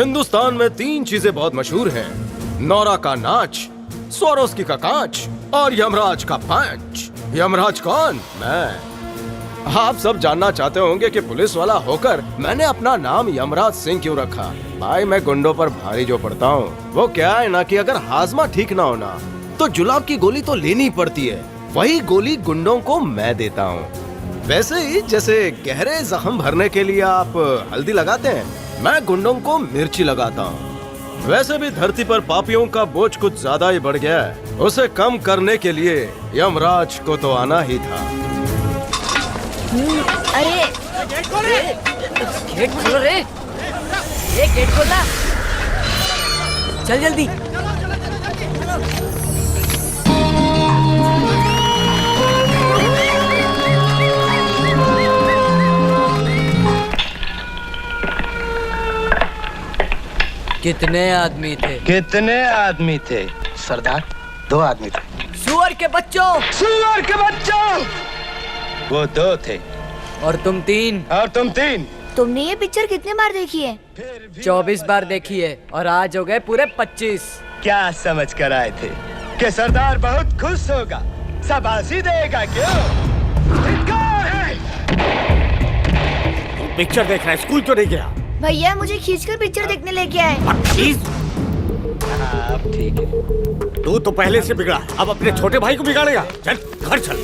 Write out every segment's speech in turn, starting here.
हिंदुस्तान में 3 चीजें बहुत मशहूर हैं। नौरा का नाच, स्वारोस्की का कांच और यमराज का पंच। यमराज कौन? मैं। आप सब जानना चाहते होंगे कि पुलिस वाला होकर मैंने अपना नाम यमराज सिंह क्यों रखा। भाई मैं गुंडों पर भारी जो पड़ता हूँ वो क्या है ना कि अगर हाजमा ठीक ना होना तो जुलाब की गोली तो लेनी पड़ती है। वही गोली गुंडों को मैं देता हूँ। वैसे ही जैसे गहरे जख्म भरने के लिए आप हल्दी लगाते हैं, मैं गुंडों को मिर्ची लगाता हूँ। वैसे भी धरती पर पापियों का बोझ कुछ ज्यादा ही बढ़ गया है। उसे कम करने के लिए यमराज को तो आना ही था। अरे गेट खोल रे, ये गेट खोला, चल जल्दी। कितने आदमी थे? कितने आदमी थे सरदार? 2 आदमी थे। सुअर के बच्चों! सुअर के बच्चों! वो 2 थे। और तुम 3। और तुम 3। तुमने ये पिक्चर कितने बार देखी है? 24 बार देखी है और आज हो गए पूरे 25। क्या समझ कर आए थे कि सरदार बहुत खुश होगा, शाबाशी देगा? क्यों? धिक्कार है। पिक्चर देख रहा है, स्कूल क्यों नहीं गया? भैया मुझे खींचकर पिक्चर देखने लेके आए। अब ठीक है। तू तो पहले से बिगड़ा, अब अपने छोटे भाई को बिगाड़ेगा। चल घर चल।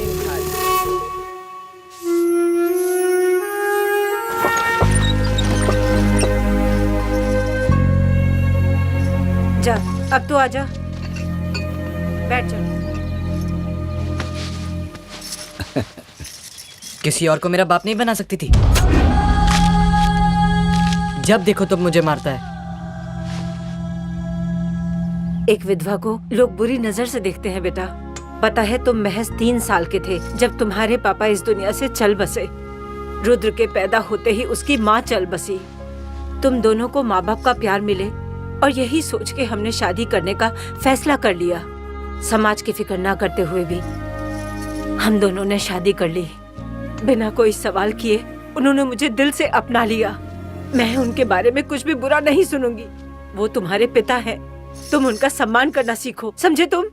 जा, अब तू आजा, बैठ जा। किसी और को मेरा बाप नहीं बना सकती थी। जब देखो तुम मुझे मारता है। एक विधवा को लोग बुरी नजर से देखते हैं बेटा। पता है तुम महज 3 साल के थे जब तुम्हारे पापा इस दुनिया से चल बसे। रुद्र के पैदा होते ही उसकी माँ चल बसी। तुम दोनों को माँ बाप का प्यार मिले और यही सोच के हमने शादी करने का फैसला कर लिया। समाज की फिक्र ना करते हुए भी हम दोनों ने शादी कर ली। बिना कोई सवाल किए उन्होंने मुझे दिल से अपना लिया। मैं उनके बारे में कुछ भी बुरा नहीं सुनूंगी। वो तुम्हारे पिता हैं, तुम उनका सम्मान करना सीखो, समझे तुम?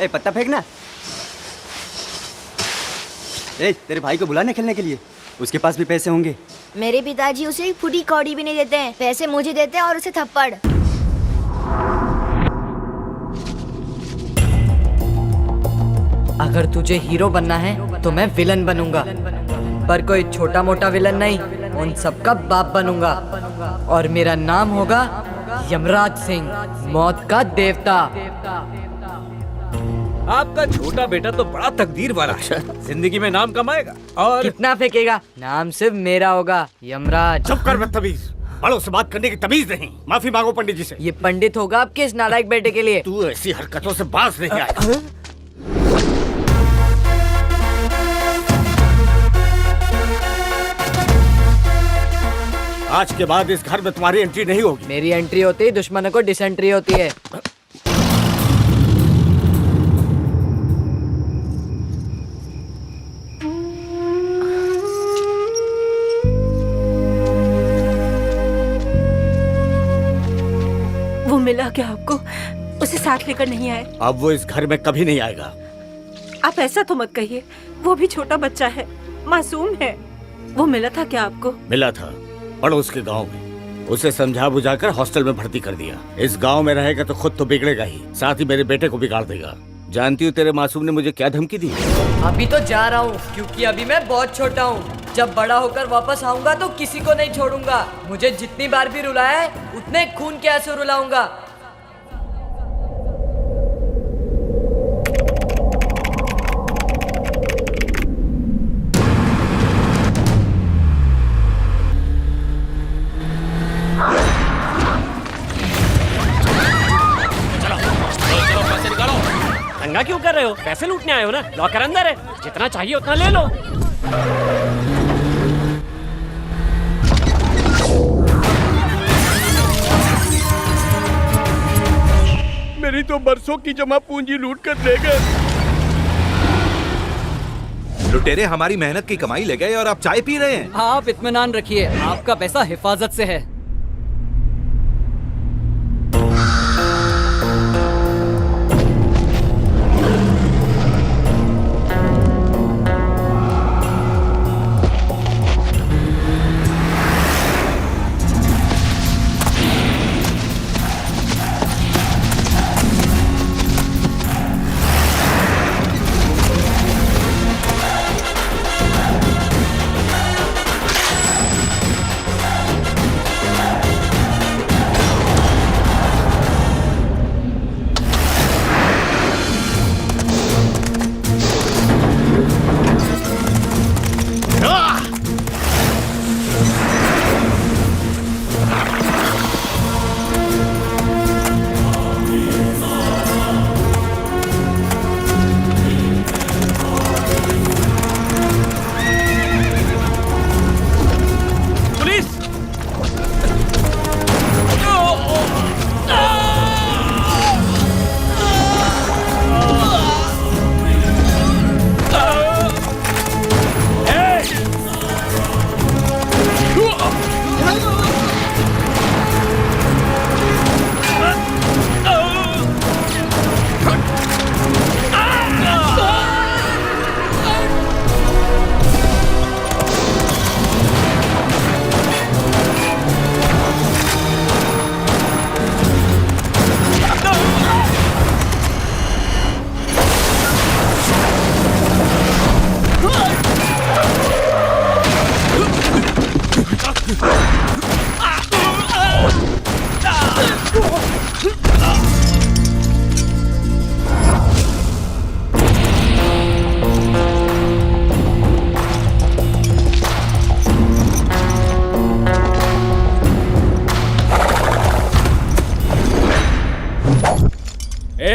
ए, पत्ता फेंकना। ए, तेरे भाई को बुलाने खेलने के लिए, उसके पास भी पैसे होंगे। मेरे पिताजी उसे एक फुटी कौड़ी भी नहीं देते हैं। पैसे मुझे देते हैं और उसे थप्पड़। अगर तुझे हीरो बनना है तो मैं विलन बनूंगा, पर कोई छोटा मोटा विलन नहीं, उन सबका बाप बनूंगा। और मेरा नाम होगा यमराज सिंह, मौत का देवता। आपका छोटा बेटा तो बड़ा तकदीर वाला है, जिंदगी में नाम कमाएगा। और कितना फेंकेगा? नाम सिर्फ मेरा होगा, यमराज। चुप कर बदतमीज, बड़ों से बात करने की तमीज नहीं। माफी मांगो पंडित जी से। ये पंडित होगा आपके इस नालायक बेटे के लिए। तू ऐसी हरकतों से बाज नहीं आएगा। आज के बाद इस घर में तुम्हारी एंट्री नहीं होगी। मेरी एंट्री होती ही दुश्मनों को डिसेंट्री होती है। वो मिला क्या आपको? उसे साथ लेकर नहीं आए? अब वो इस घर में कभी नहीं आएगा। आप ऐसा तो मत कहिए, वो भी छोटा बच्चा है, मासूम है। वो मिला था क्या आपको? मिला था, पड़ोस के गांव में। उसे समझा बुझाकर हॉस्टल में भर्ती कर दिया। इस गांव में रहेगा तो खुद तो बिगड़ेगा ही, साथ ही मेरे बेटे को बिगाड़ देगा। जानती हूँ तेरे मासूम ने मुझे क्या धमकी दी? अभी तो जा रहा हूँ क्योंकि अभी मैं बहुत छोटा हूँ। जब बड़ा होकर वापस आऊंगा तो किसी को नहीं छोड़ूंगा। मुझे जितनी बार भी रुलाया है उतने खून के आंसू रुलाऊंगा। दंगा क्यों कर रहे हो? पैसे लूटने आए हो ना? लॉकर अंदर है, जितना चाहिए उतना ले लो। मेरी तो बरसों की जमा पूंजी लूट कर ले गए। लुटेरे हमारी मेहनत की कमाई ले गए और आप चाय पी रहे हैं। आप इत्मीनान रखिए, आपका पैसा हिफाजत से है।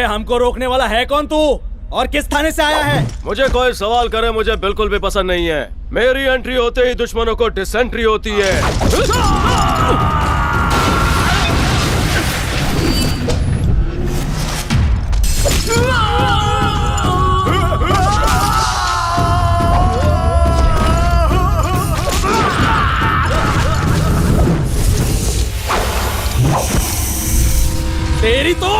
हमको रोकने वाला है कौन तू और किस थाने से आया है? मुझे कोई सवाल करे मुझे बिल्कुल भी पसंद नहीं है। मेरी एंट्री होते ही दुश्मनों को डिसेंट्री होती है। तेरी तो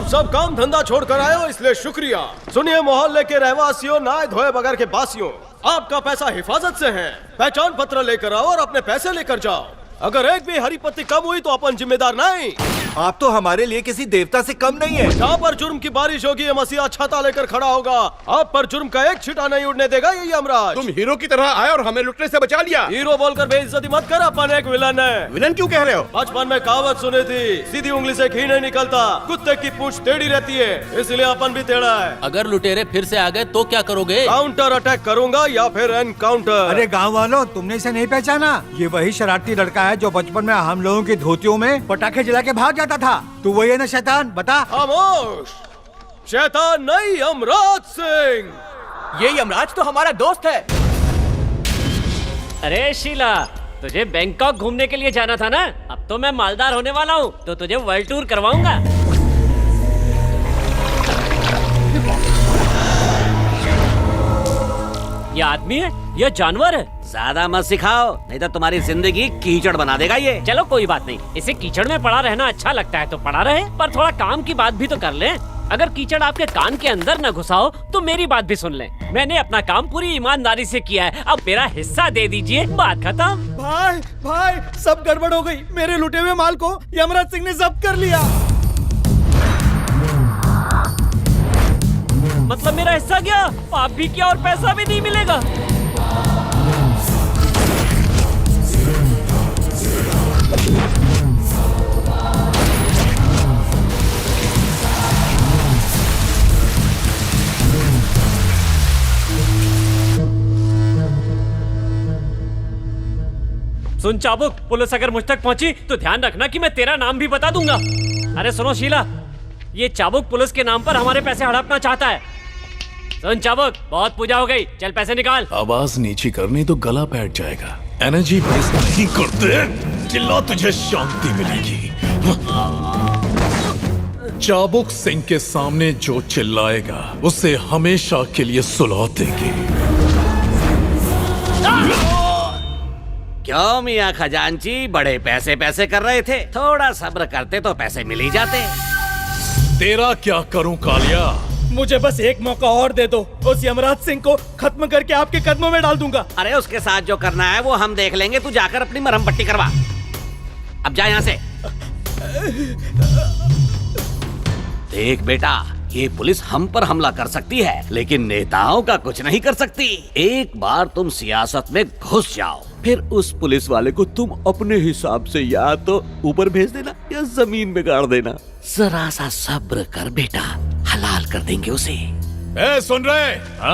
सब काम धंधा छोड़कर आए हो इसलिए शुक्रिया। सुनिए मोहल्ले के रहवासियों, नहाए धोए बगैर के बासियों, आपका पैसा हिफाजत से है। पहचान पत्र लेकर आओ और अपने पैसे लेकर जाओ। अगर एक भी हरी पत्ती कम हुई तो अपन जिम्मेदार नहीं। आप तो हमारे लिए किसी देवता से कम नहीं है। जहाँ पर जुर्म की बारिश होगी ये मसीहा छाता लेकर खड़ा होगा। आप पर जुर्म का एक छिटा नहीं उड़ने देगा ये यमराज। तुम हीरो की तरह आए और हमें लुटने से बचा लिया। हीरो बोलकर बेइज्जती मत कर, अपन एक विलन है। विलन क्यों कह रहे हो? बचपन में कहावत सुनी थी, सीधी उंगली से घी नहीं निकलता, कुत्ते की पूंछ टेढ़ी रहती है, इसलिए अपन भी टेढ़ा है। अगर लुटेरे फिर से आ गए तो क्या करोगे? काउंटर अटैक करूंगा या फिर एनकाउंटर। अरे गाँव वालों, तुमने इसे नहीं पहचाना? ये वही शरारती लड़का है जो बचपन में हम लोगों की धोतियों में पटाखे जला के भाग जाता था। तू वही है ना शैतान? बता। खामोश, शैतान नहीं, यमराज सिंह। ये यमराज तो हमारा दोस्त है। अरे शीला, तुझे बैंकॉक घूमने के लिए जाना था ना? अब तो मैं मालदार होने वाला हूँ, तो तुझे वर्ल्ड टूर करवाऊंगा। ये आदमी है या जानवर है? ज्यादा मत सिखाओ, नहीं तो तुम्हारी जिंदगी कीचड़ बना देगा ये। चलो कोई बात नहीं, इसे कीचड़ में पड़ा रहना अच्छा लगता है तो पड़ा रहे, पर थोड़ा काम की बात भी तो कर ले। अगर कीचड़ आपके कान के अंदर न घुसा हो तो मेरी बात भी सुन ले। मैंने अपना काम पूरी ईमानदारी से किया है, अब मेरा हिस्सा दे दीजिए, बात खत्म। भाई भाई सब गड़बड़ हो गई, मेरे लुटे हुए माल को यमराज सिंह ने जब्त कर लिया। मतलब मेरा हिस्सा गया, पाप भी किया और पैसा भी नहीं मिलेगा। सुन चाबुक, पुलिस अगर मुझ तक पहुंची तो ध्यान रखना कि मैं तेरा नाम भी बता दूंगा। अरे सुनो शीला, ये चाबुक पुलिस के नाम पर हमारे पैसे हड़पना चाहता है। सुन चाबुक, बहुत पूजा हो गई, चल पैसे निकाल। आवाज नीची करनी तो गला बैठ जाएगा। एनर्जी वेस्ट नहीं करते, चिल्ला तुझे शांति मिलेगी। चाबुक सिंह के सामने जो चिल्लाएगा उसे हमेशा के लिए सुला देंगे। क्यों मियाँ खजांची, बड़े पैसे पैसे कर रहे थे, थोड़ा सब्र करते तो पैसे मिल ही जाते। तेरा क्या करूं कालिया? मुझे बस एक मौका और दे दो, उस यमराज सिंह को खत्म करके आपके कदमों में डाल दूंगा। अरे उसके साथ जो करना है वो हम देख लेंगे, तू जाकर अपनी मरहम पट्टी करवा। अब जा यहाँ से। देख बेटा, ये पुलिस हम पर हमला कर सकती है लेकिन नेताओं का कुछ नहीं कर सकती। एक बार तुम सियासत में घुस जाओ, फिर उस पुलिस वाले को तुम अपने हिसाब से या तो ऊपर भेज देना या जमीन में गाड़ देना। जरा सा सब्र कर बेटा, हलाल कर देंगे उसे। ए, सुन रहे? हा?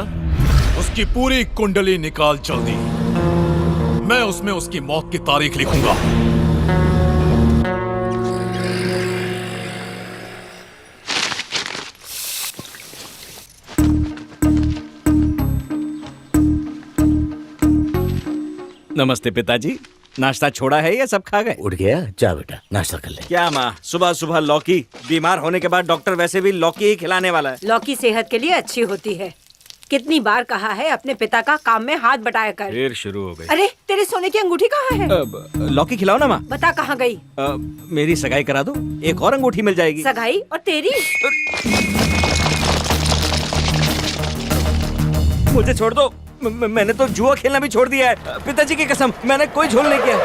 उसकी पूरी कुंडली निकाल जल्दी, मैं उसमें उसकी मौत की तारीख लिखूंगा। नमस्ते पिताजी, नाश्ता छोड़ा है या सब खा गए? उठ गया, जा बेटा नाश्ता कर ले। क्या माँ, सुबह सुबह लौकी? बीमार होने के बाद डॉक्टर वैसे भी लौकी ही खिलाने वाला है। लौकी सेहत के लिए अच्छी होती है। कितनी बार कहा है अपने पिता का काम में हाथ बटाया कर। फिर शुरू हो गई। अरे तेरे सोने की अंगूठी कहाँ है? लौकी खिलाओ ना माँ। बता कहाँ गई? मेरी सगाई करा दो, एक और अंगूठी मिल जाएगी। सगाई? और तेरी? मुझे छोड़ दो, मैंने तो जुआ खेलना भी छोड़ दिया है। पिताजी की कसम, मैंने कोई झोल नहीं किया।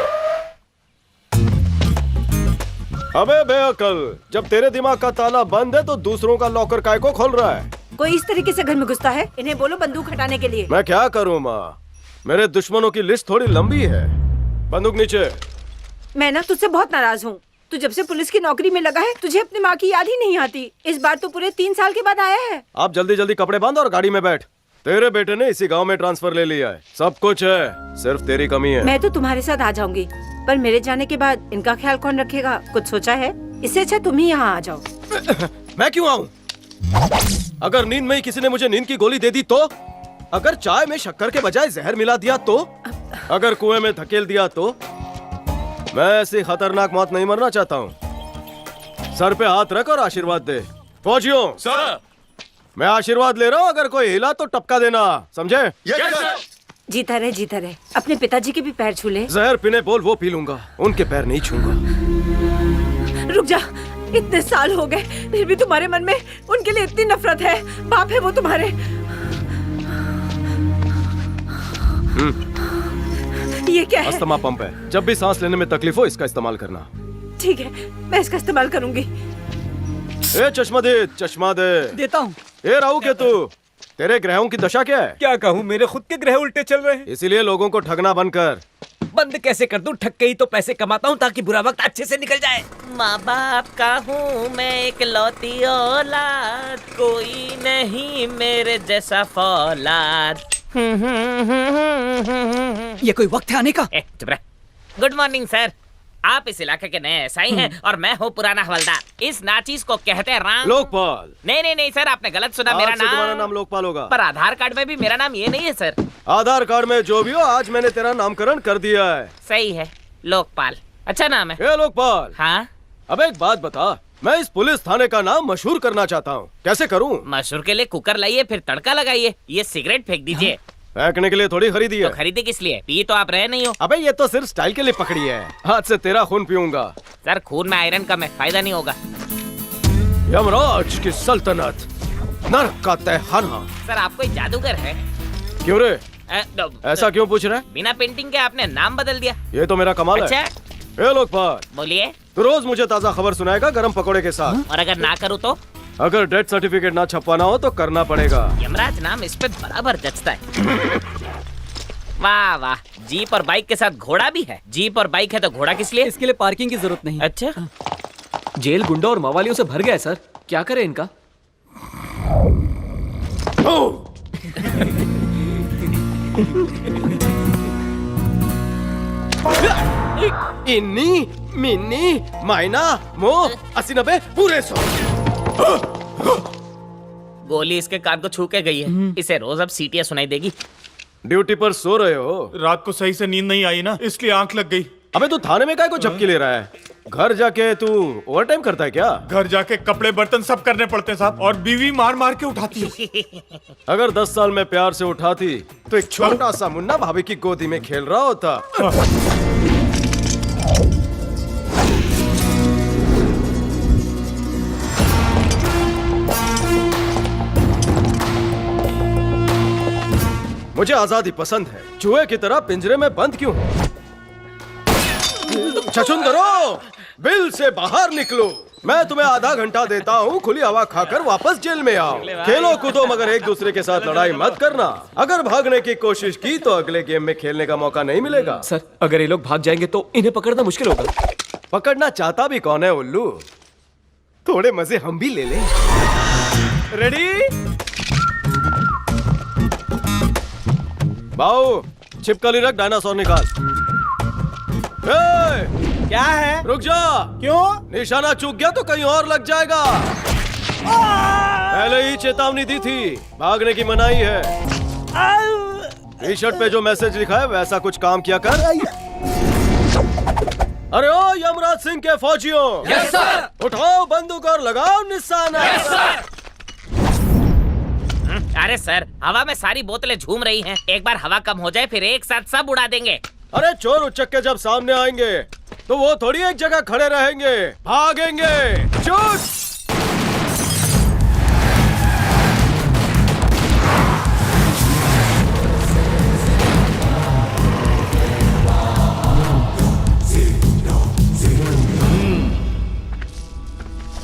अबे बेअकल, जब तेरे दिमाग का ताला बंद है तो दूसरों का लॉकर काय को खोल रहा है? कोई इस तरीके से घर में घुसता है? इन्हें बोलो बंदूक हटाने के लिए। मैं क्या करूँ माँ, मेरे दुश्मनों की लिस्ट थोड़ी लंबी है। बंदूक नीचे। मैं ना तुझसे बहुत नाराज हूँ। तू जब से पुलिस की नौकरी में लगा है तुझे अपनी माँ की याद ही नहीं आती। इस बार तो पूरे 3 साल के बाद आया है। आप जल्दी जल्दी कपड़े बांध और गाड़ी में बैठ। तेरे बेटे ने इसी गांव में ट्रांसफर ले लिया है, सब कुछ है, सिर्फ तेरी कमी है। मैं तो तुम्हारे साथ आ जाऊंगी, पर मेरे जाने के बाद इनका ख्याल कौन रखेगा? कुछ सोचा है? इससे अच्छा तुम ही यहाँ आ जाओ। मैं क्यों आऊँ? अगर नींद में ही किसी ने मुझे नींद की गोली दे दी तो? अगर चाय में शक्कर के बजाय जहर मिला दिया तो? अगर कुएं में धकेल दिया तो? मैं ऐसी खतरनाक मौत नहीं मरना चाहता हूँ। सर पे हाथ रख और आशीर्वाद दे। फौजियों, सर मैं आशीर्वाद ले रहा हूँ, अगर कोई हिला तो टपका देना, समझे? जीता रहे, जीता रहे। अपने पिताजी के भी पैर छू ले। जहर पीने बोल, वो पी लूंगा, उनके पैर नहीं छूंगा। रुक जा, इतने साल हो गए फिर भी तुम्हारे मन में उनके लिए इतनी नफरत है। बाप है वो तुम्हारे। ये क्या है? अस्थमा पंप है, जब भी सांस लेने में तकलीफ हो इसका इस्तेमाल करना। ठीक है, मैं इसका इस्तेमाल करूंगी। ए चश्मा दे, चश्मा दे। देता हूँ। ए राहु केतु, तेरे ग्रहों की दशा क्या है? क्या कहूँ, मेरे खुद के ग्रह उल्टे चल रहे हैं। इसीलिए लोगों को ठगना बंद कर। बंद कैसे कर दूं? ठग के ही तो पैसे कमाता हूँ ताकि बुरा वक्त अच्छे से निकल जाए। माँ बाप का हूँ मैं एक लौती औलाद, कोई नहीं मेरे जैसा फौलाद। ये कोई वक्त है आने का? चुप रह। गुड मॉर्निंग सर, आप इस इलाके के नए एसआई हैं और मैं हूँ पुराना हवलदार। इस नाचीज को कहते हैं राम। लोकपाल। नहीं सर, आपने गलत सुना। मेरा तुम्हारा नाम लोकपाल होगा, पर आधार कार्ड में भी मेरा नाम ये नहीं है सर। आधार कार्ड में जो भी हो, आज मैंने तेरा नामकरण कर दिया है। सही है, लोकपाल अच्छा नाम है। ए लोकपाल। हाँ? अब एक बात बता, मैं इस पुलिस थाने का नाम मशहूर करना चाहता हूँ, कैसे करूँ? मशहूर के लिए कुकर लाइए, फिर तड़का लगाइए, ये सिगरेट फेंक दीजिए। फेंकने के लिए थोड़ी खरीदी है। तो खरीदी किस लिए? पी तो आप रहे नहीं हो। अबे ये तो सिर्फ स्टाइल के लिए पकड़ी है। हाथ से तेरा खून पीऊंगा। सर खून में आयरन कम है, फायदा नहीं होगा। यमराज की सल्तनत, नरक का तहखाना। सर आप कोई जादूगर है? क्यों रे, ऐसा क्यों पूछ रहा है? बिना पेंटिंग के आपने नाम बदल दिया। ये तो मेरा कमाल अच्छा? है। ए लोकपाल, बोलिए। तू रोज मुझे ताजा खबर सुनाएगा गरम पकोड़े के साथ। और अगर ना करूँ तो? अगर डेथ सर्टिफिकेट ना छपवाना हो तो करना पड़ेगा। यमराज नाम इस पे बराबर जचता है। वाह वाह, जीप और बाइक के साथ घोड़ा भी है। जीप और बाइक है तो घोड़ा किस लिए? इसके लिए पार्किंग की जरूरत नहीं। अच्छा, जेल गुंडा और मवालियों से भर गया है सर, क्या करे इनका। इन्नी मिन्नी माइना मो 80-90 पूरे 100। गोली इसके कान को छू के गई है। इसे रोज अब सीटियां सुनाई देगी। ड्यूटी पर सो रहे हो? रात को सही से नींद नहीं आई ना, इसलिए आंख लग गई। अबे तू थाने में काहे को झपकी ले रहा है? घर जाके तू ओवर टाइम करता है क्या? घर जाके कपड़े बर्तन सब करने पड़ते हैं साहब, और बीवी मार मार के उठाती है। अगर 10 साल में प्यार से उठाती तो एक छोटा सा मुन्ना भाभी की गोदी में खेल रहा होता। मुझे आजादी पसंद है, चूहे की तरह पिंजरे में बंद क्यों हूं? छछुन करो, बिल से बाहर निकलो। मैं तुम्हें आधा घंटा देता हूँ, खुली हवा खाकर वापस जेल में आओ। खेलो कूदो मगर एक दूसरे के साथ लड़ाई मत करना। अगर भागने की कोशिश की तो अगले गेम में खेलने का मौका नहीं मिलेगा। सर अगर ये लोग भाग जाएंगे तो इन्हें पकड़ना मुश्किल होगा। पकड़ना चाहता भी कौन है उल्लू? थोड़े मजे हम भी ले लें। रेडी? बाऊ, छिपकली रख, डायनासोर निकाल। क्या है? रुक जा। क्यों? निशाना चूक गया तो कहीं और लग जाएगा। पहले ही चेतावनी दी थी, भागने की मनाही है। टी शर्ट पे जो मैसेज लिखा है वैसा कुछ काम किया कर। अरे ओ यमराज सिंह के फौजियों, यस सर। उठाओ बंदूक और लगाओ निशाना। Yes sir. अरे सर, हवा में सारी बोतलें झूम रही हैं। एक बार हवा कम हो जाए फिर एक साथ सब उड़ा देंगे। अरे चोर उचक्के जब सामने आएंगे तो वो थोड़ी एक जगह खड़े रहेंगे, भागेंगे। शूट!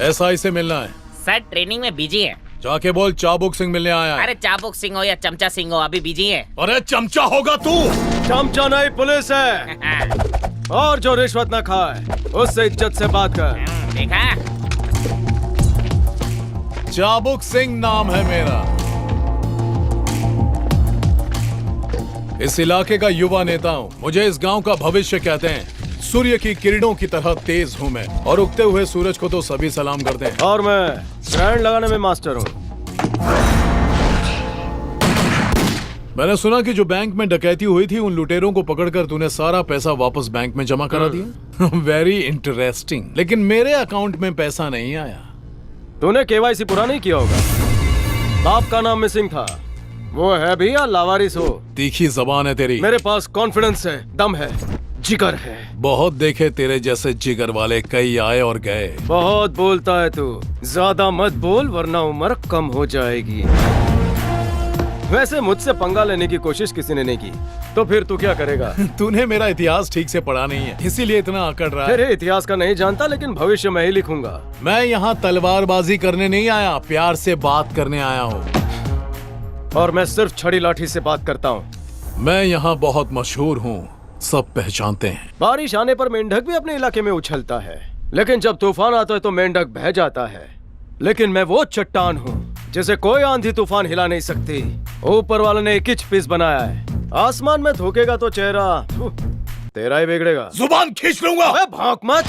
एसआई से मिलना है। सर ट्रेनिंग में बिजी है। जाके बोल चाबुक सिंह मिलने आया है। अरे चाबुक सिंह हो या चमचा सिंह हो, अभी बिजी है। अरे चमचा होगा तू। चमचा नहीं, पुलिस है। और जो रिश्वत न खाए उससे इज्जत से बात कर। देखा? चाबुक सिंह नाम है मेरा। इस इलाके का युवा नेता हूँ। मुझे इस गांव का भविष्य कहते हैं। सूर्य की किरणों की तरह तेज हूँ मैं, और उगते हुए सूरज को तो सभी सलाम करते हैं। और मैं ग्रैंड लगाने में मास्टर हूँ। मैंने सुना कि जो बैंक में डकैती हुई थी उन लुटेरों को पकड़कर तूने सारा पैसा वापस बैंक में जमा करा दिया। Very interesting. लेकिन मेरे अकाउंट में पैसा नहीं आया। तूने केवाईसी पूरा नहीं किया होगा। बाप का नाम मिसिंग था, वो है भी या लावारिस हो? तीखी जबान है तेरी। मेरे पास कॉन्फिडेंस है, दम है, जिगर है। बहुत देखे तेरे जैसे जिगर वाले, कई आए और गए। बहुत बोलता है तू, ज्यादा मत बोल वरना उम्र कम हो जाएगी। वैसे मुझसे पंगा लेने की कोशिश किसी ने नहीं की, तो फिर तू क्या करेगा? तूने मेरा इतिहास ठीक से पढ़ा नहीं है, इसीलिए इतना अकड़ रहा है। तेरे इतिहास का नहीं जानता, लेकिन भविष्य मैं ही लिखूंगा। मैं यहाँ तलवारबाजी करने नहीं आया, प्यार से बात करने आया हूँ। और मैं सिर्फ छड़ी लाठी से बात करता हूँ। मैं यहाँ बहुत मशहूर हूँ, सब पहचानते हैं। बारिश आने पर मेंढक भी अपने इलाके में उछलता है, लेकिन जब तूफान आता है तो मेंढक बह जाता है। लेकिन मैं वो चट्टान हूँ जिसे कोई आंधी तूफान हिला नहीं सकती। ऊपर वाले ने एक पीस बनाया है, आसमान में थूकेगा तो चेहरा तेरा ही बिगड़ेगा। जुबान खींच लूंगा। भौंक मत।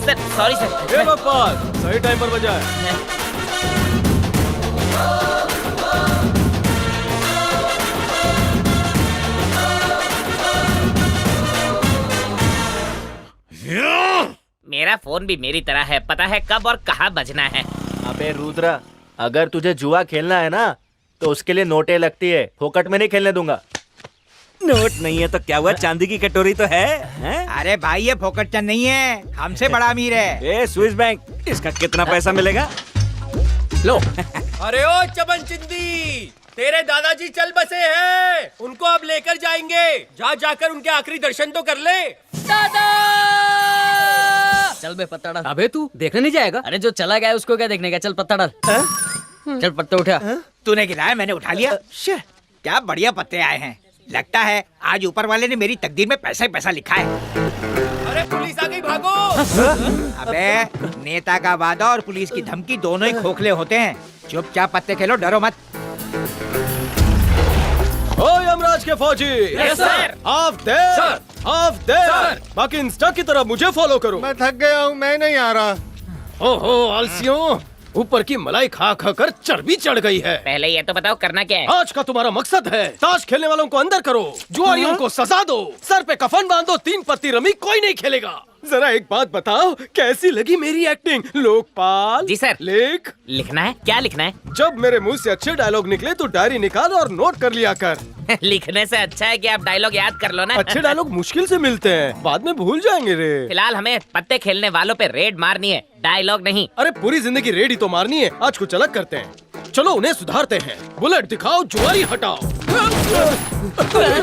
Sir sorry sir. ये बकवास सही टाइम पर बजा है। मेरा फोन भी मेरी तरह है, पता है कब और कहाँ बजना है। अबे रुद्रा, अगर तुझे जुआ खेलना है ना तो उसके लिए नोटें लगती है, फोकट में नहीं खेलने दूंगा। नोट नहीं है तो क्या हुआ, चांदी की कटोरी तो है, हैं? अरे भाई ये फोकट चंद नहीं है, हमसे बड़ा अमीर है। ए स्विस बैंक, इसका कितना पैसा मिलेगा? लो। अरे ओ चमन चिंदी, तेरे दादाजी चल बसे हैं, उनको अब लेकर जाएंगे। जा जाकर उनके आखिरी दर्शन तो कर ले। दादा! चल बे पत्ता डाल। अबे तू देखने नहीं जाएगा? अरे जो चला गया उसको क्या देखने का, चल पत्ता डाल। चल पत्ते उठा। तूने गिराया, मैंने उठा लिया। क्या बढ़िया पत्ते आए हैं। लगता है आज ऊपर वाले ने मेरी तकदीर में पैसा ही पैसा लिखा है। अरे पुलिस आ गई, भागो। अबे नेता का वादा और पुलिस की धमकी दोनों ही खोखले होते हैं। चुपचाप पत्ते खेलो, डरो मत। ओ यमराज के फौजी, यस सर। हाफ देर, हाफ देर। बाकी इंस्टा की तरह मुझे फॉलो करो। मैं थक गया हूँ, मैं नहीं आ रहा। ओहो आलसियों, ऊपर की मलाई खा खा कर चर्बी चढ़ गई है। पहले ये तो बताओ करना क्या है? आज का तुम्हारा मकसद है, ताश खेलने वालों को अंदर करो, जुआरियों को सजा दो, सर पे कफन बांधो, 3 पत्ती रमी कोई नहीं खेलेगा। जरा एक बात बताओ, कैसी लगी मेरी एक्टिंग? लोकपाल जी सर। लिखना है, क्या लिखना है? जब मेरे मुंह से अच्छे डायलॉग निकले तो डायरी निकाल और नोट कर लिया कर। लिखने से अच्छा है कि आप डायलॉग याद कर लो ना। अच्छे डायलॉग मुश्किल से मिलते हैं, बाद में भूल जाएंगे रे। फिलहाल हमें पत्ते खेलने वालों पे रेड मारनी है, डायलॉग नहीं। अरे पूरी जिंदगी रेड ही तो मारनी है, आज कुछ अलग करते हैं। चलो उन्हें सुधारते हैं। बुलेट दिखाओ, जुआरी हटाओ।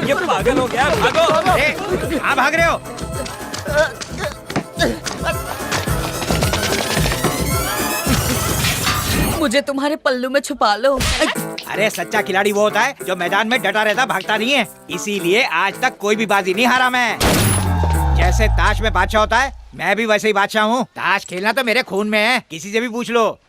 ये पागल हो गया, भागो। कहाँ भाग रहे हो? मुझे तुम्हारे पल्लू में छुपा लो। अरे सच्चा खिलाड़ी वो होता है जो मैदान में डटा रहता, भागता नहीं है। इसीलिए आज तक कोई भी बाजी नहीं हारा मैं। जैसे ताश में बादशाह होता है, मैं भी वैसे ही बादशाह हूँ। ताश खेलना तो मेरे खून में है, किसी से भी पूछ लो।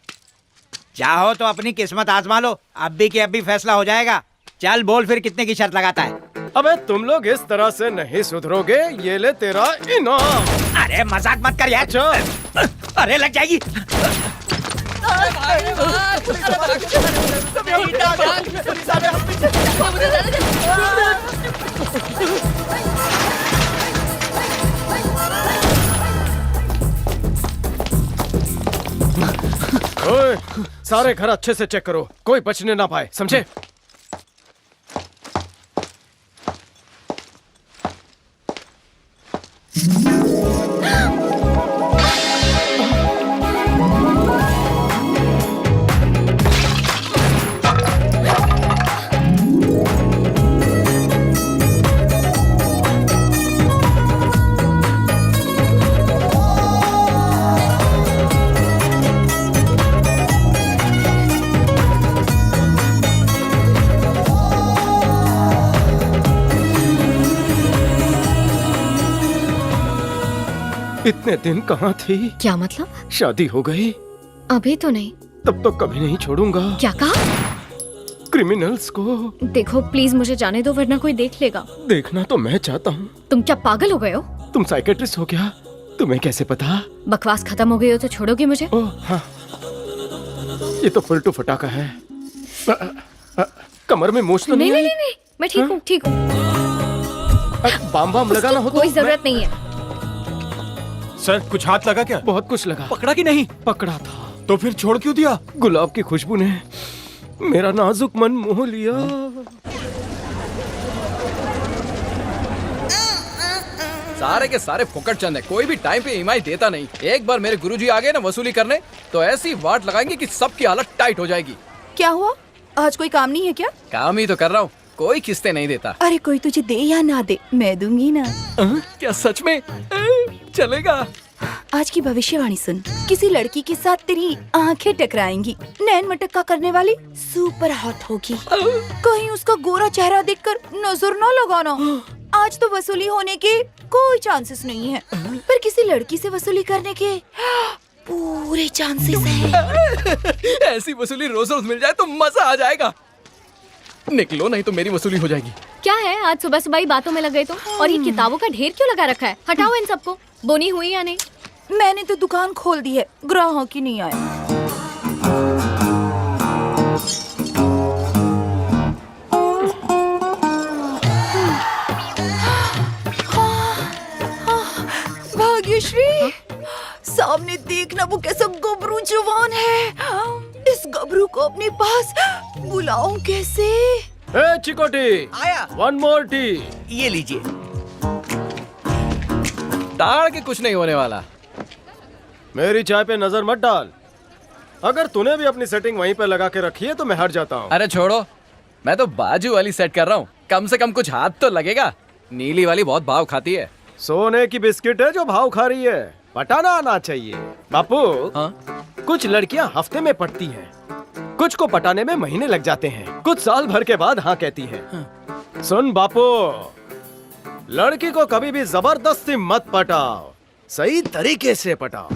चाहो तो अपनी किस्मत आजमा लो, अब भी के अब भी फैसला हो जाएगा। चल बोल फिर कितने की शर्त लगाता है? अबे तुम लोग इस तरह से नहीं सुधरोगे, ये ले तेरा इनाम। अरे मजाक मत कर यार। अच्छा। अरे लग जाएगी। ओए, सारे घर अच्छे से चेक करो, कोई बचने ना पाए, समझे? इतने दिन कहाँ थी? क्या मतलब? शादी हो गई? अभी तो नहीं। तब तो कभी नहीं छोड़ूंगा क्या कहा? क्रिमिनल्स को। देखो प्लीज मुझे जाने दो वरना कोई देख लेगा। देखना तो मैं चाहता हूँ। तुम क्या पागल हो गए हो? तुम साइकेट्रिस्ट हो क्या? तुम्हें कैसे पता? बकवास खत्म हो गई हो तो छोड़ोगे मुझे? ओह हाँ, ये तो फुलटू फटाका है। कमर में मोच तो नहीं आई? नहीं, मैं ठीक हूँ, ठीक हूँ। बाम बाम लगाना हो तो कोई जरूरत नहीं है। सर कुछ हाथ लगा क्या? बहुत कुछ लगा। पकड़ा कि नहीं? पकड़ा था। तो फिर छोड़ क्यों दिया? गुलाब की खुशबू ने मेरा नाजुक मन मोह लिया। सारे के सारे फुकट चंद है, कोई भी टाइम पे ईएमआई देता नहीं। एक बार मेरे गुरुजी आ गए ना वसूली करने, तो ऐसी वाट लगाएंगे कि सबकी हालत टाइट हो जाएगी। क्या हुआ? आज कोई काम नहीं है क्या? काम ही तो कर रहा हूँ, कोई किस्तें नहीं देता। अरे कोई तुझे दे या ना दे, मैं दूंगी ना। क्या सच में? चलेगा। आज की भविष्यवाणी सुन। किसी लड़की के साथ तेरी आंखें टकराएंगी, नैन मटक्का करने वाली, सुपर हॉट होगी। कहीं उसका गोरा चेहरा देखकर नजर न लगाना। आज तो वसूली होने के कोई चांसेस नहीं है, पर किसी लड़की से वसूली करने के पूरे चांसेस हैं। ऐसी वसूली रोज रोज मिल जाए तो मजा आ जाएगा। निकलो नहीं तो मेरी वसूली हो जाएगी। क्या है आज सुबह सुबह ही बातों में लग गए तुम? और ये किताबों का ढेर क्यों लगा रखा है? हटाओ इन सबको। बोनी हुई या नहीं? मैंने तो दुकान खोल दी है, ग्राहक ही नहीं आया। भाग्यश्री, सामने देखना वो कैसा गबरू जवान है। इस गबरू को अपने पास बुलाऊं कैसे? ए चिकोटी, आया। 1 more टी। ये लीजिए। दाढ़ के कुछ नहीं होने वाला। मेरी चाय पे नजर मत डाल। अगर तूने भी अपनी सेटिंग वहीं पे लगा के रखी है तो मैं हट जाता हूँ। अरे छोड़ो, मैं तो बाजू वाली सेट कर रहा हूँ। कम से कम कुछ हाथ तो लगेगा। नीली वाली बहुत भाव खाती है। सोने की बिस्किट है जो भाव खा रही है। पटाना आना चाहिए बापू। हाँ? कुछ लड़कियां हफ्ते में पटती हैं, कुछ को पटाने में महीने लग जाते हैं, कुछ साल भर के बाद हाँ कहती है। हाँ। सुन बापू, लड़की को कभी भी जबरदस्ती मत पटाओ, सही तरीके से पटाओ।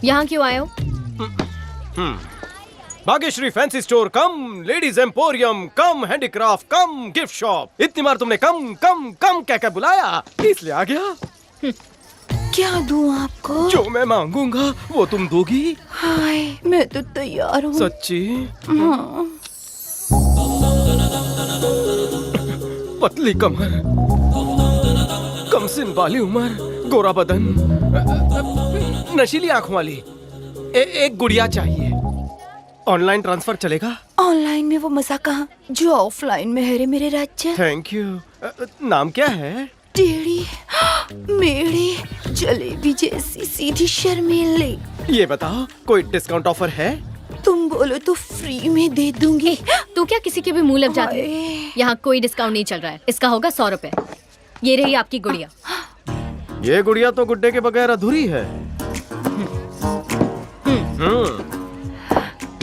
यहाँ क्यों आए हो? भाग्यश्री फैंसी स्टोर कम, लेडीज एम्पोरियम कम, हैंडीक्राफ्ट कम, गिफ्ट शॉप। इतनी बार तुमने कम कम कम कह बुलाया, इसलिए आ गया। क्या दूं आपको? जो मैं मांगूंगा वो तुम दोगी। हाय, मैं तो तैयार हूँ। सच्ची? हाँ। पतली कमर, कमसिन वाली उम्र, गोरा बदन, नशीली आंखों वाली एक गुड़िया चाहिए। ऑनलाइन ट्रांसफर चलेगा? ऑनलाइन में वो मजा कहाँ जो ऑफलाइन में है रे मेरे राजा। Thank you. नाम क्या है? टेढ़ी मेढ़ी जलेबी जैसी सीधी शर्मीली। ये बताओ कोई डिस्काउंट ऑफर है? तुम बोलो तो फ्री में दे दूंगी। तू क्या किसी के भी मुंह लग जाती है? यहाँ कोई डिस्काउंट नहीं चल रहा है। इसका होगा 100 रुपए। ये रही आपकी गुड़िया। ये गुड़िया तो गुड्डे के बगैर अधूरी है।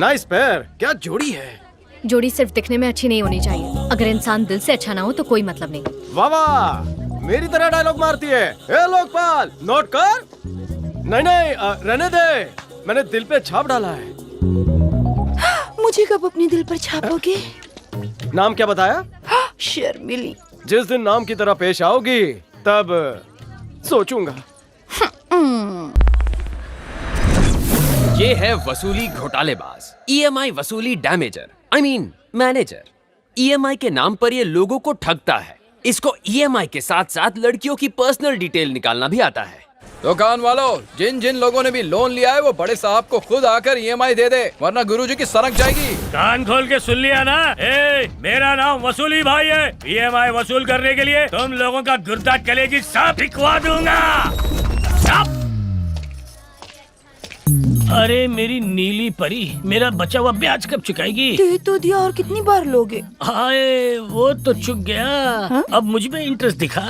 नाइस पैर, क्या जोड़ी है। जोड़ी सिर्फ दिखने में अच्छी नहीं होनी चाहिए। अगर इंसान दिल से अच्छा ना हो तो कोई मतलब नहीं। वाह वाह, मेरी तरह डायलॉग मारती है। ए लोकपाल, नोट कर। नहीं नहीं, रहने दे, मैंने दिल पे छाप डाला है। मुझे कब अपने दिल पर छापोगे? नाम क्या बताया? शर्मिली। जिस दिन नाम की तरह पेश आओगी तब सोचूंगा। ये है वसूली घोटालेबाज, ईएमआई वसूली डैमेजर, आई मीन मैनेजर। ईएमआई के नाम पर ये लोगों को ठगता है। इसको ईएमआई के साथ साथ लड़कियों की पर्सनल डिटेल निकालना भी आता है। दुकान वालों, जिन जिन लोगों ने भी लोन लिया है वो बड़े साहब को खुद आकर ईएमआई दे दे, वरना गुरुजी की सनक जाएगी। कान खोल के सुन लिया ना? मेरा नाम वसूली भाई है। ईएमआई वसूल करने के लिए तुम लोगों का गुर्दा कलेजी सब दिखवा दूंगा। सब। अरे मेरी नीली परी, मेरा बचा हुआ ब्याज कब चुकाएगी? दे तो दिया, और कितनी बार लोगे? हाय, वो तो चुक गया। हा? अब मुझ में इंटरेस्ट दिखा।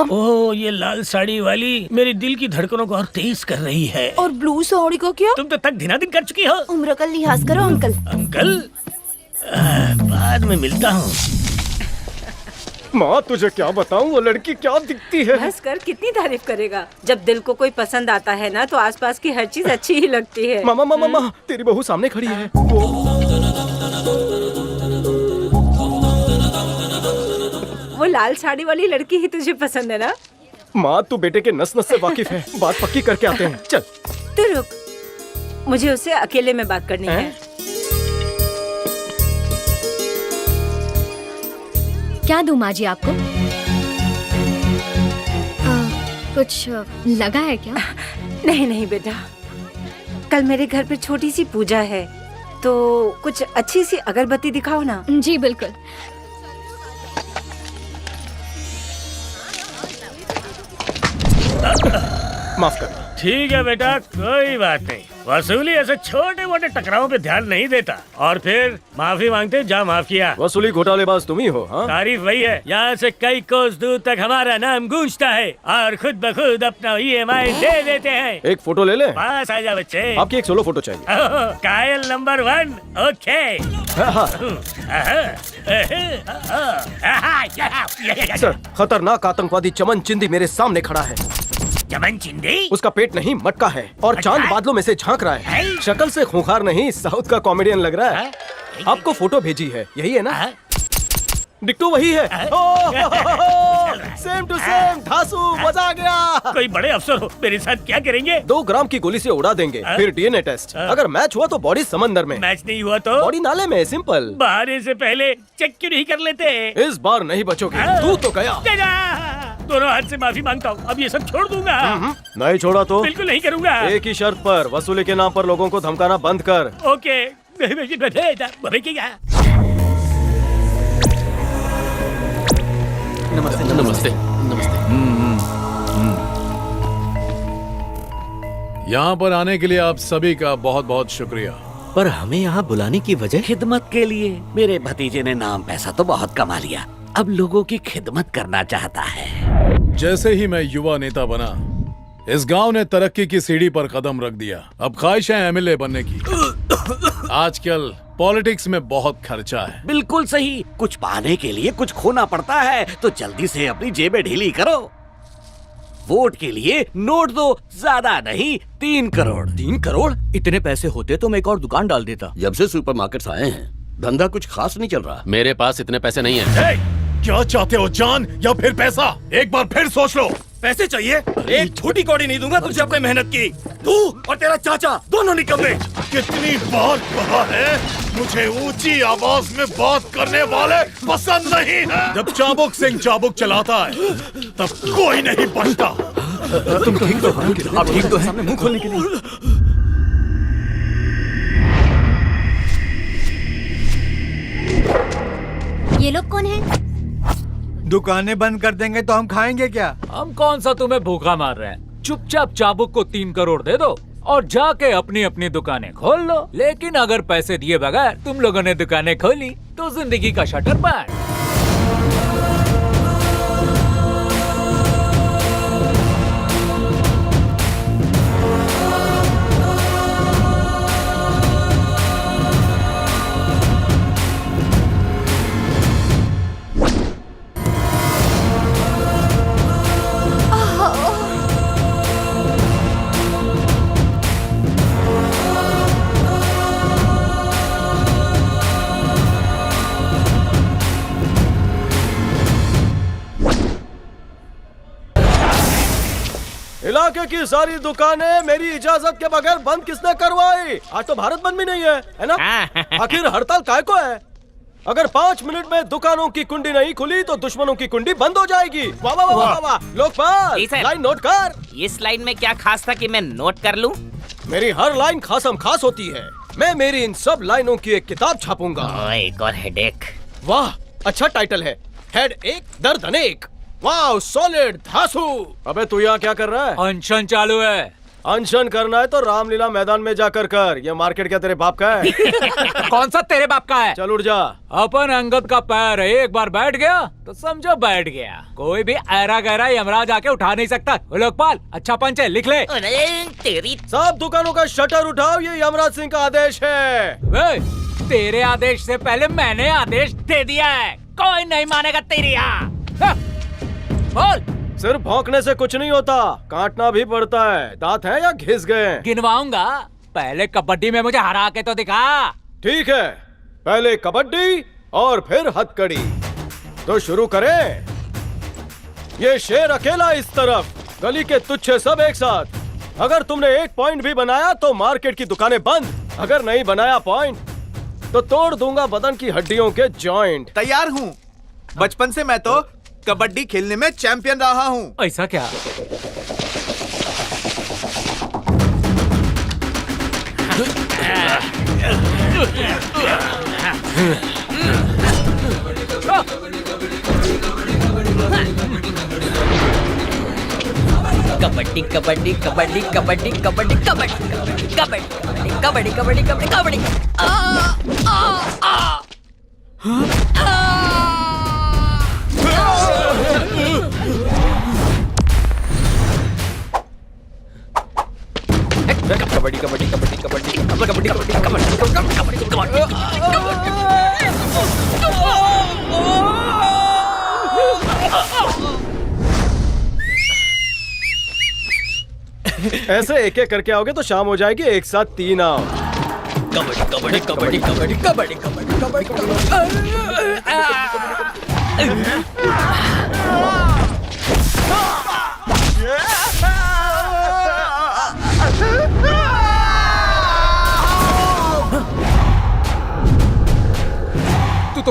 ओह, ये लाल साड़ी वाली मेरी दिल की धड़कनों को और तेज कर रही है। और ब्लू साड़ी को क्या? तुम तो तक दिना दिन कर चुकी हो। उम्र का लिहाज करो अंकल। अंकल, बाद में मिलता हूँ। माँ तुझे क्या बताऊं, वो लड़की क्या दिखती है। बस कर, कितनी तारीफ करेगा। जब दिल को कोई पसंद आता है ना तो आसपास की हर चीज अच्छी ही लगती है। मामा मामा मामा, तेरी बहू सामने खड़ी है। वो लाल साड़ी वाली लड़की ही तुझे पसंद है ना? माँ तू बेटे के नस नस से वाकिफ है, बात पक्की करके आते हैं। चल तू रुक, मुझे उससे अकेले में बात करनी है। क्या दूं माँ जी आपको? कुछ लगा है क्या? नहीं नहीं बेटा, कल मेरे घर पे छोटी सी पूजा है, तो कुछ अच्छी सी अगरबत्ती दिखाओ ना। जी बिल्कुल। माफ करना। ठीक है बेटा, कोई बात नहीं। वसूली ऐसे छोटे मोटे टकरावों पे ध्यान नहीं देता, और फिर माफी मांगते जा माफ किया। वसूली घोटालेबाज तुम ही हो। हाँ? तारीफ वही है। यहाँ से कई कोस दूर तक हमारा नाम गूंजता है और खुद ब खुद अपना ईएमआई दे देते हैं। एक फोटो ले ले। पास आ जा बच्चे। आपकी एक सोलो फोटो चाहिए। कायल नंबर 1। ओके। सर, खतरनाक आतंकवादी चमन चिंदी मेरे सामने खड़ा है। चमन चिंदी? उसका पेट नहीं मटका है और चांद बादलों में से झांक रहा है। शक्ल से खूंखार नहीं, साउथ का कॉमेडियन लग रहा है। आपको फोटो भेजी है, यही है ना? डिट्टो वही है। सेम टू सेम धासु, मजा आ गया। कोई बड़े अफसर हो, मेरे साथ क्या करेंगे? 2 ग्राम की गोली से उड़ा देंगे, फिर डीएनए टेस्ट। अगर मैच हुआ तो बॉडी समंदर में, मैच नहीं हुआ तो बॉडी नाले में। सिंपल। बहाने से पहले चेक क्यों नहीं कर लेते? इस बार नहीं बचोगे, तू तो गया। दोनों हाथ से माफी मांगता हूँ, अब ये सब छोड़ दूंगा। नहीं छोड़ा तो बिल्कुल नहीं करूंगा। एक ही शर्त पर, वसूली के नाम पर लोगों को धमकाना बंद कर। ओके। नमस्ते नमस्ते नमस्ते। यहाँ पर आने के लिए आप सभी का बहुत बहुत शुक्रिया। पर हमें यहाँ बुलाने की वजह खिदमत के लिए। मेरे भतीजे ने नाम पैसा तो बहुत कमा लिया, अब लोगों की खिदमत करना चाहता है। जैसे ही मैं युवा नेता बना, इस गांव ने तरक्की की सीढ़ी पर कदम रख दिया। अब ख्वाहिश है एमएलए बनने की। आजकल पॉलिटिक्स में बहुत खर्चा है। बिल्कुल सही, कुछ पाने के लिए कुछ खोना पड़ता है, तो जल्दी से अपनी जेबें ढीली करो। वोट के लिए नोट दो, ज्यादा नहीं 3 करोड़। 3 करोड़? इतने पैसे होते तो मैं एक और दुकान डाल देता। जब से सुपरमार्केट्स आए हैं, धंधा कुछ खास नहीं चल रहा। मेरे पास इतने पैसे नहीं है। क्या चाहते हो, जान या फिर पैसा? एक बार फिर सोच लो। पैसे चाहिए? एक छोटी कौड़ी नहीं दूंगा तुझे अपने मेहनत की। तू और तेरा चाचा दोनों निकम्मे। कितनी बार कहा है, मुझे ऊंची आवाज में बात करने वाले पसंद नहीं है। जब चाबुक सिंह चाबुक चलाता है तब कोई नहीं बचता। तुम ठीक तो हो? आप ठीक तो हैं? मुंह खोलने के लिए। ये लोग कौन हैं? दुकानें बंद कर देंगे तो हम खाएंगे क्या? हम कौन सा तुम्हें भूखा मार रहे हैं? चुपचाप चाबुक को 3 करोड़ दे दो और जाके अपनी अपनी दुकानें खोल लो। लेकिन अगर पैसे दिए बगैर तुम लोगों ने दुकानें खोली तो जिंदगी का शटर बंद। इलाके की सारी दुकानें मेरी इजाजत के बगैर बंद किसने करवाई? आज तो भारत बंद भी नहीं है ना? आखिर हड़ताल काय को है? अगर 5 मिनट में दुकानों की कुंडी नहीं खुली तो दुश्मनों की कुंडी बंद हो जाएगी। वाह वाह वाह वाह। लोकपाल, लाइन नोट कर। इस लाइन में क्या खास था कि मैं नोट कर लूं? मेरी हर लाइन खासम खास होती है। मैं मेरी इन सब लाइनों की एक किताब छापूंगा। एक और हेडेक। वाह, अच्छा टाइटल है, हेड एक दर्द अनेक। वाह, सॉलिड धासु। अबे तू यहाँ क्या कर रहा है? अनशन चालू है। अनशन करना है तो रामलीला मैदान में जाकर कर। ये मार्केट क्या तेरे बाप का है? कौन सा तेरे बाप का है? चल उठ जा। अपन अंगद का पैर है, एक बार बैठ गया तो समझो बैठ गया। कोई भी ऐरा गहरा यमराज आके उठा नहीं सकता। लोकपाल, अच्छा पंच है, लिख ले। तेरी सब दुकानों का शटर उठाओ, ये यमराज सिंह का आदेश है। तेरे आदेश से पहले मैंने आदेश दे दिया है, कोई नहीं मानेगा तेरी। बोल। सिर्फ भौंकने से कुछ नहीं होता, काटना भी पड़ता है। दांत है या घिस गए? गिनवाऊंगा, पहले कबड्डी में मुझे हरा के तो दिखा। ठीक है, पहले कबड्डी और फिर हथकड़ी। तो शुरू करें। ये शेर अकेला इस तरफ, गली के तुच्छे सब एक साथ। अगर तुमने 1 पॉइंट भी बनाया तो मार्केट की दुकानें बंद। अगर नहीं बनाया पॉइंट तो तोड़ दूंगा बदन की हड्डियों के जॉइंट। तैयार हूँ। बचपन से मैं तो कबड्डी खेलने में चैंपियन रहा हूँ। ऐसा क्या? कबड्डी कबड्डी कबड्डी कबड्डी कबड्डी कबड्डी कबड्डी कबड्डी कबड्डी कबड्डी कबड्डी। कबड्डी कबड्डी कबड्डी कबड्डी कबड्डी कबड्डी ऐसे एक एक करके आओगे तो शाम हो जाएगी। एक साथ 3 आओ। कबड्डी कबड्डी कबड्डी कबड्डी कबड्डी कबड्डी कबड्डी।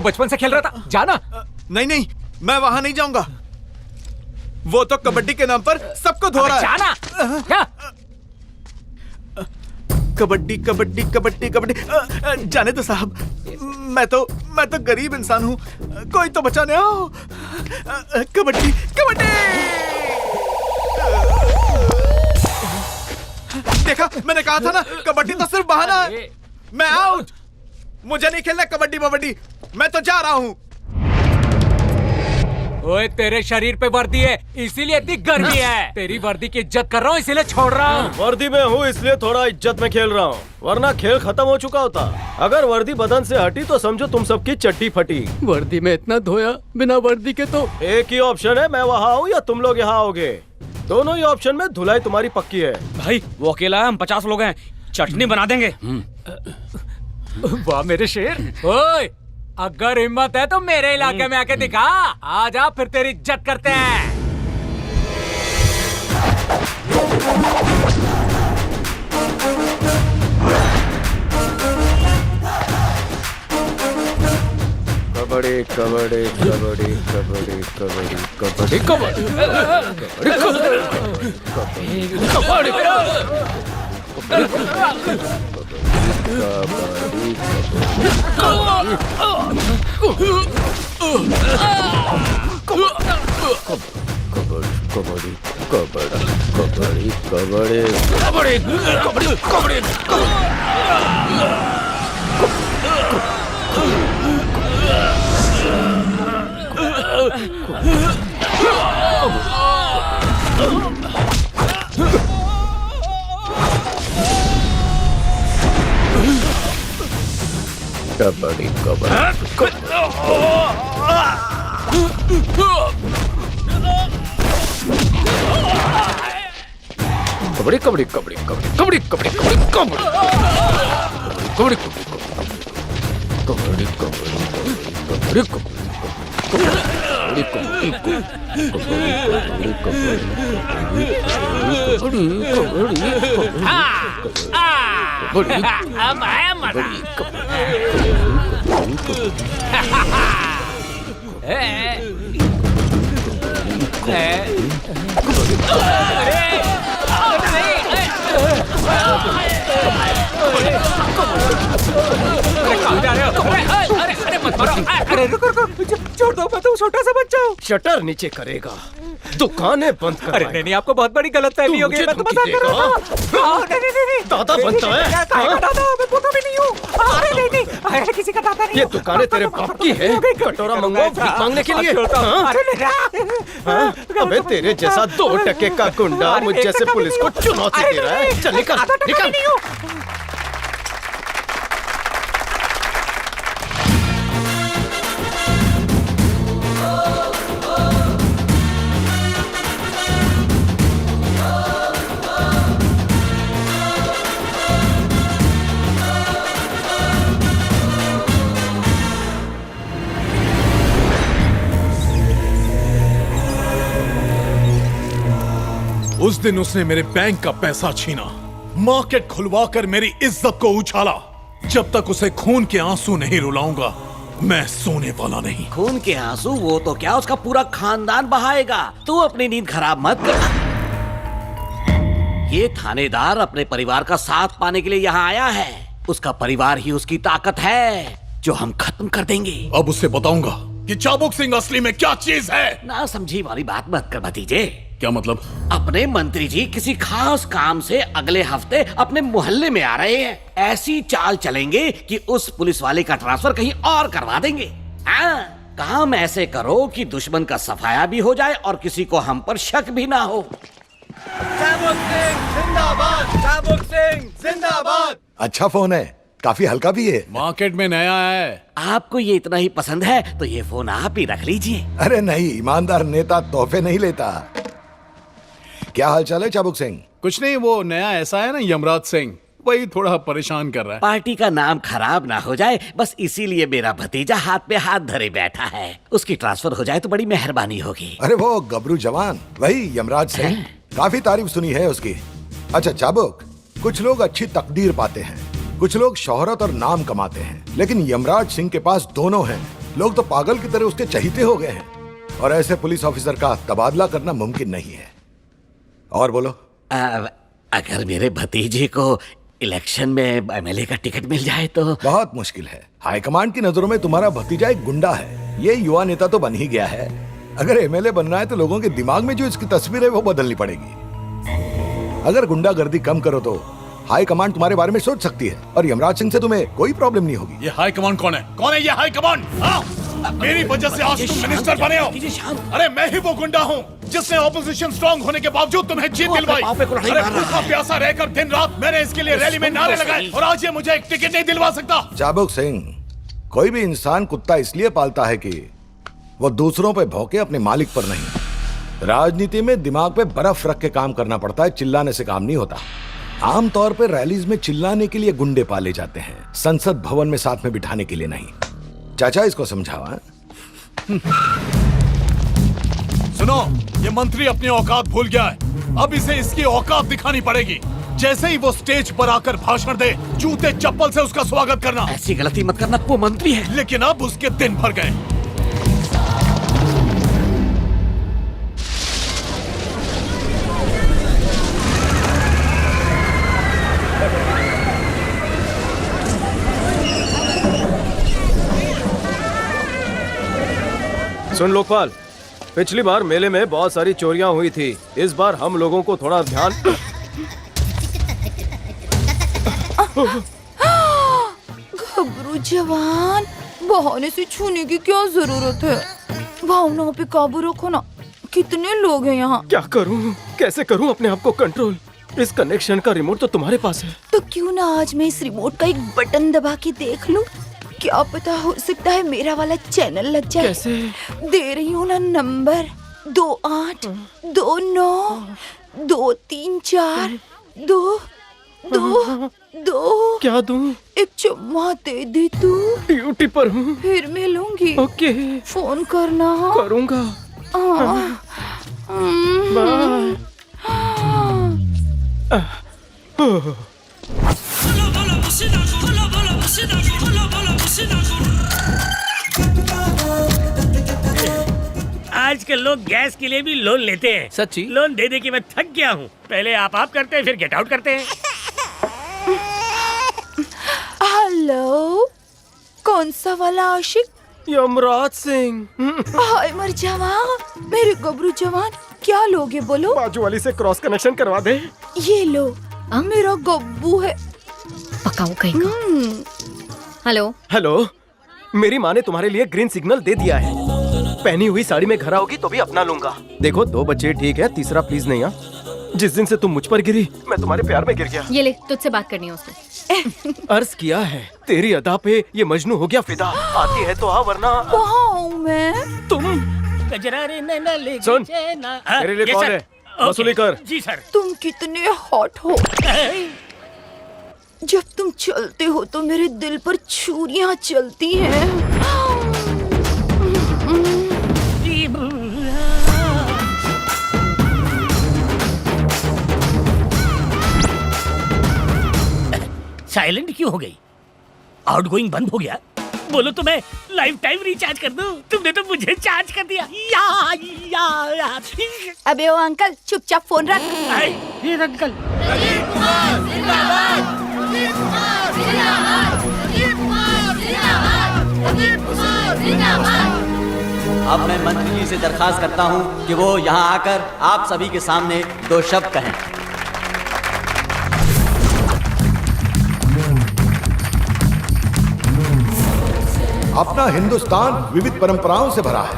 तो बचपन से खेल रहा था, जाना। नहीं नहीं, मैं वहां नहीं जाऊंगा। वो तो कबड्डी के नाम पर सबको धो रहा है। जाना क्या? कबड्डी कबड्डी कबड्डी कबड्डी। जाने दो साहब, मैं तो गरीब इंसान हूँ, कोई तो बचाने आओ। कबड्डी कबड्डी। देखा, मैंने कहा था ना, कबड्डी तो सिर्फ बहाना है। मैं आउट, मुझे नहीं खेलना कबड्डी बबड्डी, मैं तो जा रहा हूँ। ओए तेरे शरीर पे वर्दी है इसीलिए इतनी गर्मी है। तेरी वर्दी की इज्जत कर रहा हूँ इसीलिए छोड़ रहा हूँ। वर्दी में हूँ इसलिए थोड़ा इज्जत में खेल रहा हूँ, वरना खेल खत्म हो चुका होता। अगर वर्दी बदन से हटी तो समझो तुम सबकी चट्टी फटी। वर्दी में इतना धोया, बिना वर्दी के तो। एक ही ऑप्शन है, मैं वहाँ आऊँ या तुम लोग यहाँ आओगे। दोनों ही ऑप्शन में धुलाई तुम्हारी पक्की है। भाई वो अकेला है, हम 50 लोग हैं, चटनी बना देंगे। वाह मेरे शेर। ओए अगर हिम्मत है तो मेरे इलाके में आके दिखा, आ जा फिर तेरी इज्जत करते हैं। कबड्डी कबड्डी कबड्डी कबड्डी कबड्डी कबड्डी कबड्डी कबड्डी कबड्डी कबड्डी कबड्डी कबड्डी कबड्डी अब आया मजा। अरे रुको छोड़ दो, मैं तो छोटा सा बच्चा हूँ। शटर नीचे करेगा, दुकानें बंद कर। अरे नहीं आपको बहुत बड़ी गलतफहमी हो गई, मैं तो मजाक कर रहा था। नहीं दादा बनता है? दादा मैं पोता भी नहीं हूँ। अरे नहीं किसी का दादा नहीं। ये दुकानें तेरे बाप की है? कटोरा मंगवाओ भीख मांगने के लिए? अबे तेरे जैसा 2 टके का गुंडा मुझ जैसे पुलिस को चुनौती दे रहा है। चल निकल निकल। उस दिन उसने मेरे बैंक का पैसा छीना, मार्केट खुलवाकर मेरी इज्जत को उछाला। जब तक उसे खून के आंसू नहीं रुलाऊंगा, मैं सोने वाला नहीं। खून के आंसू वो तो क्या, उसका पूरा खानदान बहाएगा। तू अपनी नींद खराब मत कर। ये थानेदार अपने परिवार का साथ पाने के लिए यहाँ आया है। उसका परिवार ही उसकी ताकत है जो हम खत्म कर देंगे। अब उसे बताऊंगा कि चाबुक सिंह असली में क्या चीज है। ना समझी वाली बात मत कर भतीजे। क्या मतलब? अपने मंत्री जी किसी खास काम से अगले हफ्ते अपने मोहल्ले में आ रहे हैं। ऐसी चाल चलेंगे कि उस पुलिस वाले का ट्रांसफर कहीं और करवा देंगे। काम ऐसे करो कि दुश्मन का सफाया भी हो जाए और किसी को हम पर शक भी ना हो। चाबुक सिंह जिंदाबाद, चाबुक सिंह जिंदाबाद। अच्छा फोन है, काफी हल्का भी है। मार्केट में नया है। आपको ये इतना ही पसंद है तो ये फोन आप ही रख लीजिए। अरे नहीं, ईमानदार नेता तोहफे नहीं लेता। क्या हाल चाल है चाबुक सिंह? कुछ नहीं, वो नया ऐसा है ना यमराज सिंह, वही थोड़ा परेशान कर रहा है। पार्टी का नाम खराब ना हो जाए बस इसीलिए मेरा भतीजा हाथ पे हाथ धरे बैठा है। उसकी ट्रांसफर हो जाए तो बड़ी मेहरबानी होगी। अरे वो गबरू जवान, वही यमराज सिंह, काफी तारीफ सुनी है उसकी। अच्छा चाबुक, कुछ लोग अच्छी तकदीर पाते हैं, कुछ लोग शोहरत और नाम कमाते हैं, लेकिन यमराज सिंह के पास दोनों हैं। लोग तो पागल की तरह उसके चहीते हो गए हैं और ऐसे पुलिस ऑफिसर का तबादला करना मुमकिन नहीं है। और बोलो। अगर मेरे भतीजे को इलेक्शन में एमएलए का टिकट मिल जाए तो। बहुत मुश्किल है। हाईकमांड की नजरों में तुम्हारा भतीजा एक गुंडा है। ये युवा नेता तो बन ही गया है। अगर एमएलए बनना है तो लोगों के दिमाग में जो इसकी तस्वीर है वो बदलनी पड़ेगी। अगर गुंडागर्दी कम करो तो हाई कमांड तुम्हारे बारे में सोच सकती है और यमराज सिंह से तुम्हें कोई प्रॉब्लम नहीं होगी। ये हाई कमांड कौन है? कौन है ये हाई कमांड? मेरी वजह से आज तुम मिनिस्टर बने हो। अरे मैं ही वो गुंडा हूँ जिसने ऑपोजिशन स्ट्रांग होने के बावजूद तुम्हें जीत दिलवाई। अरे भूखा प्यासा रहकर दिन रात मैंने इसके लिए रैली में नारे लगाए और आज ये मुझे एक टिकट नहीं दिलवा सकता। चाबुक सिंह, कोई भी इंसान कुत्ता इसलिए पालता है कि वो दूसरों पे भौंके, अपने मालिक पर नहीं। राजनीति में दिमाग पे बर्फ रख के काम करना पड़ता है, चिल्लाने से काम नहीं होता। आमतौर पर रैलीज में चिल्लाने के लिए गुंडे पाले जाते हैं, संसद भवन में साथ में बिठाने के लिए नहीं। चाचा इसको समझावा। सुनो, ये मंत्री अपनी औकात भूल गया है। अब इसे इसकी औकात दिखानी पड़ेगी। जैसे ही वो स्टेज पर आकर भाषण दे, जूते चप्पल से उसका स्वागत करना। ऐसी गलती मत करना, वो मंत्री है। लेकिन अब उसके दिन भर गए। सुन लोकपाल, पिछली बार मेले में बहुत सारी चोरियां हुई थी। इस बार हम लोगों को थोड़ा ध्यान। घबरू जवान, बहाने से छूने की क्या जरूरत है? भावनाओं पे काबू रखो ना। कितने लोग हैं यहाँ? क्या करूँ, कैसे करूँ अपने आप को कंट्रोल? इस कनेक्शन का रिमोट तो तुम्हारे पास है। तो क्यों ना आज मैं इस रिमोट का एक बटन दबा के देख लूं? क्या पता, हो सकता है मेरा वाला चैनल लग जाए। कैसे? दे रही हूँ ना नंबर 2829342222। क्या दूं? एक चुम्मा दे दे तू। ड्यूटी पर हूँ। फिर मिलूंगी। ओके। फोन करना। करूँगा। बाय। आजकल लोग गैस के लिए भी लोन लेते हैं। सच्ची? लोन दे दे के मैं थक गया हूँ। पहले आप करते हैं, फिर गेट आउट करते हैं। हेलो, कौन सा वाला आशिक? यमराज सिंह। हाय मर जावा, मेरे गबरू जवान, क्या लोगे बोलो? बाजू वाली से क्रॉस कनेक्शन करवा दे। ये लो, मेरा गब्बू है। पकाओ कहीं का। हेलो हेलो, मेरी माँ ने तुम्हारे लिए ग्रीन सिग्नल दे दिया है। पहनी हुई साड़ी में घर आओगी तो भी अपना लूंगा। देखो, 2 बच्चे ठीक है, तीसरा प्लीज नहीं। जिस दिन से तुम मुझ पर गिरी, मैं तुम्हारे प्यार में गिर गया। ये ले, तुझसे बात करनी है उसको। अर्ज किया है, तेरी अदा पे ये मजनू हो गया फिदा। आती है तो आ, वरना कहाँ हूँ मैं? तुम सुन, तेरे लिए कौन है? वसूली कर। जी सर। तुम कितने हॉट हो। जब तुम चलते हो तो मेरे दिल पर छुरियां चलती हैं। साइलेंट क्यों हो गई? आउटगोइंग बंद हो गया? बोलो तो मैं लाइफ टाइम रिचार्ज कर दूं। तुमने तो मुझे चार्ज कर दिया। या। अबे ओ अंकल, चुपचाप फोन रख। ये अंकल। अब मैं मंत्री जी से दरखास्त करता हूं कि वो यहां आकर आप सभी के सामने 2 शब्द कहें। अपना हिंदुस्तान विविध परंपराओं से भरा है।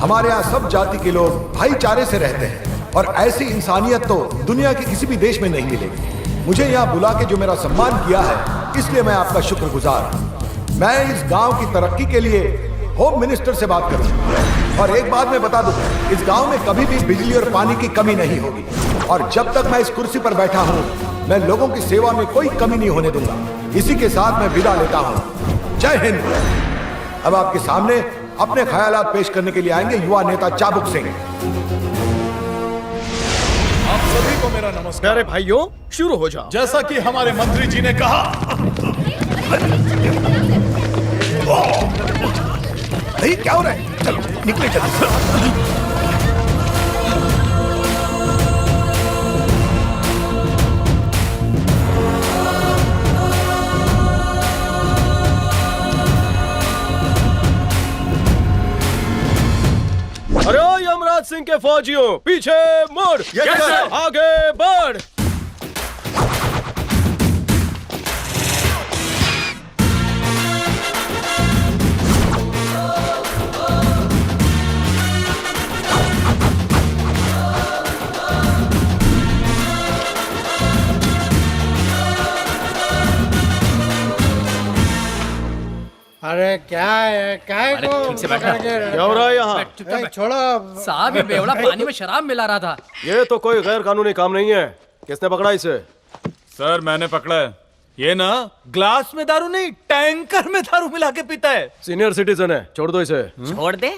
हमारे यहाँ सब जाति के लोग भाईचारे से रहते हैं और ऐसी इंसानियत तो दुनिया के किसी भी देश में नहीं मिलेगी। मुझे यहाँ बुला के जो मेरा सम्मान किया है, इसलिए मैं आपका शुक्रगुजार हूँ। मैं इस गांव की तरक्की के लिए होम मिनिस्टर से बात करूँ। और एक बात मैं बता दूं, इस गांव में कभी भी बिजली और पानी की कमी नहीं होगी। और जब तक मैं इस कुर्सी पर बैठा हूँ, मैं लोगों की सेवा में कोई कमी नहीं होने दूंगा। इसी के साथ मैं विदा लेता हूँ। जय हिंद। अब आपके सामने अपने ख्यालात पेश करने के लिए आएंगे युवा नेता चाबुक सिंह। आप सभी को मेरा नमस्कार। प्यारे भाइयों, शुरू हो जाओ। जैसा कि हमारे मंत्री जी ने कहा, नहीं क्या हो रहा है? चलो निकले जल्दी से। अरे ओ यमराज सिंह के फौजियों, पीछे मुड़, आगे बढ़। अरे क्या है को क्या हो रहा है यहाँ? छोड़ो साहब, ये बेवड़ा पानी में शराब मिला रहा था। ये तो कोई गैर कानूनी काम नहीं है। किसने पकड़ा इसे? सर मैंने पकड़ा है। ये ना ग्लास में दारू नहीं, टैंकर में दारू मिला के पीता है। सीनियर सिटीजन है, छोड़ दो इसे। छोड़ दे?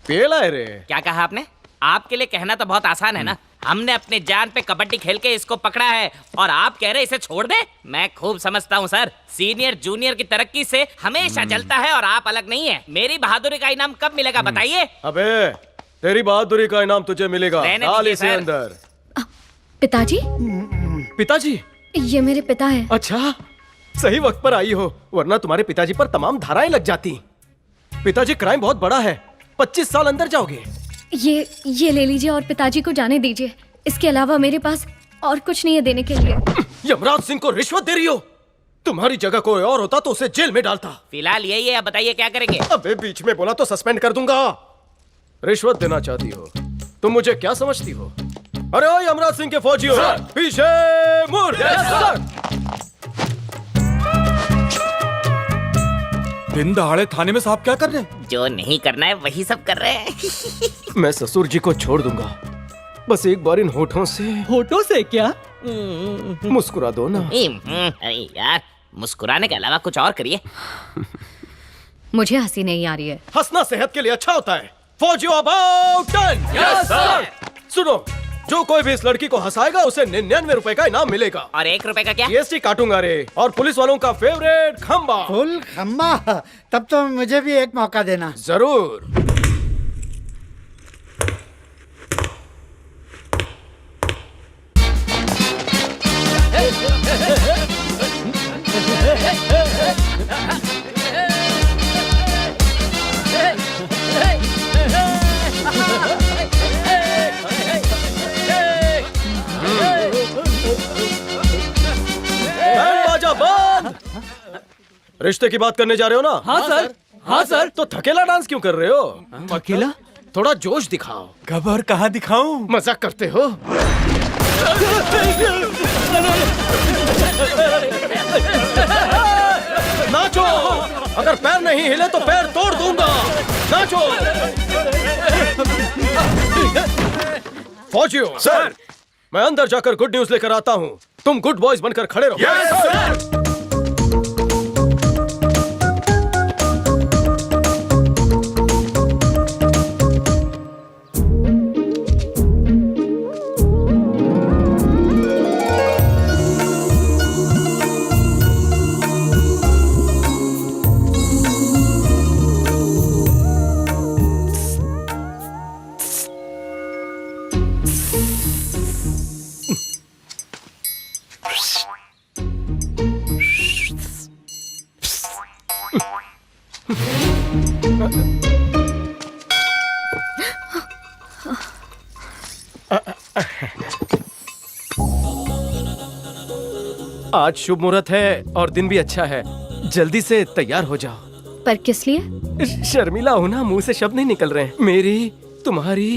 पेला है रे। क्या कहा आपने? आपके लिए कहना तो बहुत आसान है ना। हमने अपने जान पे कबड्डी खेल के इसको पकड़ा है और आप कह रहे इसे छोड़ दे? मैं खूब समझता हूँ सर, सीनियर जूनियर की तरक्की से हमेशा चलता है और आप अलग नहीं है। मेरी बहादुरी का इनाम कब मिलेगा बताइए? अबे तेरी बहादुरी का इनाम तुझे मिलेगा। डाल इसे अंदर। पिताजी? पिताजी? ये मेरे पिता हैं। अच्छा, सही वक्त पर आई हो, वरना तुम्हारे पिताजी पर तमाम धाराएं लग जाती। पिताजी, क्राइम बहुत बड़ा है, 25 साल अंदर जाओगे। ये ले लीजिए और पिताजी को जाने दीजिए। इसके अलावा मेरे पास और कुछ नहीं है देने के लिए। यमराज सिंह को रिश्वत दे रही हो? तुम्हारी जगह कोई और होता तो उसे जेल में डालता। फिलहाल यही है, अब बताइए क्या करेंगे? अबे बीच में बोला तो सस्पेंड कर दूंगा। रिश्वत देना चाहती हो? तुम मुझे क्या समझती हो? अरे ओ यमराज सिंह के फौजियों, पीछे मुड़। दिन दहाड़े थाने में साहब क्या कर रहे हैं? जो नहीं करना है वही सब कर रहे हैं। मैं ससुर जी को छोड़ दूंगा, बस एक बार इन होठों से। होठों से क्या? मुस्कुरा दो ना। अरे यार, मुस्कुराने के अलावा कुछ और करिए। मुझे हंसी नहीं आ रही है। हंसना सेहत के लिए अच्छा होता है। फौजियों अबाउट टर्न। Yes sir. सुनो, जो कोई भी इस लड़की को हंसाएगा उसे 99 रुपए का इनाम मिलेगा। और 1 रुपए का क्या? जीएसटी काटूंगा रे। और पुलिस वालों का फेवरेट खंबा। फुल खम्बा? तब तो मुझे भी एक मौका देना। जरूर। रिश्ते की बात करने जा रहे हो ना? हाँ सर। हाँ सर। तो थकेला डांस क्यों कर रहे हो? अकेला? थोड़ा जोश दिखाओ। कब और कहाँ दिखाऊं? मजाक करते हो? नाचो। अगर पैर नहीं हिले तो पैर तोड़ दूंगा। नाचो। फौजियों सर, मैं अंदर जाकर गुड न्यूज लेकर आता हूँ। तुम गुड बॉयज बनकर खड़े रहो। Yes sir. आज शुभ मुहूर्त है और दिन भी अच्छा है। जल्दी से तैयार हो जाओ। पर किस लिए? शर्मिला हो ना, मुंह से शब्द नहीं निकल रहे हैं। मेरी तुम्हारी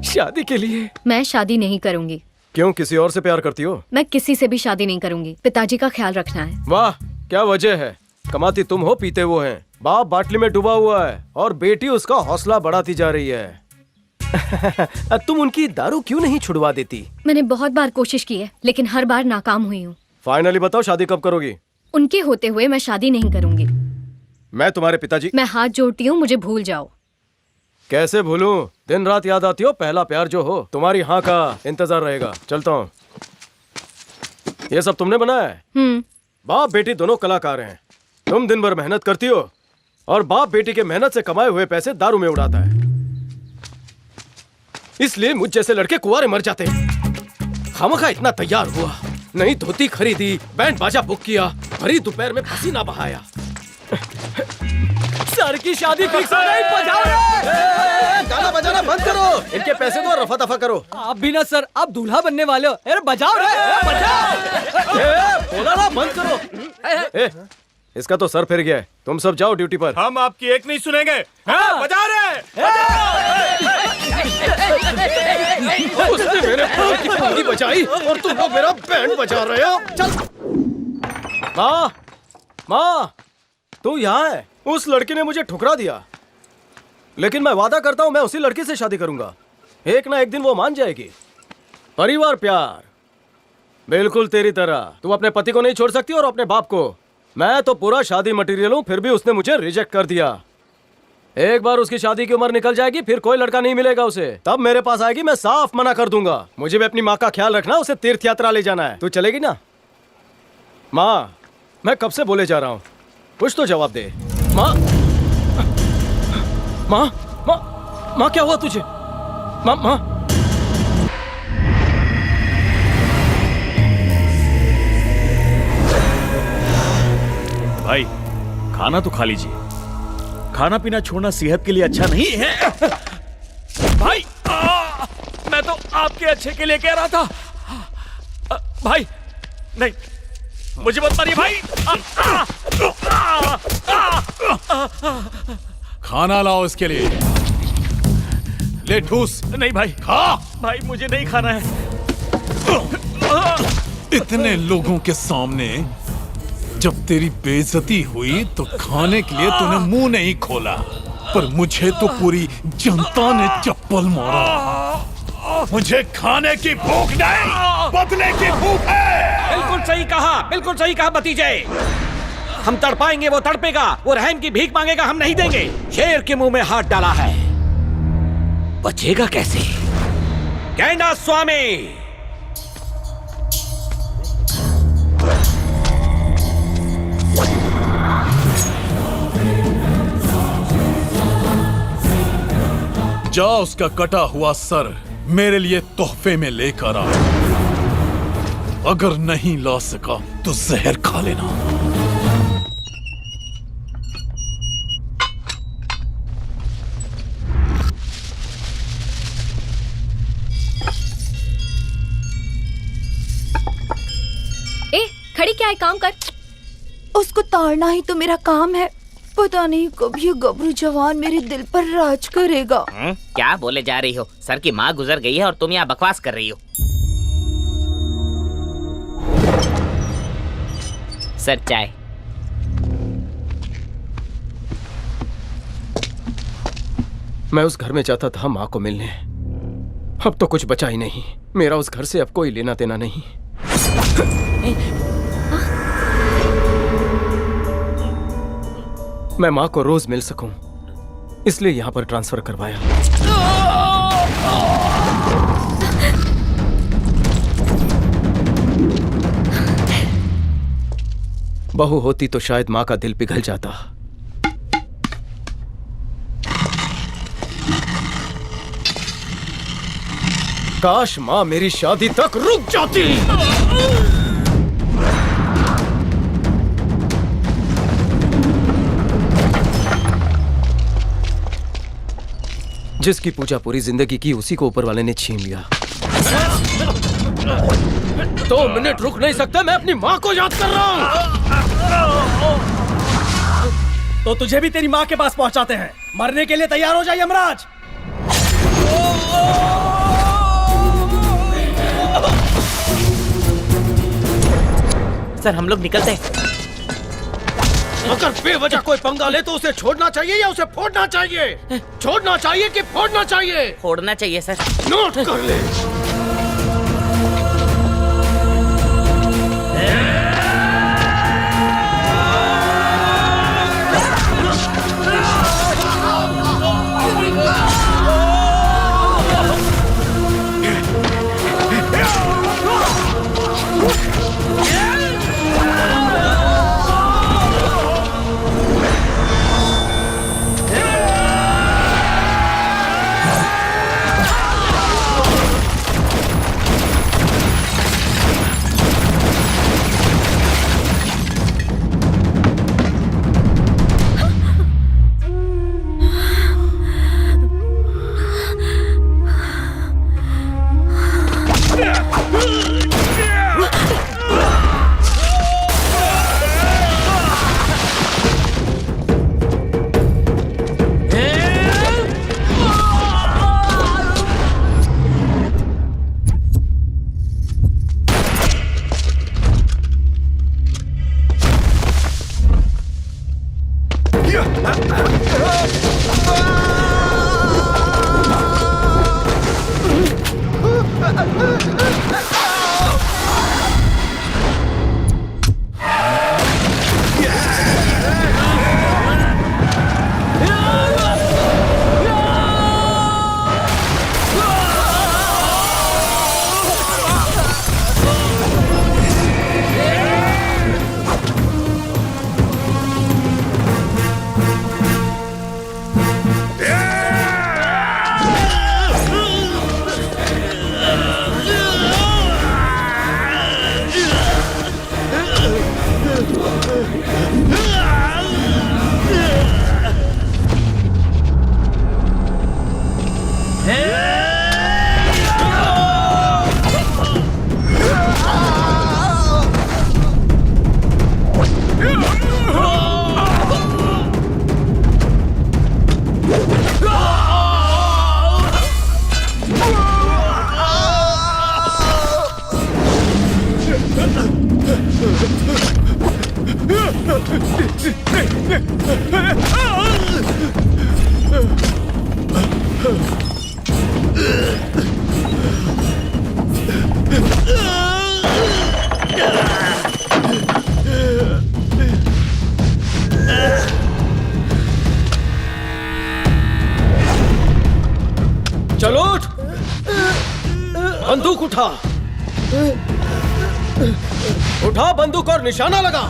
शादी के लिए। मैं शादी नहीं करूंगी। क्यों, किसी और से प्यार करती हो? मैं किसी से भी शादी नहीं करूंगी। पिताजी का ख्याल रखना है। वाह, क्या वजह है? कमाती तुम हो, पीते वो हैं। बाप बाटली में डूबा हुआ है और बेटी उसका हौसला बढ़ाती जा रही है। तुम उनकी दारू क्यों नहीं छुड़वा देती? मैंने बहुत बार कोशिश की है, लेकिन हर बार नाकाम हुई हूँ। फाइनली बताओ, शादी कब करोगी? उनके होते हुए मैं शादी नहीं करूंगी। मैं तुम्हारे पिताजी। मैं हाथ जोड़ती हूँ, मुझे भूल जाओ। कैसे भूलूं? दिन रात याद आती हो। पहला प्यार जो हो। तुम्हारी हाँ का इंतजार रहेगा। चलता हूँ। ये सब तुमने बनाया है? बाप बेटी दोनों कलाकार हैं। तुम दिन भर मेहनत करती हो, और बाप बेटी के मेहनत से कमाए हुए पैसे दारू में उड़ाता है। इसलिए मुझ जैसे लड़के कुंवारे मर जाते हैं। खामखा इतना तैयार हुआ, नई धोती खरीदी, बैंड बाजा बुक किया, भरी दोपहर में पसीना बहाया। सर की शादी फिक्स हो गई, बजाओ रे! गाना बजाना बंद करो, इनके पैसे दो, रफा दफा करो। आप भी ना सर, आप दूल्हा बनने वाले हो। अरे बजाओ रे, बोला ना बंद करो। इसका तो सर फिर गया है, तुम सब जाओ ड्यूटी पर। हम आपकी एक नहीं सुनेंगे। बजा रहे। उसने मेरे पैर की पगड़ी बजाई और तुम लोग मेरा बैंड बजा रहे हो। चल। माँ, तू यहाँ है। उस लड़की ने मुझे ठुकरा दिया, लेकिन मैं वादा करता हूँ मैं उसी लड़की से शादी करूंगा। एक ना एक दिन वो मान जाएगी। परिवार प्यार, बिल्कुल तेरी तरह। तू अपने पति को नहीं छोड़ सकती और अपने बाप को। मैं तो पूरा शादी मटेरियल हूँ, फिर भी उसने मुझे रिजेक्ट कर दिया। एक बार उसकी शादी की उम्र निकल जाएगी, फिर कोई लड़का नहीं मिलेगा उसे। तब मेरे पास आएगी, मैं साफ मना कर दूंगा। मुझे भी अपनी माँ का ख्याल रखना, उसे तीर्थ यात्रा ले जाना है। तू चलेगी ना? माँ, मैं कब से बोले जा रहा हूँ, कुछ तो जवाब दे। माँ, माँ, माँ, माँ, क्या हुआ तुझे? माँ, माँ। भाई, खाना तो खा लीजिए। खाना पीना छोड़ना सेहत के लिए अच्छा नहीं है। भाई, मैं तो आपके अच्छे के लिए कह रहा था। भाई, नहीं, मुझे मत मारिए भाई। खाना लाओ इसके लिए। ले ठूस। नहीं भाई, खा। भाई मुझे नहीं खाना है। इतने लोगों के सामने जब तेरी बेइज्जती हुई तो खाने के लिए तूने मुंह नहीं खोला, पर मुझे तो पूरी जनता ने चप्पल मारा। मुझे खाने की भूख नहीं, बदले की भूख है। बिल्कुल सही कहा भतीजे। हम तड़पाएंगे, वो तड़पेगा। वो रहम की भीख मांगेगा, हम नहीं देंगे। शेर के मुंह में हाथ डाला है, बचेगा कैसे? कहना स्वामी। जा उसका कटा हुआ सर मेरे लिए तोहफे में लेकर आ। अगर नहीं ला सका तो जहर खा लेना। ए, खड़ी क्या है, काम कर। उसको ताड़ना ही तो मेरा काम है। पता नहीं कब ये गबरू जवान मेरे दिल पर राज करेगा। क्या बोले जा रही हो? सर की माँ गुजर गई है और तुम यहाँ बकवास कर रही हो। सर चाय। मैं उस घर में जाता था माँ को मिलने, अब तो कुछ बचा ही नहीं। मेरा उस घर से अब कोई लेना देना नहीं। मैं माँ को रोज मिल सकूं, इसलिए यहाँ पर ट्रांसफर करवाया। बहू होती तो शायद माँ का दिल पिघल जाता। काश माँ मेरी शादी तक रुक जाती। जिसकी पूजा पूरी जिंदगी की, उसी को ऊपर वाले ने छीन लिया। 2 मिनट रुक नहीं सकते, मैं अपनी माँ को याद कर रहा हूँ। तो तुझे भी तेरी माँ के पास पहुँचाते हैं। मरने के लिए तैयार हो जाए यमराज। सर हम लोग निकलते हैं। अगर बेवजह कोई पंगा ले तो उसे छोड़ना चाहिए या उसे फोड़ना चाहिए? छोड़ना चाहिए कि फोड़ना चाहिए? फोड़ना चाहिए सर। नोट कर ले। बंदूक उठा, उठा बंदूक और निशाना लगा।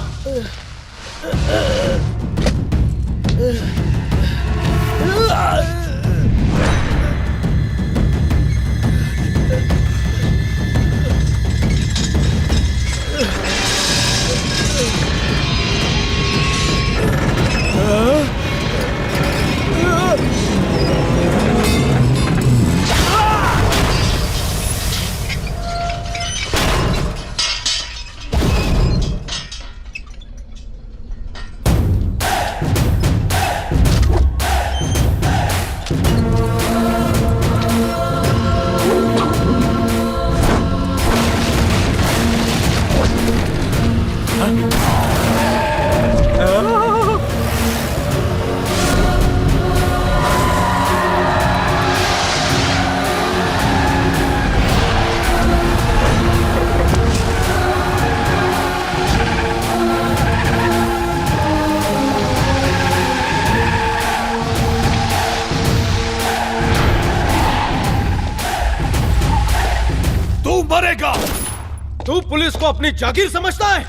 तू पुलिस को अपनी जागीर समझता है?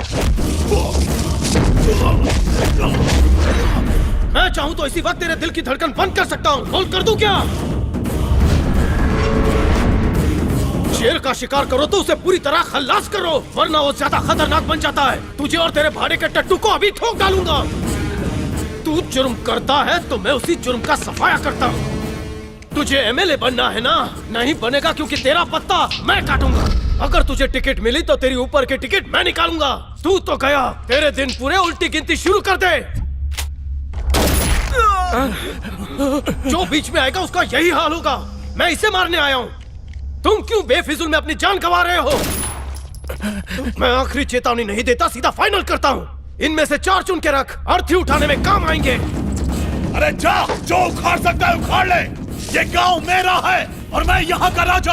मैं चाहूं तो इसी वक्त तेरे दिल की धड़कन बंद कर सकता हूं। बोल कर दूं क्या? शेर का शिकार करो तो उसे पूरी तरह खल्लास करो, वरना वो ज्यादा खतरनाक बन जाता है। तुझे और तेरे भाड़े के टट्टू को अभी ठोक डालूंगा। तू जुर्म करता है तो मैं उसी जुर्म का सफाया करता हूँ। तुझे एमएलए बनना है ना? नहीं बनेगा, क्योंकि तेरा पत्ता मैं काटूंगा। अगर तुझे टिकट मिली तो तेरी ऊपर की टिकट मैं निकालूंगा। तू तो गया, तेरे दिन पूरे उल्टी गिनती शुरू कर दे। जो बीच में आएगा उसका यही हाल होगा। मैं इसे मारने आया हूँ। तुम क्यों बेफिजूल में अपनी जान गंवा रहे हो? मैं आखिरी चेतावनी नहीं देता, सीधा फाइनल करता हूँ। इनमें से 4 चुन के रख, अर्थी उठाने में काम आएंगे। अरे जा, जो उखाड़ सकता है उखाड़ ले। ये गांव मेरा है और मैं यहाँ का राजा।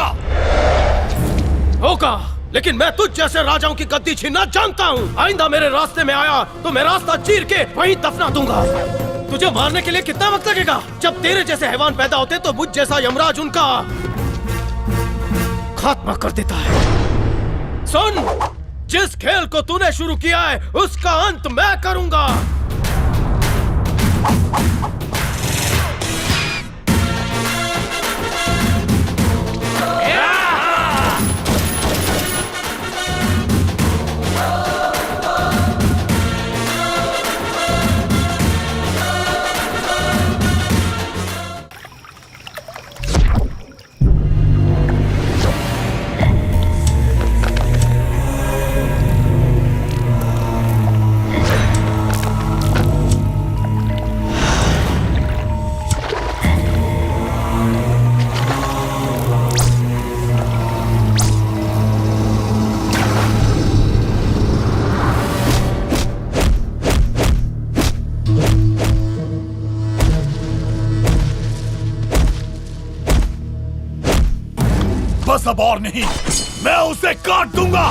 होगा, लेकिन मैं तुझ जैसे राजाओं की गद्दी छीनना जानता हूँ। आइंदा मेरे रास्ते में आया तो मैं रास्ता चीर के वहीं दफना दूंगा। तुझे मारने के लिए कितना वक्त लगेगा? जब तेरे जैसे हैवान पैदा होते तो मुझ जैसा यमराज उनका खात्मा कर देता है। सुन, जिस खेल को तूने शुरू किया है उसका अंत मैं करूंगा। बस अब और नहीं, मैं उसे काट दूंगा।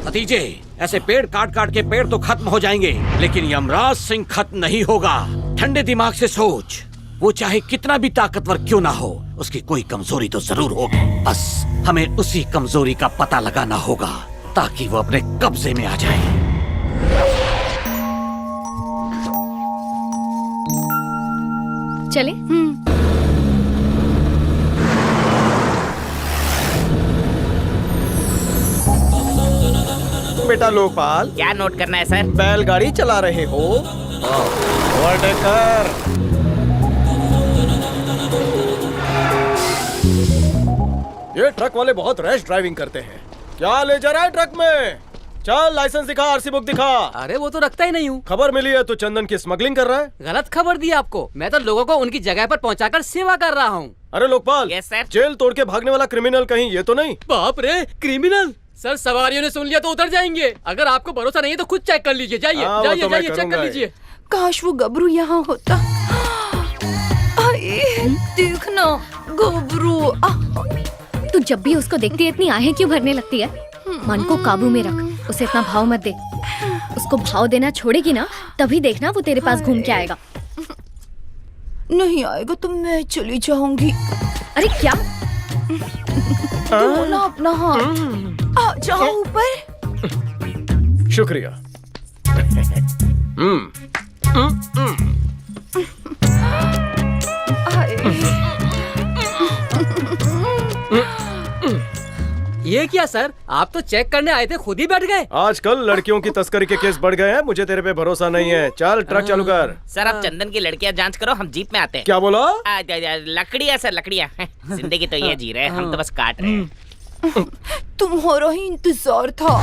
भतीजे, ऐसे पेड़ काट काट के पेड़ तो खत्म हो जाएंगे, लेकिन यमराज सिंह खत्म नहीं होगा। ठंडे दिमाग से सोच, वो चाहे कितना भी ताकतवर क्यों ना हो, उसकी कोई कमजोरी तो जरूर होगी। बस हमें उसी कमजोरी का पता लगाना होगा ताकि वो अपने कब्जे में आ जाए। चले? बेटा लोकपाल, क्या नोट करना है सर? बैलगाड़ी चला रहे हो? ओवरटेकर। ये ट्रक वाले बहुत रैश ड्राइविंग करते हैं। क्या ले जा रहा है ट्रक में? चल लाइसेंस दिखा, आरसी बुक दिखा। अरे वो तो रखता ही नहीं हूँ। खबर मिली है तो चंदन की स्मगलिंग कर रहा है। गलत खबर दी आपको। मैं तो लोगों को उनकी जगह पर पहुंचाकर सेवा कर रहा हूँ। अरे लोकपाल, यस सर। जेल तोड़ के भागने वाला क्रिमिनल कहीं ये तो नहीं? बाप रे, क्रिमिनल? सर सवारियों ने सुन लिया तो उतर जाएंगे। अगर आपको भरोसा नहीं है तो खुद चेक कर लीजिए। जाइए जाइए जाइए, चेक कर लीजिए। काश वो गबरू यहाँ होता। देखना गबरू। तू जब भी उसको देखती है इतनी आहें क्यों भरने लगती है? मन को काबू में रख, उसे इतना भाव मत दे। उसको भाव देना छोड़ेगी ना, तभी देखना वो तेरे पास घूम के आएगा। नहीं आएगा तो मैं चली जाऊंगी। अरे क्या? दो ना अपना हाथ, आ जाओ ऊपर। शुक्रिया। ये क्या सर, आप तो चेक करने आए थे, खुद ही बैठ गए। आजकल लड़कियों की तस्करी के केस बढ़ गए हैं, मुझे तेरे पे भरोसा नहीं है। चल ट्रक चालू कर। सर आप चंदन की लड़कियां जांच करो, हम जीप में आते हैं। क्या बोला? लकड़ियाँ सर, लकड़ियाँ। जिंदगी तो ये जी रहे हैं, हम तो बस काट रहे हैं। तुम्हारा ही इंतजार था।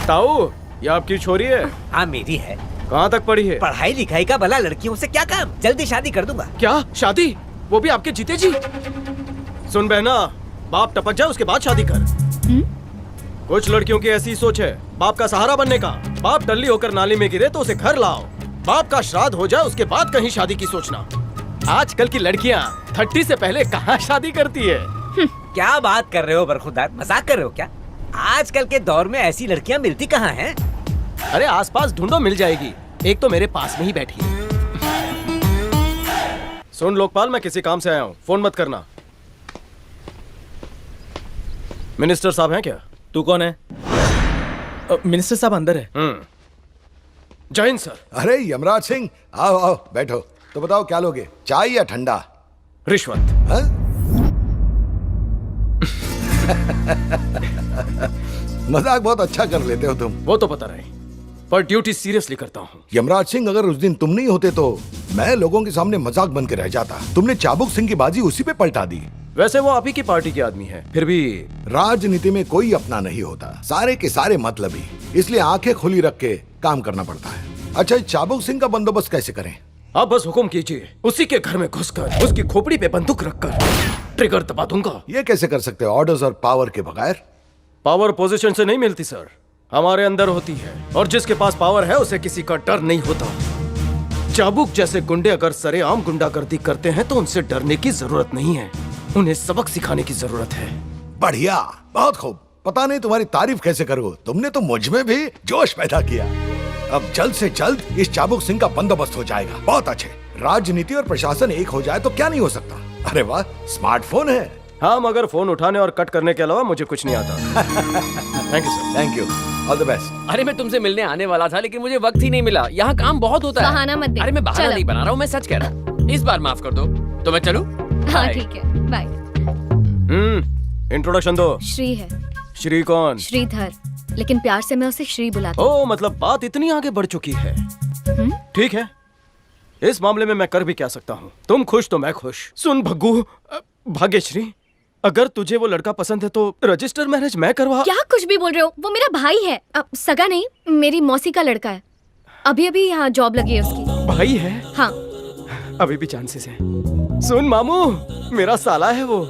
ताऊ, ये आपकी छोरी है? हाँ मेरी है। कहाँ तक पढ़ी है? पढ़ाई लिखाई का भला लड़कियों से क्या काम, जल्दी शादी कर दूंगा। क्या शादी? वो भी आपके जीते जी? सुन बहना, बाप टपक जाए उसके बाद शादी कर। कुछ लड़कियों की ऐसी सोच है, बाप का सहारा बनने का। बाप टल्ली होकर नाली में गिरे तो उसे घर लाओ, बाप का श्राद्ध हो जाए उसके बाद कहीं शादी की सोचना। आजकल की लड़कियां 30 से पहले कहाँ शादी करती है? क्या बात कर रहे हो बरखुरदार, मजाक कर रहे हो क्या? आजकल के दौर में ऐसी लड़कियां मिलती कहाँ हैं? अरे आसपास ढूंढो, मिल जाएगी। एक तो मेरे पास में ही बैठी है। सुन लोकपाल, मैं किसी काम से आया हूँ, फोन मत करना। मिनिस्टर साहब हैं क्या? तू कौन है? मिनिस्टर साहब अंदर है। जय हिंद सर। अरे यमराज सिंह, आओ आओ बैठो। तो बताओ क्या लोगे, चाय या ठंडा? रिश्वत। मजाक बहुत अच्छा कर लेते हो तुम। वो तो पता नहीं, पर ड्यूटी सीरियसली करता हूँ। यमराज सिंह, अगर उस दिन तुम नहीं होते तो मैं लोगों के सामने मजाक बन के रह जाता। तुमने चाबुक सिंह की बाजी उसी पे पलटा दी। वैसे वो आप ही की पार्टी के आदमी है, फिर भी राजनीति में कोई अपना नहीं होता, सारे के सारे मतलबी। इसलिए आंखें खुली रख के काम करना पड़ता है। अच्छा, चाबुक सिंह का बंदोबस्त कैसे करें? आप बस हुक्म कीजिए, उसी के घर में घुसकर उसकी खोपड़ी पे बंदूक रखकर ट्रिगर दबा दूंगा। ये कैसे कर सकते हो ऑर्डर्स और पावर के बगैर? पावर पोजीशन से नहीं मिलती सर, हमारे अंदर होती है। और जिसके पास पावर है उसे किसी का डर नहीं होता। चाबुक जैसे गुंडे अगर सरेआम गुंडागर्दी करते हैं तो उनसे डरने की जरूरत नहीं है, उन्हें सबक सिखाने की जरूरत है। बढ़िया, बहुत खूब। पता नहीं तुम्हारी तारीफ कैसे करूं, तुमने तो मुझ में भी जोश पैदा किया। अब जल्द से जल्द इस चाबुक सिंह का बंदोबस्त हो जाएगा। बहुत अच्छे। राजनीति और प्रशासन एक हो जाए तो क्या नहीं हो सकता। अरे वाह, स्मार्टफोन है। हाँ, मगर फोन उठाने और कट करने के अलावा मुझे कुछ नहीं आता। Thank you sir. Thank you, all the best. अरे मैं तुमसे मिलने आने वाला था लेकिन मुझे वक्त ही नहीं मिला, यहाँ काम बहुत होता है। बहाना मत दे। अरे मैं बहाना चलो। नहीं बना रहा हूँ, मैं सच कह रहा हूँ। इस बार माफ कर दो। तो मैं चलूं? हाँ ठीक है, बाय। इंट्रोडक्शन दो। श्री है। श्री कौन? श्रीधर, लेकिन प्यार से मैं उसे श्री बुलाती ओ, मतलब बात इतनी आगे बढ़ चुकी है। ठीक है, इस मामले में मैं कर भी क्या सकता हूँ। तुम खुश तो मैं खुश। सुन भग्गू, भाग्यश्री, अगर तुझे वो लड़का पसंद है तो रजिस्टर मैरिज मैं करवा। क्या कुछ भी बोल रहे हो? वो मेरा भाई है, सगा नहीं, मेरी मौसी का लड़का है। अभी अभी यहाँ जॉब लगी है उसकी। भाई है? हाँ। अभी भी चांसेस है। सुन मामू, मेरा साला है वो।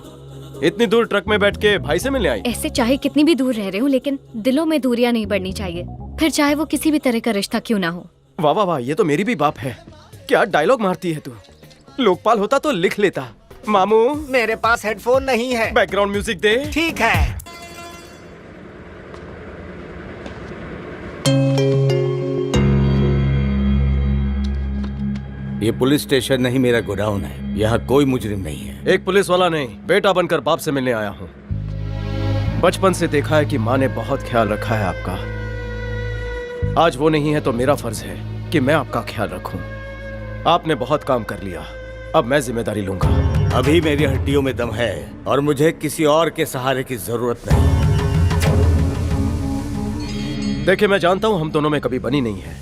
इतनी दूर ट्रक में बैठ के भाई से मिलने आई। ऐसे चाहे कितनी भी दूर रह रहे हो, लेकिन दिलों में दूरियां नहीं बढ़नी चाहिए, फिर चाहे वो किसी भी तरह का रिश्ता क्यों ना हो। वाह वाह वाह, ये तो मेरी भी बाप है। क्या डायलॉग मारती है तू। लोकपाल होता तो लिख लेता। मामू, मेरे पास हेडफोन नहीं है। बैकग्राउंड म्यूजिक दे। ठीक है। ये पुलिस स्टेशन नहीं, मेरा गोडाउन है। यहाँ कोई मुजरिम नहीं है। एक पुलिस वाला नहीं, बेटा बनकर बाप से मिलने आया हूँ। बचपन से देखा है कि माँ ने बहुत ख्याल रखा है आपका। आज वो नहीं है तो मेरा फर्ज है कि मैं आपका ख्याल रखूं। आपने बहुत काम कर लिया, अब मैं जिम्मेदारी लूंगा। अभी मेरी हड्डियों में दम है और मुझे किसी और के सहारे की जरूरत नहीं। देखिए, मैं जानता हूं हम दोनों में कभी बनी नहीं है,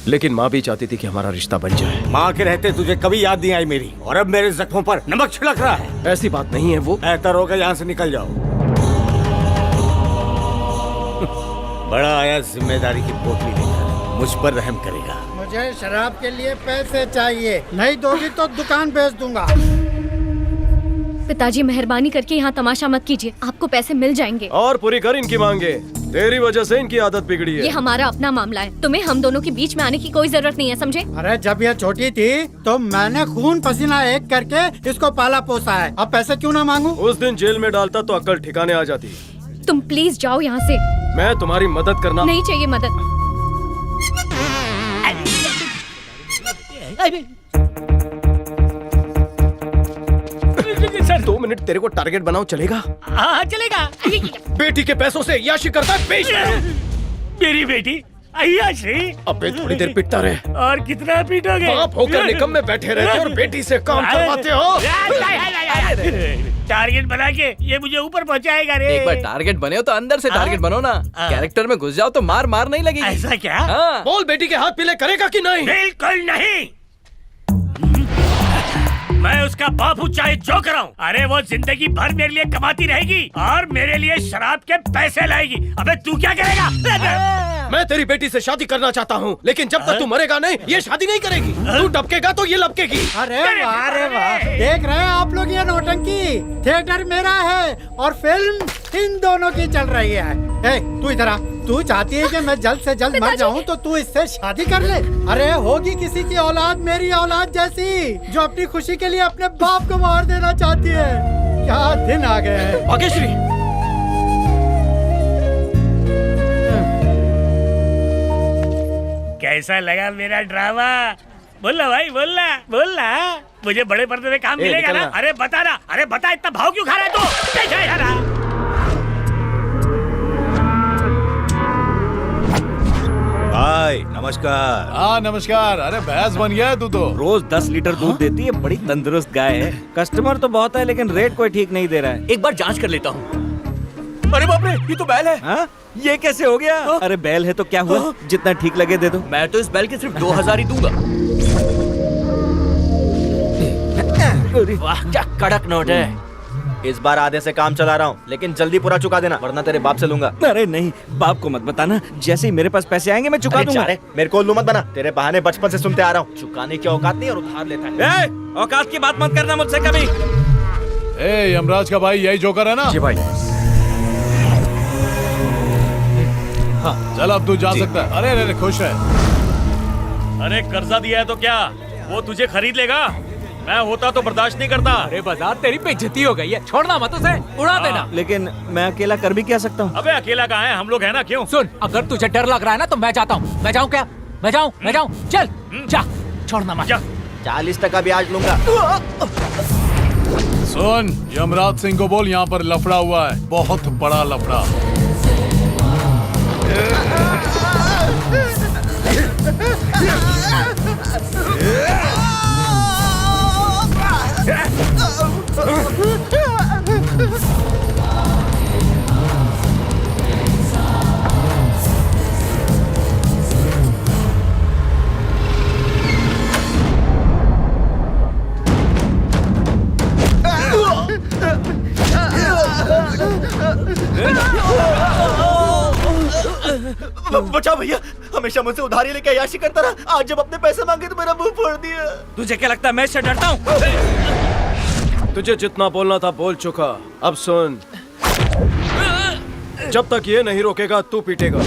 लेकिन माँ भी चाहती थी कि हमारा रिश्ता बन जाए। माँ के रहते तुझे कभी याद नहीं आई मेरी, और अब मेरे जख्मों पर नमक छिड़क रहा है। ऐसी बात नहीं है। वो बेहतर होगा यहाँ से निकल जाओ। बड़ा आया जिम्मेदारी की पोटली लेकर, मुझ पर रहम करेगा। मुझे शराब के लिए पैसे चाहिए, नहीं दोगी तो दुकान बेच दूंगा। पिताजी मेहरबानी करके यहाँ तमाशा मत कीजिए, आपको पैसे मिल जाएंगे। और पूरी कर इनकी मांगे, तेरी वजह से इनकी आदत बिगड़ी है। ये हमारा अपना मामला है, तुम्हें हम दोनों के बीच में आने की कोई जरूरत नहीं है, समझे? अरे जब ये छोटी थी तो मैंने खून पसीना एक करके इसको पाला पोसा है, अब पैसे क्यों ना मांगू? उस दिन जेल में डालता तो अक्ल ठिकाने आ जाती। तुम प्लीज जाओ यहाँ से। मैं तुम्हारी मदद करना नहीं चाहिए मदद। सर 2 मिनट तेरे को टारगेट बनाओ, चलेगा? हाँ चलेगा। बेटी के पैसों से याशी करता है पेश। मेरी बेटी अय्याशी? अबे थोड़ी देर पिटता रहे। और कितना पीटोगे? बाप होकर निकम में बैठे रहते और बेटी से काम करवाते हो। टारगेट बना के ये मुझे ऊपर पहुंचाएगा रे। एक बार टारगेट बने हो तो अंदर से टारगेट बनो ना। कैरेक्टर में घुस जाओ तो मार नहीं लगेगी। ऐसा क्या? हाँ। बोल बेटी के हाथ पीले करेगा कि नहीं? बिल्कुल नहीं। मैं उसका बाप हूँ चाहे जो कराऊं। अरे वो जिंदगी भर मेरे लिए कमाती रहेगी और मेरे लिए शराब के पैसे लाएगी। अबे तू क्या करेगा? मैं तेरी बेटी से शादी करना चाहता हूँ, लेकिन जब तक तू मरेगा नहीं ये शादी नहीं करेगी। तू टपकेगा तो ये लपकेगी। अरे वाह रे वाह, देख रहे हैं आप लोग ये नौटंकी? थिएटर मेरा है और फिल्म इन दोनों की चल रही है। ए, तू इधर आ। तू चाहती है कि मैं जल्द से जल्द मर जाऊं तो तू इससे शादी कर ले। अरे होगी किसी की औलाद मेरी औलाद जैसी, जो अपनी खुशी के लिए अपने बाप को मार देना चाहती है। क्या दिन आ गए हैं। भाग्यश्री, कैसा लगा मेरा ड्रामा? बोलना भाई, बोलना। मुझे बड़े पर्दे में काम मिलेगा ना? अरे बता ना, अरे बता, इतना भाव क्यों खा रहा है तू? कैसा है यार? भाई नमस्कार। हाँ नमस्कार। अरे भैंस बन गया है तू तो। रोज 10 लीटर दूध देती है, बड़ी तंदुरुस्त गाय है। कस्टमर तो बहुत है लेकिन रेट कोई ठीक नहीं दे रहा है। एक बार जांच कर लेता हूँ। अरे बाप रे, ये तो बैल है। हाँ? ये कैसे हो गया? अरे बैल है तो क्या हुआ, जितना ठीक लगे दे दो। मैं तो इस बैल के सिर्फ 2000 ही दूंगा। वाह क्या कड़क नोट है। इस बार आधे से काम चला रहा हूँ, लेकिन जल्दी पूरा चुका देना वरना तेरे बाप से लूंगा। अरे नहीं, बाप को मत बताना। जैसे ही मेरे पास पैसे आएंगे मैं चुका दूंगा। मेरे को उल्लू मत बना। तेरे बहाने बचपन से सुनते आ रहा हूँ। चुकाने की औकात नहीं और उधार लेता है। औकात की बात मत करना मुझसे कभी। यमराज का भाई यही जोकर है ना? जी भाई। हाँ चल अब तू जा सकता है। अरे खुश है। अरे कर्जा दिया है तो क्या वो तुझे खरीद लेगा? मैं होता तो बर्दाश्त नहीं करता। अरे बाजार तेरी बेइज्जती हो गई है, छोड़ना मत उसे, उड़ा देना। लेकिन मैं अकेला कर भी क्या सकता हूँ? अबे अकेला कहाँ है, हम लोग हैं ना। क्यों? सुन, अगर तुझे डर लग रहा है ना तो मैं जाता हूँ। मैं जाऊँ क्या? मैं जाऊँ। चल जा, छोड़ना मत। 40% ब्याज लूंगा। सुन, यमराज सिंह को बोल यहाँ पर लफड़ा हुआ है, बहुत बड़ा लफड़ा। बचाओ भैया, हमेशा मुझसे उधारी लेके अय्याशी करता रहा। आज जब अपने पैसे मांगे तो मेरा मुंह फोड़ दिया। तुझे क्या लगता है मैं इससे डरता हूँ? तुझे जितना बोलना था बोल चुका। अब सुन, जब तक ये नहीं रोकेगा तू पीटेगा।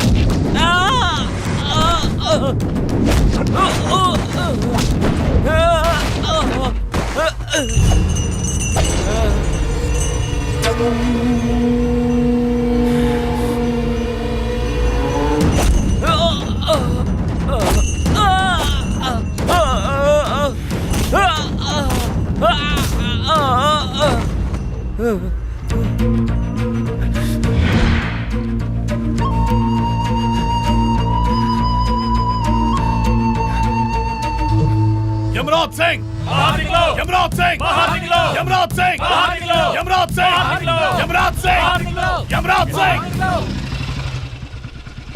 यमराज सिंह बाहर निकलो। यमराज सिंह बाहर निकलो। यमराज सिंह बाहर निकलो। यमराज सिंह बाहर निकलो। यमराज सिंह बाहर निकलो। यमराज सिंह।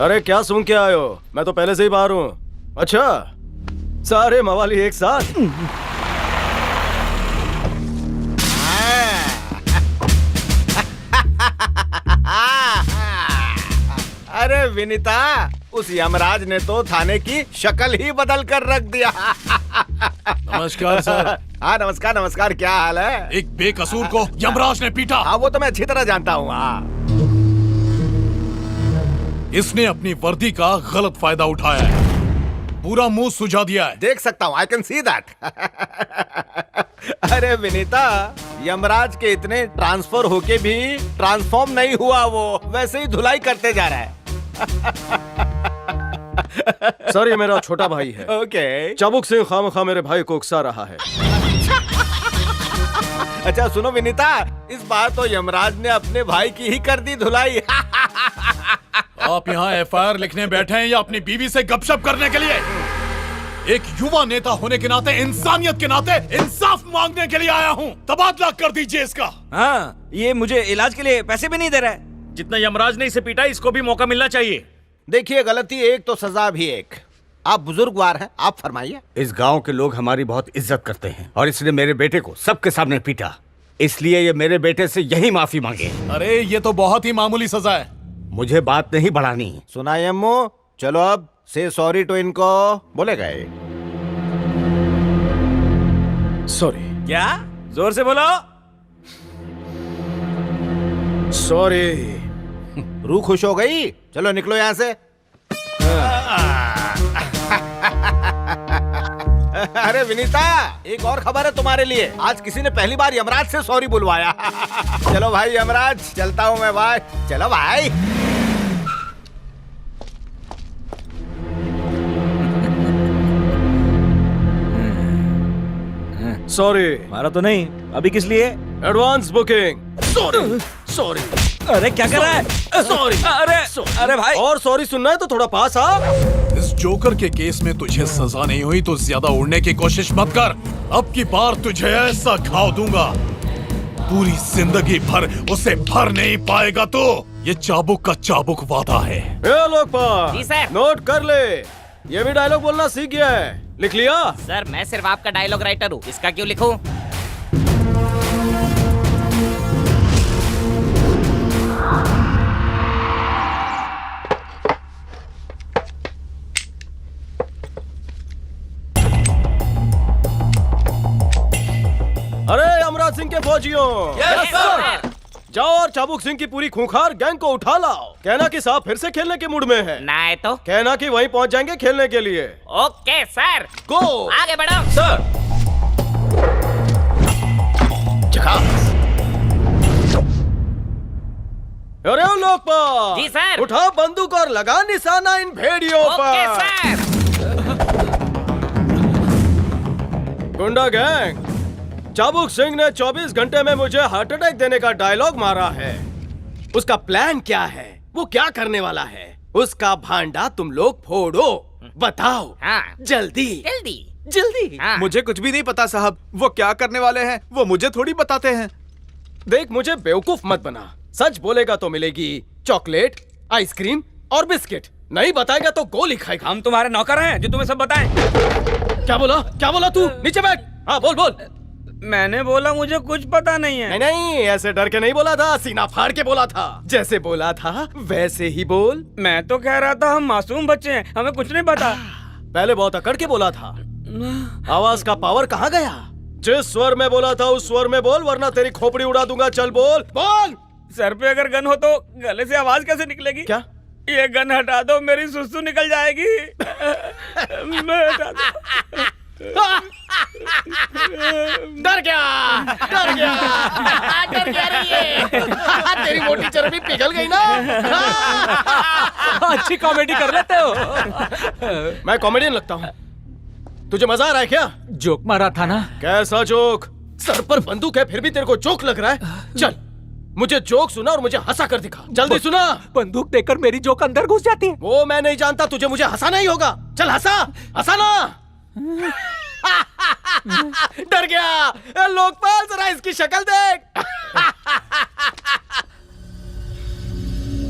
अरे क्या सुन के आए हो? मैं तो पहले से ही बाहर हूँ। अच्छा, सारे मवाली एक साथ। अरे विनीता, उस यमराज ने तो थाने की शक्ल ही बदल कर रख दिया। नमस्कार सर। हाँ नमस्कार नमस्कार, क्या हाल है? एक बेकसूर को यमराज ने पीटा। हाँ वो तो मैं अच्छी तरह जानता हूँ। हाँ, इसने अपनी वर्दी का गलत फायदा उठाया है, पूरा मुंह सुझा दिया है। देख सकता हूँ, आई कैन सी दैट। अरे विनीता, यमराज के इतने ट्रांसफर होके भी ट्रांसफॉर्म नहीं हुआ, वो वैसे ही धुलाई करते जा रहा है। सर ये मेरा छोटा भाई है। ओके। चाबुक सिंह खामखा मेरे भाई को उकसा रहा है। अच्छा सुनो विनीता, इस बार तो यमराज ने अपने भाई की ही कर दी धुलाई। आप यहाँ एफआईआर लिखने बैठे हैं या अपनी बीवी से गपशप करने के लिए? एक युवा नेता होने के नाते, इंसानियत के नाते इंसाफ मांगने के लिए आया हूँ। तबादला कर दीजिए इसका। हाँ, ये मुझे इलाज के लिए पैसे भी नहीं दे रहा है। जितना यमराज ने इसे पीटा, इसको भी मौका मिलना चाहिए। देखिए, गलती एक तो सजा भी एक। आप बुजुर्गवार हैं, आप फरमाइए। इस गांव के लोग हमारी बहुत इज्जत करते हैं और इसने मेरे बेटे को सबके सामने पीटा, इसलिए ये मेरे बेटे से यही माफी मांगे। अरे ये तो बहुत ही मामूली सजा है। मुझे बात नहीं बढ़ानी। सुना यम्मो, चलो अब से सॉरी तो इनको बोले गए। सॉरी। क्या? जोर से बोलो। सॉरी। रूह खुश हो गई? चलो निकलो यहाँ से। अरे विनीता, एक और खबर है तुम्हारे लिए। आज किसी ने पहली बार यमराज से सॉरी बुलवाया। चलो भाई यमराज, चलता हूँ मैं भाई। चलो भाई। सॉरी। मारा तो नहीं, अभी किस लिए? Advance booking. सॉरी। सॉरी। अरे क्या कर रहा है? सॉरी। अरे भाई। और सॉरी सुनना है तो थोड़ा पास आ। इस जोकर के केस में तुझे सजा नहीं हुई तो ज्यादा उड़ने की कोशिश मत कर। अब की बार तुझे ऐसा घाव दूंगा, पूरी जिंदगी भर उसे भर नहीं पाएगा। तो ये चाबुक का चाबुक वादा है। ए लोकपाल, जी सर। नोट कर ले, ये भी डायलॉग बोलना सीख गया है। लिख लिया? सर मैं सिर्फ आपका डायलॉग राइटर हूँ, इसका क्यों लिखूं? अरे यमराज सिंह के फौजियों, यस सर। जाओ और चाबुक सिंह की पूरी खूंखार गैंग को उठा लाओ। कहना कि साहब फिर से खेलने के मूड में है। ना है तो कहना कि वहीं पहुंच जाएंगे खेलने के लिए। Okay sir. गो। आगे बढ़ो सर। अरे ओ लोकपाल। जी सर। उठा बंदूक और लगा निशाना इन भेड़ियों ओके पर। सर। गुंडा गैंग, चाबुक सिंह ने 24 घंटे में मुझे हार्ट अटैक देने का डायलॉग मारा है। उसका प्लान क्या है, वो क्या करने वाला है, उसका भांडा तुम लोग फोड़ो। बताओ। हाँ। जल्दी जल्दी जल्दी। हाँ। मुझे कुछ भी नहीं पता साहब, वो क्या करने वाले हैं वो मुझे थोड़ी बताते हैं। देख, मुझे बेवकूफ मत बना। सच बोलेगा तो मिलेगी चॉकलेट, आइसक्रीम और बिस्किट। नहीं बताएगा तो गोली खाएगा। हम तुम्हारे नौकर हैं जो तुम्हें सब बताएं। क्या बोला? क्या बोला तू? नीचे बैठ। हाँ बोल बोल। मैंने बोला मुझे कुछ पता नहीं है। नहीं नहीं, ऐसे डर के नहीं बोला था, सीना फाड़ के बोला था। जैसे बोला था वैसे ही बोल। मैं तो कह रहा था हम मासूम बच्चे हैं, हमें कुछ नहीं पता। पहले बहुत अकड़ के बोला था। आवाज का पावर कहाँ गया? जिस स्वर में बोला था उस स्वर में बोल, वरना तेरी खोपड़ी उड़ा दूंगा। चल बोल बोल। सर पे अगर गन हो तो गले से आवाज कैसे निकलेगी? क्या? ये गन हटा दो, मेरी सुसु निकल जाएगी। मैं हटा दो। डर गया, डर गया, डर गया रे ये। तेरी मोटी चर्बी पिघल गई ना। अच्छी कॉमेडी कर लेते हो। मैं कॉमेडियन लगता हूँ, तुझे मजा आ रहा है क्या? जोक मारा था ना। कैसा जोक? सर पर बंदूक है फिर भी तेरे को जोक लग रहा है? चल मुझे जोक सुना और मुझे हंसा कर दिखा। जल्दी सुना। बंदूक देकर मेरी जोक अंदर घुस जाती है। वो मैं नहीं जानता, तुझे मुझे हंसाना ही होगा। चल हंसा, हंसा ना। डर गया। लोकपाल जरा इसकी शक्ल देख।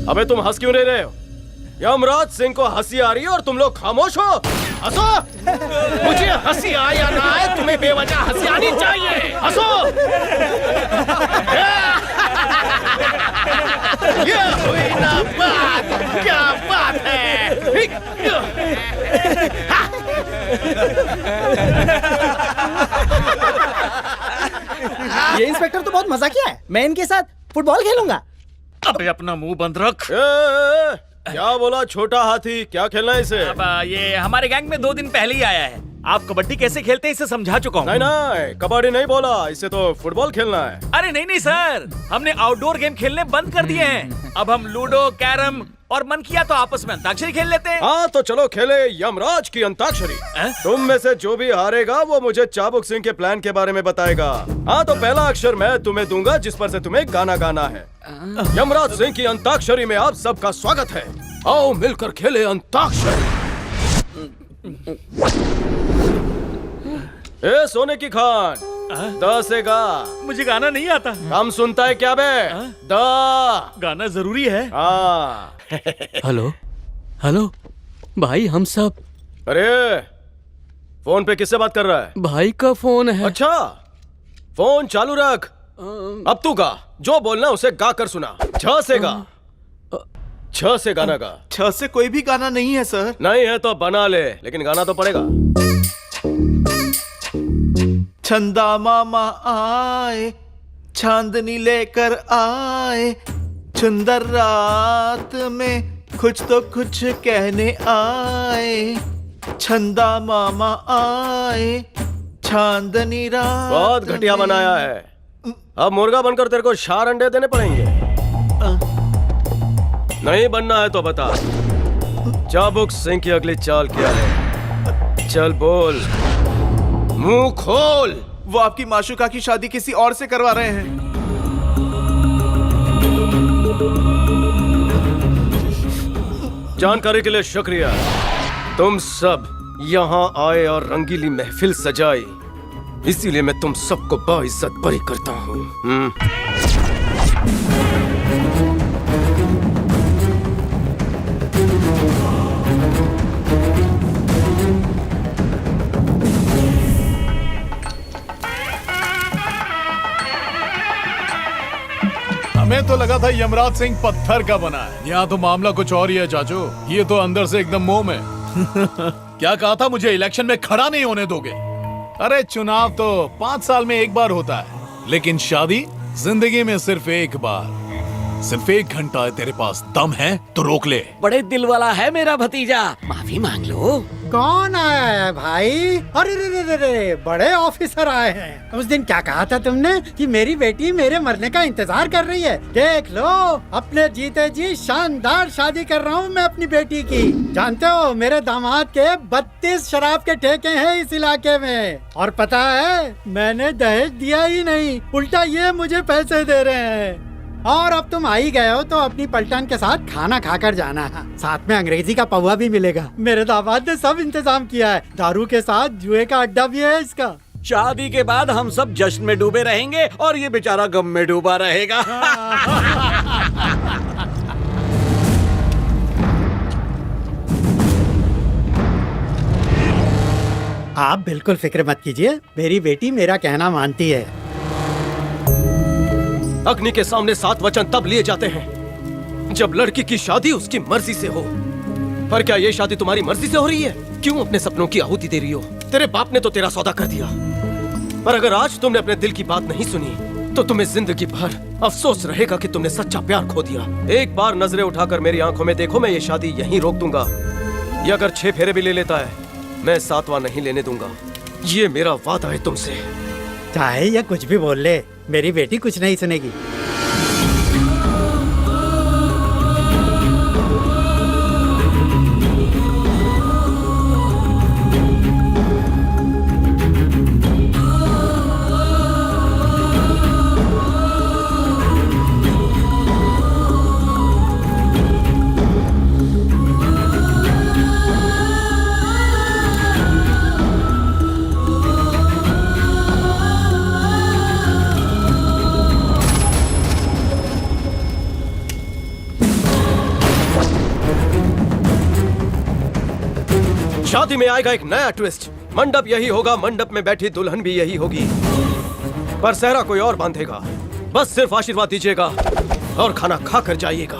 अबे तुम हंस क्यों नहीं रहे हो? यमराज सिंह को हंसी आ रही है और तुम लोग खामोश हो। हंसो। मुझे हंसी आए या ना आए, तुम्हें बेवजह हंसी आनी चाहिए। हंसो। ये हुई ना बात। क्या बात है? ये इंस्पेक्टर तो बहुत मजा किया है। मैं इनके साथ फुटबॉल खेलूंगा। अबे अपना मुंह बंद रख। क्या बोला छोटा हाथी? क्या खेलना है इसे? अब ये हमारे गैंग में 2 दिन पहले ही आया है। आप कबड्डी कैसे खेलते हैं इसे समझा चुका हूँ। नहीं नहीं, कबड्डी नहीं बोला, इसे तो फुटबॉल खेलना है। अरे नहीं नहीं सर, हमने आउटडोर गेम खेलने बंद कर दिए हैं। अब हम लूडो, कैरम और मन किया तो आपस में अंताक्षरी खेल लेते हैं। हाँ तो चलो खेले यमराज की अंताक्षरी। तुम में से जो भी हारेगा वो मुझे चाबुक सिंह के प्लान के बारे में बताएगा। हाँ तो पहला अक्षर मैं तुम्हें दूंगा जिस पर से तुम्हें गाना गाना है। यमराज सिंह की अंताक्षरी में आप सबका स्वागत है। आओ मिलकर खेले अंताक्षरी। ए सोने की खान, द से गा। मुझे गाना नहीं आता। हम सुनता है क्या बे? द गाना जरूरी है। हाँ। हेलो हेलो भाई, हम सब। अरे फोन पे किससे बात कर रहा है? भाई का फोन है। अच्छा फोन चालू रख। अब तू गा, जो बोलना उसे गा कर सुना। छ से गा, छ से गाना गा। छ से कोई भी गाना नहीं है सर। नहीं है तो बना ले, लेकिन गाना तो पड़ेगा। चंदा मामा आए, चांदनी लेकर आए, सुंदर रात में कुछ तो कुछ कहने आए। चंदा मामा आए, चांदनी रात। बहुत घटिया बनाया है। अब मुर्गा बनकर तेरे को 4 अंडे देने पड़ेंगे। नहीं बनना है तो बता, चाबुक सिंह की अगली चाल क्या है? चल बोल, मुंह खोल। वो आपकी माशुका की शादी किसी और से करवा रहे हैं। जानकारी के लिए शुक्रिया। तुम सब यहाँ आए और रंगीली महफिल सजाई, इसीलिए मैं तुम सबको बाइज्जत बरी करता हूँ। हमें तो लगा था यमराज सिंह पत्थर का बना है। यहाँ तो मामला कुछ और ही है चाचू। ये तो अंदर से एकदम मोम है। क्या कहा था, मुझे इलेक्शन में खड़ा नहीं होने दोगे? अरे चुनाव तो 5 साल में एक बार होता है, लेकिन शादी जिंदगी में सिर्फ एक बार। सिर्फ 1 घंटा है तेरे पास, दम है तो रोक ले। बड़े दिल वाला है मेरा भतीजा, माफी मांग लो। कौन आया है भाई? अरे रे रे रे, बड़े ऑफिसर आए हैं। उस दिन क्या कहा था तुमने कि मेरी बेटी मेरे मरने का इंतजार कर रही है? देख लो, अपने जीते जी शानदार शादी कर रहा हूँ मैं अपनी बेटी की। जानते हो मेरे दामाद के 32 शराब के ठेके हैं इस इलाके में। और पता है मैंने दहेज दिया ही नहीं, उल्टा ये मुझे पैसे दे रहे हैं। और अब तुम आ ही गए हो तो अपनी पलटन के साथ खाना खाकर जाना है। साथ में अंग्रेजी का पौवा भी मिलेगा। मेरे दामाद ने सब इंतजाम किया है, दारू के साथ जुए का अड्डा भी है इसका। शादी के बाद हम सब जश्न में डूबे रहेंगे और ये बेचारा गम में डूबा रहेगा। आप बिल्कुल फिक्र मत कीजिए, मेरी बेटी मेरा कहना मानती है। अग्नि के सामने 7 वचन तब लिए जाते हैं जब लड़की की शादी उसकी मर्जी से हो। पर क्या ये शादी तुम्हारी मर्जी से हो रही है? क्यों अपने सपनों की आहुति दे रही हो? तेरे बाप ने तो तेरा सौदा कर दिया, पर अगर आज तुमने अपने दिल की बात नहीं सुनी तो तुम्हें जिंदगी भर अफसोस रहेगा कि तुमने सच्चा प्यार खो दिया। एक बार नजरें उठाकर मेरी आंखों में देखो, मैं ये शादी यहीं रोक दूंगा। ये अगर 6 फेरे भी ले लेता है, मैं 7वां नहीं लेने दूंगा। ये मेरा वादा है तुमसे। चाहे या कुछ भी बोल ले, मेरी बेटी कुछ नहीं सुनेगी। शादी में आएगा एक नया ट्विस्ट। मंडप यही होगा, मंडप में बैठी दुल्हन भी यही होगी, पर सेहरा कोई और बांधेगा। बस सिर्फ आशीर्वाद दीजिएगा और खाना खाकर जाइएगा।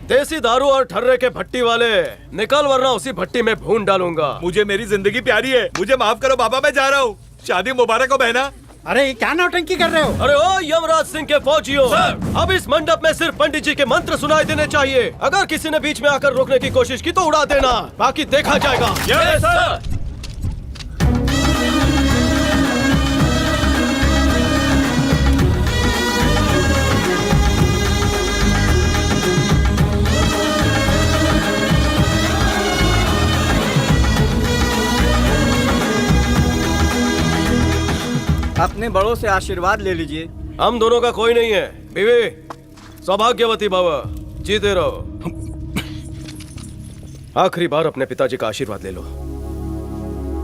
देसी दारू और ठर्रे के भट्टी वाले निकल, वरना उसी भट्टी में भून डालूंगा। मुझे मेरी जिंदगी प्यारी है, मुझे माफ करो बाबा, मैं जा रहा हूँ। शादी मुबारक हो बहना। अरे ये क्या नौटंकी कर रहे हो? अरे ओ यमराज सिंह के फौजियों, अब इस मंडप में सिर्फ पंडित जी के मंत्र सुनाई देने चाहिए। अगर किसी ने बीच में आकर रोकने की कोशिश की तो उड़ा देना, बाकी देखा जाएगा। Yes sir. अपने बड़ों से आशीर्वाद ले लीजिए। हम दोनों का कोई नहीं है। बीवी सौभाग्यवती भव, जीते रहो। आखिरी बार अपने पिताजी का आशीर्वाद ले लो।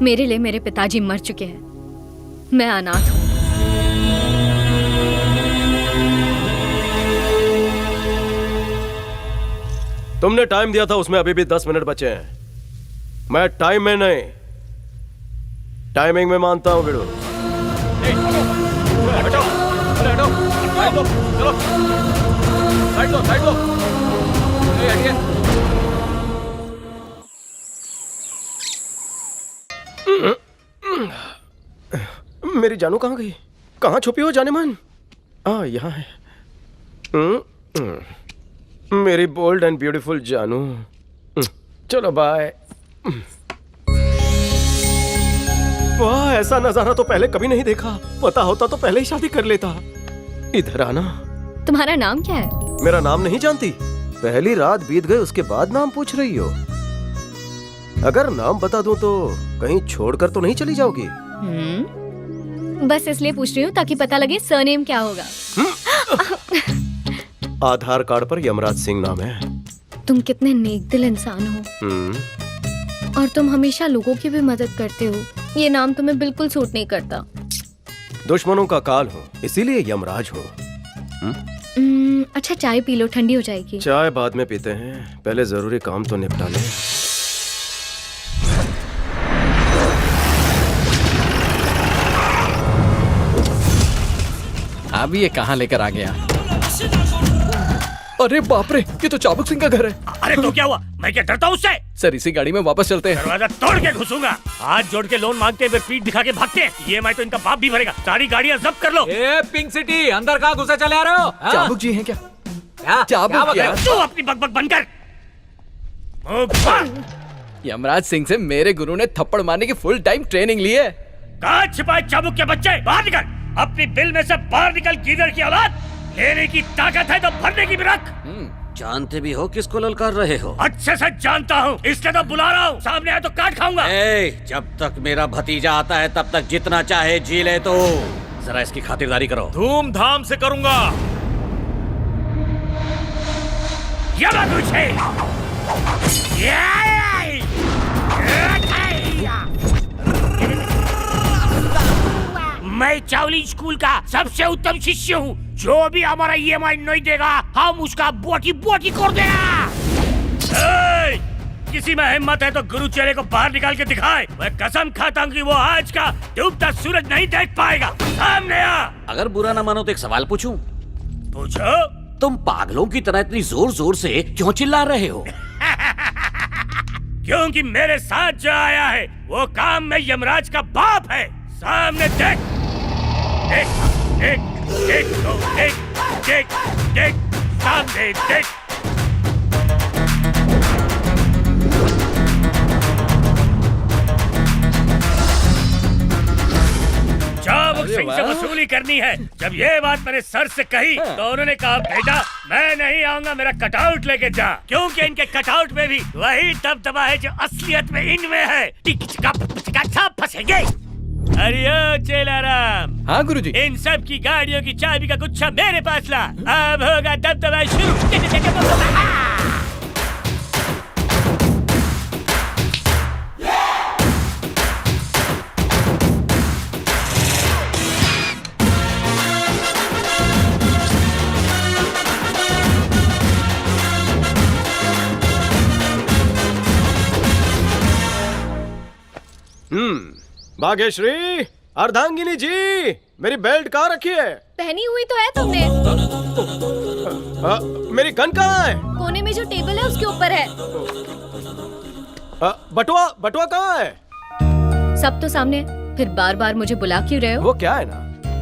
मेरे लिए मेरे पिताजी मर चुके हैं, मैं अनाथ हूँ। तुमने टाइम दिया था, उसमें अभी भी 10 मिनट बचे हैं। मैं टाइम में नहीं, टाइमिंग में मानता हूँ। बिड़ू मेरी जानू कहाँ गई? कहाँ छुपी हो जाने मन? यहाँ है। मेरी बोल्ड एंड ब्यूटीफुल जानू। चलो बाय। वाह, ऐसा नजारा तो पहले कभी नहीं देखा। पता होता तो पहले ही शादी कर लेता। इधर आना। तुम्हारा नाम क्या है? मेरा नाम नहीं जानती? पहली रात बीत गई उसके बाद नाम पूछ रही हो? अगर नाम बता दूं तो कहीं छोड़कर तो नहीं चली जाओगी? बस इसलिए पूछ रही हूँ ताकि पता लगे सरनेम क्या होगा। आधार कार्ड पर यमराज सिंह नाम है। तुम कितने नेक दिल इंसान हो और तुम हमेशा लोगों की भी मदद करते हो। ये नाम तुम्हें बिल्कुल सूट नहीं करता। दुश्मनों का काल हो, इसीलिए यमराज हो। अच्छा चाय पी लो, ठंडी हो जाएगी। चाय बाद में पीते हैं, पहले जरूरी काम तो निपटा लें। अब ये कहाँ लेकर आ गया? अरे बाप रे, ये तो चाबुक सिंह का घर है। अरे तो क्या हुआ? मैं क्या डरता हूँ उससे? सर इसी गाड़ी में वापस चलते हैं। दरवाजा तोड़ के घुसूंगा। हाथ जोड़ के लोन मांगते हुए पीठ दिखा के भागते हैं। EMI तो इनका बाप भी भरेगा। सारी गाड़ियाँ जब्त कर लो। ए पिंक सिटी, अंदर कहाँ घुसे चले आ रहे हो? चाबुक जी हैं क्या? चाबुक क्या? तू अपनी बकबक बंद कर। यमराज सिंह से मेरे गुरु ने थप्पड़ मारने की फुल टाइम ट्रेनिंग ली है। कहाँ छिपाए चाबुक के बच्चे? बाहर निकल। अपनी बिल में से बाहर निकल। गीदड़ की औलाद। लेने की ताकत है तो भरने की भी रख। जानते भी हो किसको ललकार रहे हो? अच्छे से जानता हूँ, इसलिए तो बुला रहा हूँ। सामने आए तो काट खाऊंगा। जब तक मेरा भतीजा आता है तब तक जितना चाहे जी ले। तो जरा इसकी खातिरदारी करो। धूमधाम से करूंगा। मैं चावली स्कूल का सबसे उत्तम शिष्य हूँ। जो भी हमारा EMI नहीं देगा हम उसका बोटी बोटी कर देगा। किसी में हिम्मत है तो गुरु चेहरे को बाहर निकाल के दिखाए। मैं कसम खाता हूँ कि वो आज का डूबता सूरज नहीं देख पाएगा। सामने आ। अगर बुरा ना मानो तो एक सवाल पूछूं? पूछो। तुम पागलों की तरह इतनी जोर जोर से क्यों चिल्ला रहे हो? क्योंकि मेरे साथ जो आया है वो काम में यमराज का बाप है। सामने देख। देख, सामने देख। चाबुक सिंह से वसूली करनी है। जब ये बात मैंने सर से कही तो उन्होंने कहा बेटा मैं नहीं आऊंगा, मेरा कटआउट लेके जा। क्योंकि इनके कटआउट में भी वही दबदबा है जो असलियत में इनमें है। टिक सब फंसेंगे। अरे चेलाराम। हाँ गुरुजी। इन सब की गाड़ियों की चाबी का गुच्छा मेरे पास ला। अब होगा दबदबा शुरू। भाग्यश्री, अर्धांगिनी जी, मेरी बेल्ट कहाँ रखी है? पहनी हुई तो है तुमने। मेरी गन कहाँ है? कोने में जो टेबल है उसके ऊपर है। बटुआ कहाँ है? सब तो सामने, फिर बार बार मुझे बुला क्यों रहे हो? वो क्या है ना,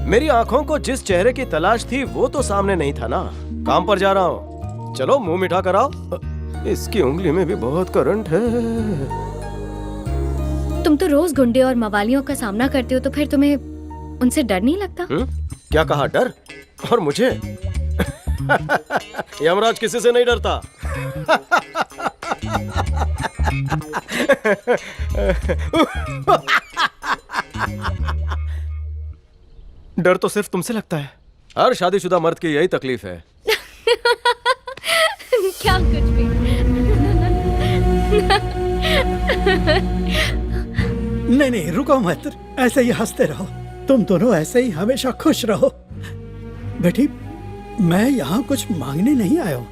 मेरी आंखों को जिस चेहरे की तलाश थी वो तो सामने नहीं था ना। काम पर जा रहा हूँ, चलो मुंह मीठा कराओ। इसकी उंगली में भी बहुत करंट है। तुम तो रोज गुंडे और मवालियों का सामना करते हो, तो फिर तुम्हें उनसे डर नहीं लगता? क्या कहा, डर? और मुझे? यमराज किसी से नहीं डरता। डर तो सिर्फ तुमसे लगता है। हर शादीशुदा मर्द की यही तकलीफ है। क्या कुछ भी। नहीं, रुको मत, ऐसे ही हंसते रहो। तुम दोनों ऐसे ही हमेशा खुश रहो। बेटी, मैं यहाँ कुछ मांगने नहीं आया हूँ।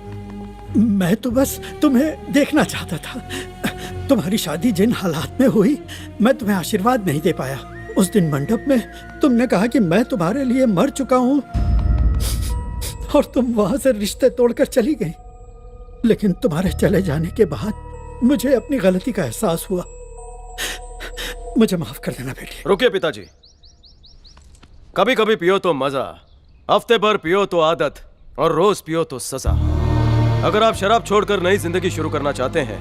मैं तो बस तुम्हें देखना चाहता था। तुम्हारी शादी जिन हालात में हुई, मैं तुम्हें आशीर्वाद नहीं दे पाया। उस दिन मंडप में तुमने कहा कि मैं तुम्हारे लिए मर चुका हूँ, और तुम वहां से रिश्ते तोड़कर चली गई। लेकिन तुम्हारे चले जाने के बाद मुझे अपनी गलती का एहसास हुआ। मुझे माफ कर देना बेटी। रुकिए पिताजी, कभी कभी पियो तो मजा, हफ्ते भर पियो तो आदत, और रोज पियो तो सजा। अगर आप शराब छोड़कर नई जिंदगी शुरू करना चाहते हैं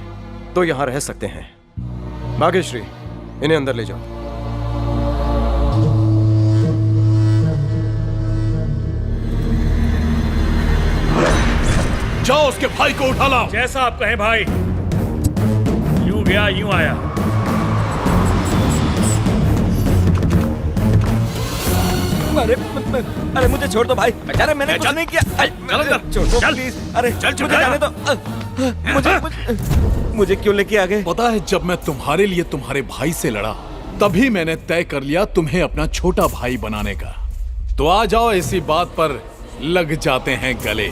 तो यहां रह सकते हैं। भाग्यश्री, इन्हें अंदर ले जाओ। जाओ उसके भाई को उठा लाओ। जैसा आप कहें भाई। यूं गया यूं आया। अरे मुझे छोड़ दो भाई। अरे मैंने कुछ नहीं किया। छोड़ दो प्लीज। अरे चल मुझे जाने दो। मुझे क्यों लेके आ गए? पता है, जब मैं तुम्हारे लिए तुम्हारे भाई से लड़ा तभी मैंने तय कर लिया तुम्हें अपना छोटा भाई बनाने का। तो आ जाओ, इसी बात पर लग जाते हैं गले।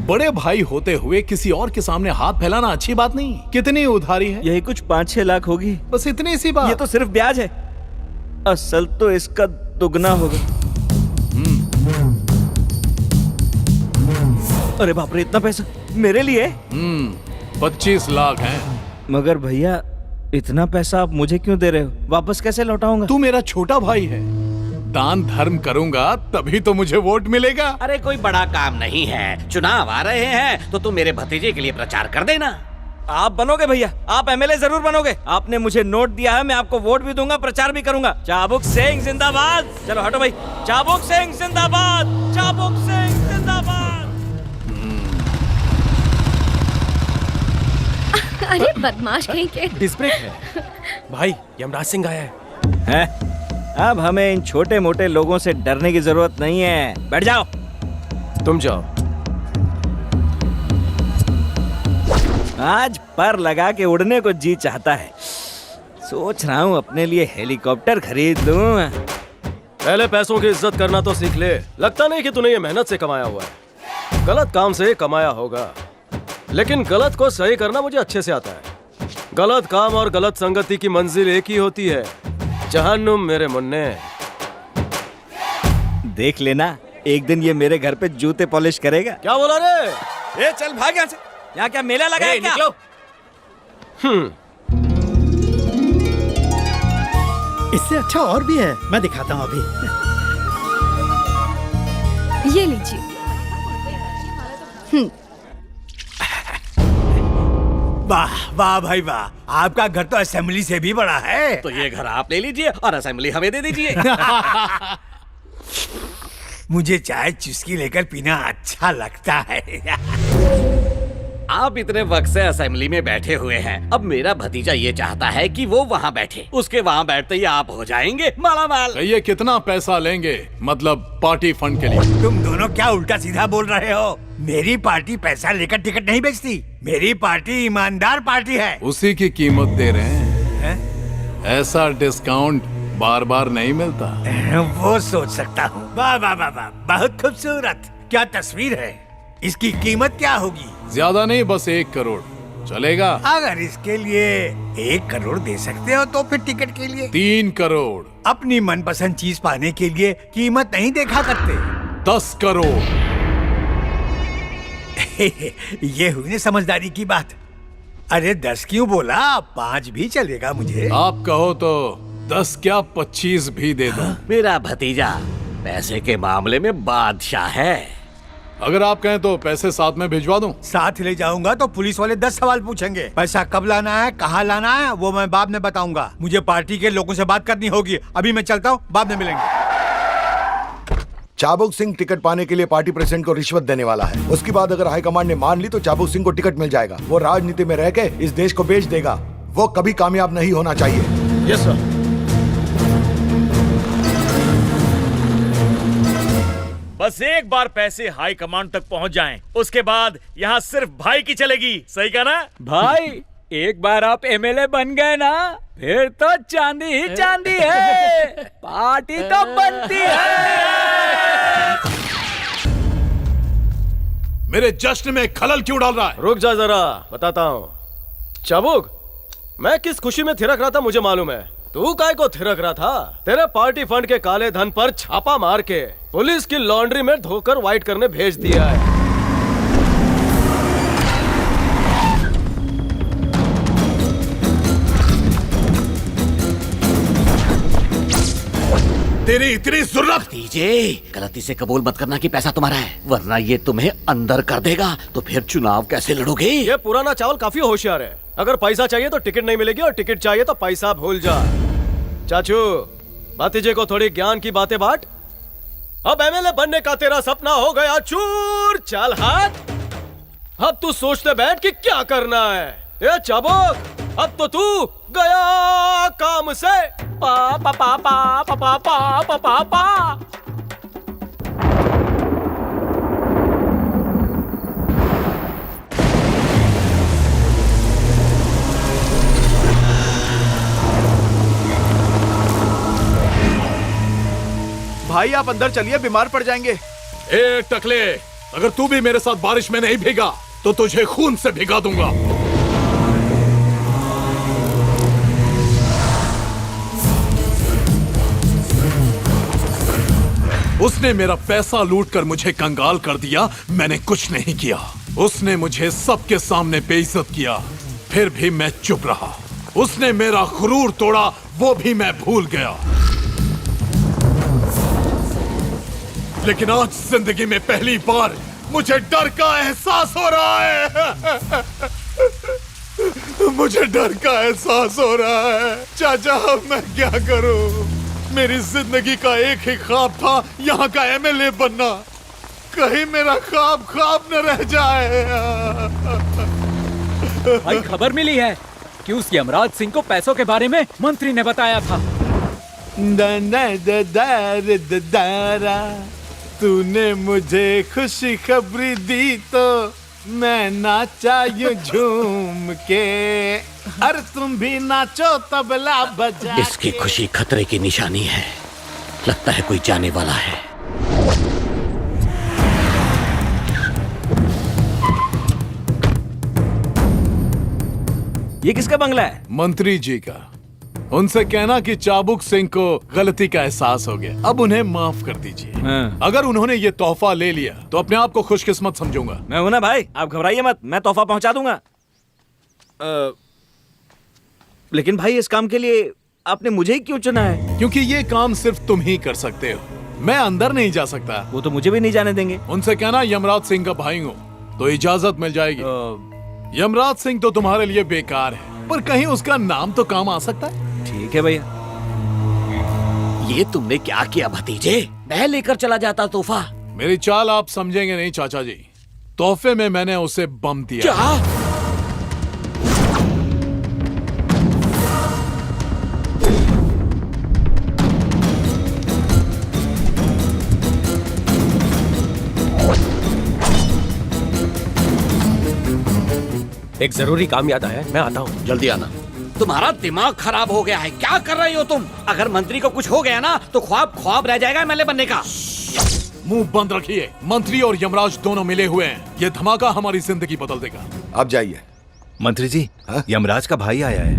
बड़े भाई होते हुए किसी और के सामने हाथ फैलाना अच्छी बात नहीं। कितनी उधारी है? यही कुछ 5-6 लाख होगी। बस इतनी सी बात। ये तो सिर्फ ब्याज है, असल तो इसका दुगना होगा। अरे बाप रे, इतना पैसा मेरे लिए? 25 लाख हैं। मगर भैया, इतना पैसा आप मुझे क्यों दे रहे हो? वापस कैसे लौटाऊंगा? तू मेरा छोटा भाई है, दान धर्म करूंगा तभी तो मुझे वोट मिलेगा। अरे कोई बड़ा काम नहीं है, चुनाव आ रहे हैं तो तुम मेरे भतीजे के लिए प्रचार कर देना। आप बनोगे भैया, आप एमएलए जरूर बनोगे। आपने मुझे नोट दिया है, मैं आपको वोट भी दूंगा, प्रचार भी करूंगा। चाबुक सिंह जिंदाबाद। चलो हटो भाई। चाबुक सिंह जिंदाबाद, चाबुक सिंह जिंदाबाद। अरे बदमाश कहीं के। डिस्प्ले है भाई, यमराज सिंह आया है। अब हमें इन छोटे मोटे लोगों से डरने की जरूरत नहीं है। बैठ जाओ। तुम जाओ। आज पर लगा के उड़ने को जी चाहता है। सोच रहा हूँ अपने लिए हेलीकॉप्टर खरीद लूं। पहले पैसों की इज्जत करना तो सीख ले। लगता नहीं कि तूने ये मेहनत से कमाया हुआ है, गलत काम से कमाया होगा। लेकिन गलत को सही करना मुझे अच्छे से आता है। गलत काम और गलत संगति की मंजिल एक ही होती है, जहन्नुम मेरे मुन्ने। देख लेना, एक दिन ये मेरे घर पे जूते पॉलिश करेगा। क्या बोला रे? ए चल भाग यहाँ से। यहाँ क्या मेला लगा है क्या? निकलो। इससे अच्छा और भी है, मैं दिखाता हूँ अभी। ये लीजिए। वाह वाह भाई वाह, आपका घर तो असेंबली से भी बड़ा है। तो ये घर आप ले लीजिए और असेंबली हमें दे दीजिए। मुझे चाय चुस्की लेकर पीना अच्छा लगता है। आप इतने वक्त से असेंबली में बैठे हुए हैं, अब मेरा भतीजा ये चाहता है कि वो वहाँ बैठे, उसके वहाँ बैठते ही आप हो जाएंगे मालामाल। ये कितना पैसा लेंगे, मतलब पार्टी फंड के लिए? तुम दोनों क्या उल्टा सीधा बोल रहे हो? मेरी पार्टी पैसा लेकर टिकट नहीं बेचती। मेरी पार्टी ईमानदार पार्टी है। उसी की कीमत दे रहे हैं। ऐसा डिस्काउंट बार बार नहीं मिलता। वो सोच सकता हूँ। वाह वाह वाह वाह, बहुत खूबसूरत। क्या तस्वीर है। इसकी कीमत क्या होगी? ज्यादा नहीं, बस 1 करोड़ चलेगा? अगर इसके लिए 1 करोड़ दे सकते हो तो फिर टिकट के लिए 3 करोड़। अपनी मनपसंद चीज पाने के लिए कीमत नहीं देखा करते। 10 करोड़। ये हुई ना समझदारी की बात। अरे 10 क्यों बोला? 5 भी चलेगा मुझे। आप कहो तो 10 क्या 25 भी दे दो। मेरा भतीजा पैसे के मामले में बादशाह है। अगर आप कहें तो पैसे साथ में भिजवा दूं। साथ ले जाऊंगा तो पुलिस वाले 10 सवाल पूछेंगे। पैसा कब लाना है, कहाँ लाना है, वो मैं बाद में बताऊंगा। मुझे पार्टी के लोगों से बात करनी होगी। अभी मैं चलता हूँ, बाद में मिलेंगे। चाबुक सिंह टिकट पाने के लिए पार्टी प्रेसिडेंट को रिश्वत देने वाला है। उसके बाद अगर हाईकमांड ने मान ली तो चाबुक सिंह को टिकट मिल जाएगा। वो राजनीति में रह के इस देश को बेच देगा। वो कभी कामयाब नहीं होना चाहिए। Yes sir. बस एक बार पैसे हाई कमांड तक पहुंच जाएं, उसके बाद यहाँ सिर्फ भाई की चलेगी। सही कहा ना भाई? एक बार आप एमएलए बन गए ना, फिर तो चांदी ही चांदी है। पार्टी तो बनती है। मेरे जश्न में खलल क्यों डाल रहा है? रुक जा जरा, बताता हूँ। चाबुक, मैं किस खुशी में थिरक रहा था मुझे मालूम है। तू काय को थिरक रहा था? तेरे पार्टी फंड के काले धन पर छापा मार के पुलिस की लॉन्ड्री में धोकर व्हाइट करने भेज दिया है। तेरी इतनी जरूरत? भतीजे, गलती से कबूल मत करना कि पैसा तुम्हारा है, वरना ये तुम्हें अंदर कर देगा। तो फिर चुनाव कैसे लड़ोगे? ये पुराना चावल काफी होशियार है। अगर पैसा चाहिए तो टिकट नहीं मिलेगी और टिकट चाहिए तो पैसा भूल जा। चाचू, भतीजे को थोड़ी ज्ञान की बातें बांट। अब एमएलए बनने का तेरा सपना हो गया चूर। चल हाथ, अब तू सोचते बैठ कि क्या करना है। ये चाबुक, अब तो तू गया काम से। पा पा पा पा पा पा पा पा पा पा। भाई आप अंदर चलिए, बीमार पड़ जाएंगे। ए टकले, अगर तू भी मेरे साथ बारिश में नहीं भीगा तो तुझे खून से भिगा दूंगा। उसने मेरा पैसा लूटकर मुझे कंगाल कर दिया, मैंने कुछ नहीं किया। उसने मुझे सबके सामने बेइज्जत किया, फिर भी मैं चुप रहा। उसने मेरा गुरूर तोड़ा, वो भी मैं भूल गया। लेकिन आज जिंदगी में पहली बार मुझे डर का एहसास हो रहा है। मुझे डर का एहसास हो रहा है। चाचा, मैं क्या करूं? मेरी जिंदगी का एक ही ख्वाब था, यहाँ का एमएलए बनना। कहीं मेरा ख्वाब न रह जाए। भाई, खबर मिली है कि उस यमराज सिंह को पैसों के बारे में मंत्री ने बताया था। तूने मुझे खुशी खबरी दी तो मैं नाचा यूं झूम के। अरे तुम भी नाचो तबला बजा। इसकी खुशी खतरे की निशानी है। लगता है कोई जाने वाला है। ये किसका बंगला है? मंत्री जी का। उनसे कहना कि चाबुक सिंह को गलती का एहसास हो गया, अब उन्हें माफ कर दीजिए। अगर उन्होंने ये तोहफा ले लिया तो अपने आप को खुशकिस्मत समझूंगा। मैं हूं ना भाई, आप घबराइए मत, मैं तोहफा पहुंचा दूंगा। लेकिन भाई, इस काम के लिए आपने मुझे ही क्यों चुना है? क्योंकि ये काम सिर्फ तुम ही कर सकते हो। मैं अंदर नहीं जा सकता। वो तो मुझे भी नहीं जाने देंगे। उनसे कहना यमराज सिंह का भाई हूँ तो इजाजत मिल जाएगी। यमराज सिंह तो तुम्हारे लिए बेकार है, पर कहीं उसका नाम तो काम आ सकता है। ठीक है भैया। ये तुमने क्या किया भतीजे? मैं लेकर चला जाता तोहफा। मेरी चाल आप समझेंगे नहीं चाचा जी। तोहफे में मैंने उसे बम दिया। क्या? एक जरूरी काम याद आया है, मैं आता हूँ। जल्दी आना। तुम्हारा दिमाग खराब हो गया है, क्या कर रही हो तुम? अगर मंत्री को कुछ हो गया ना तो ख्वाब रह जाएगा एमएलए बनने का। मुंह बंद रखिए। मंत्री और यमराज दोनों मिले हुए हैं। ये धमाका हमारी जिंदगी बदल देगा। आप जाइए। मंत्री जी, यमराज का भाई आया है।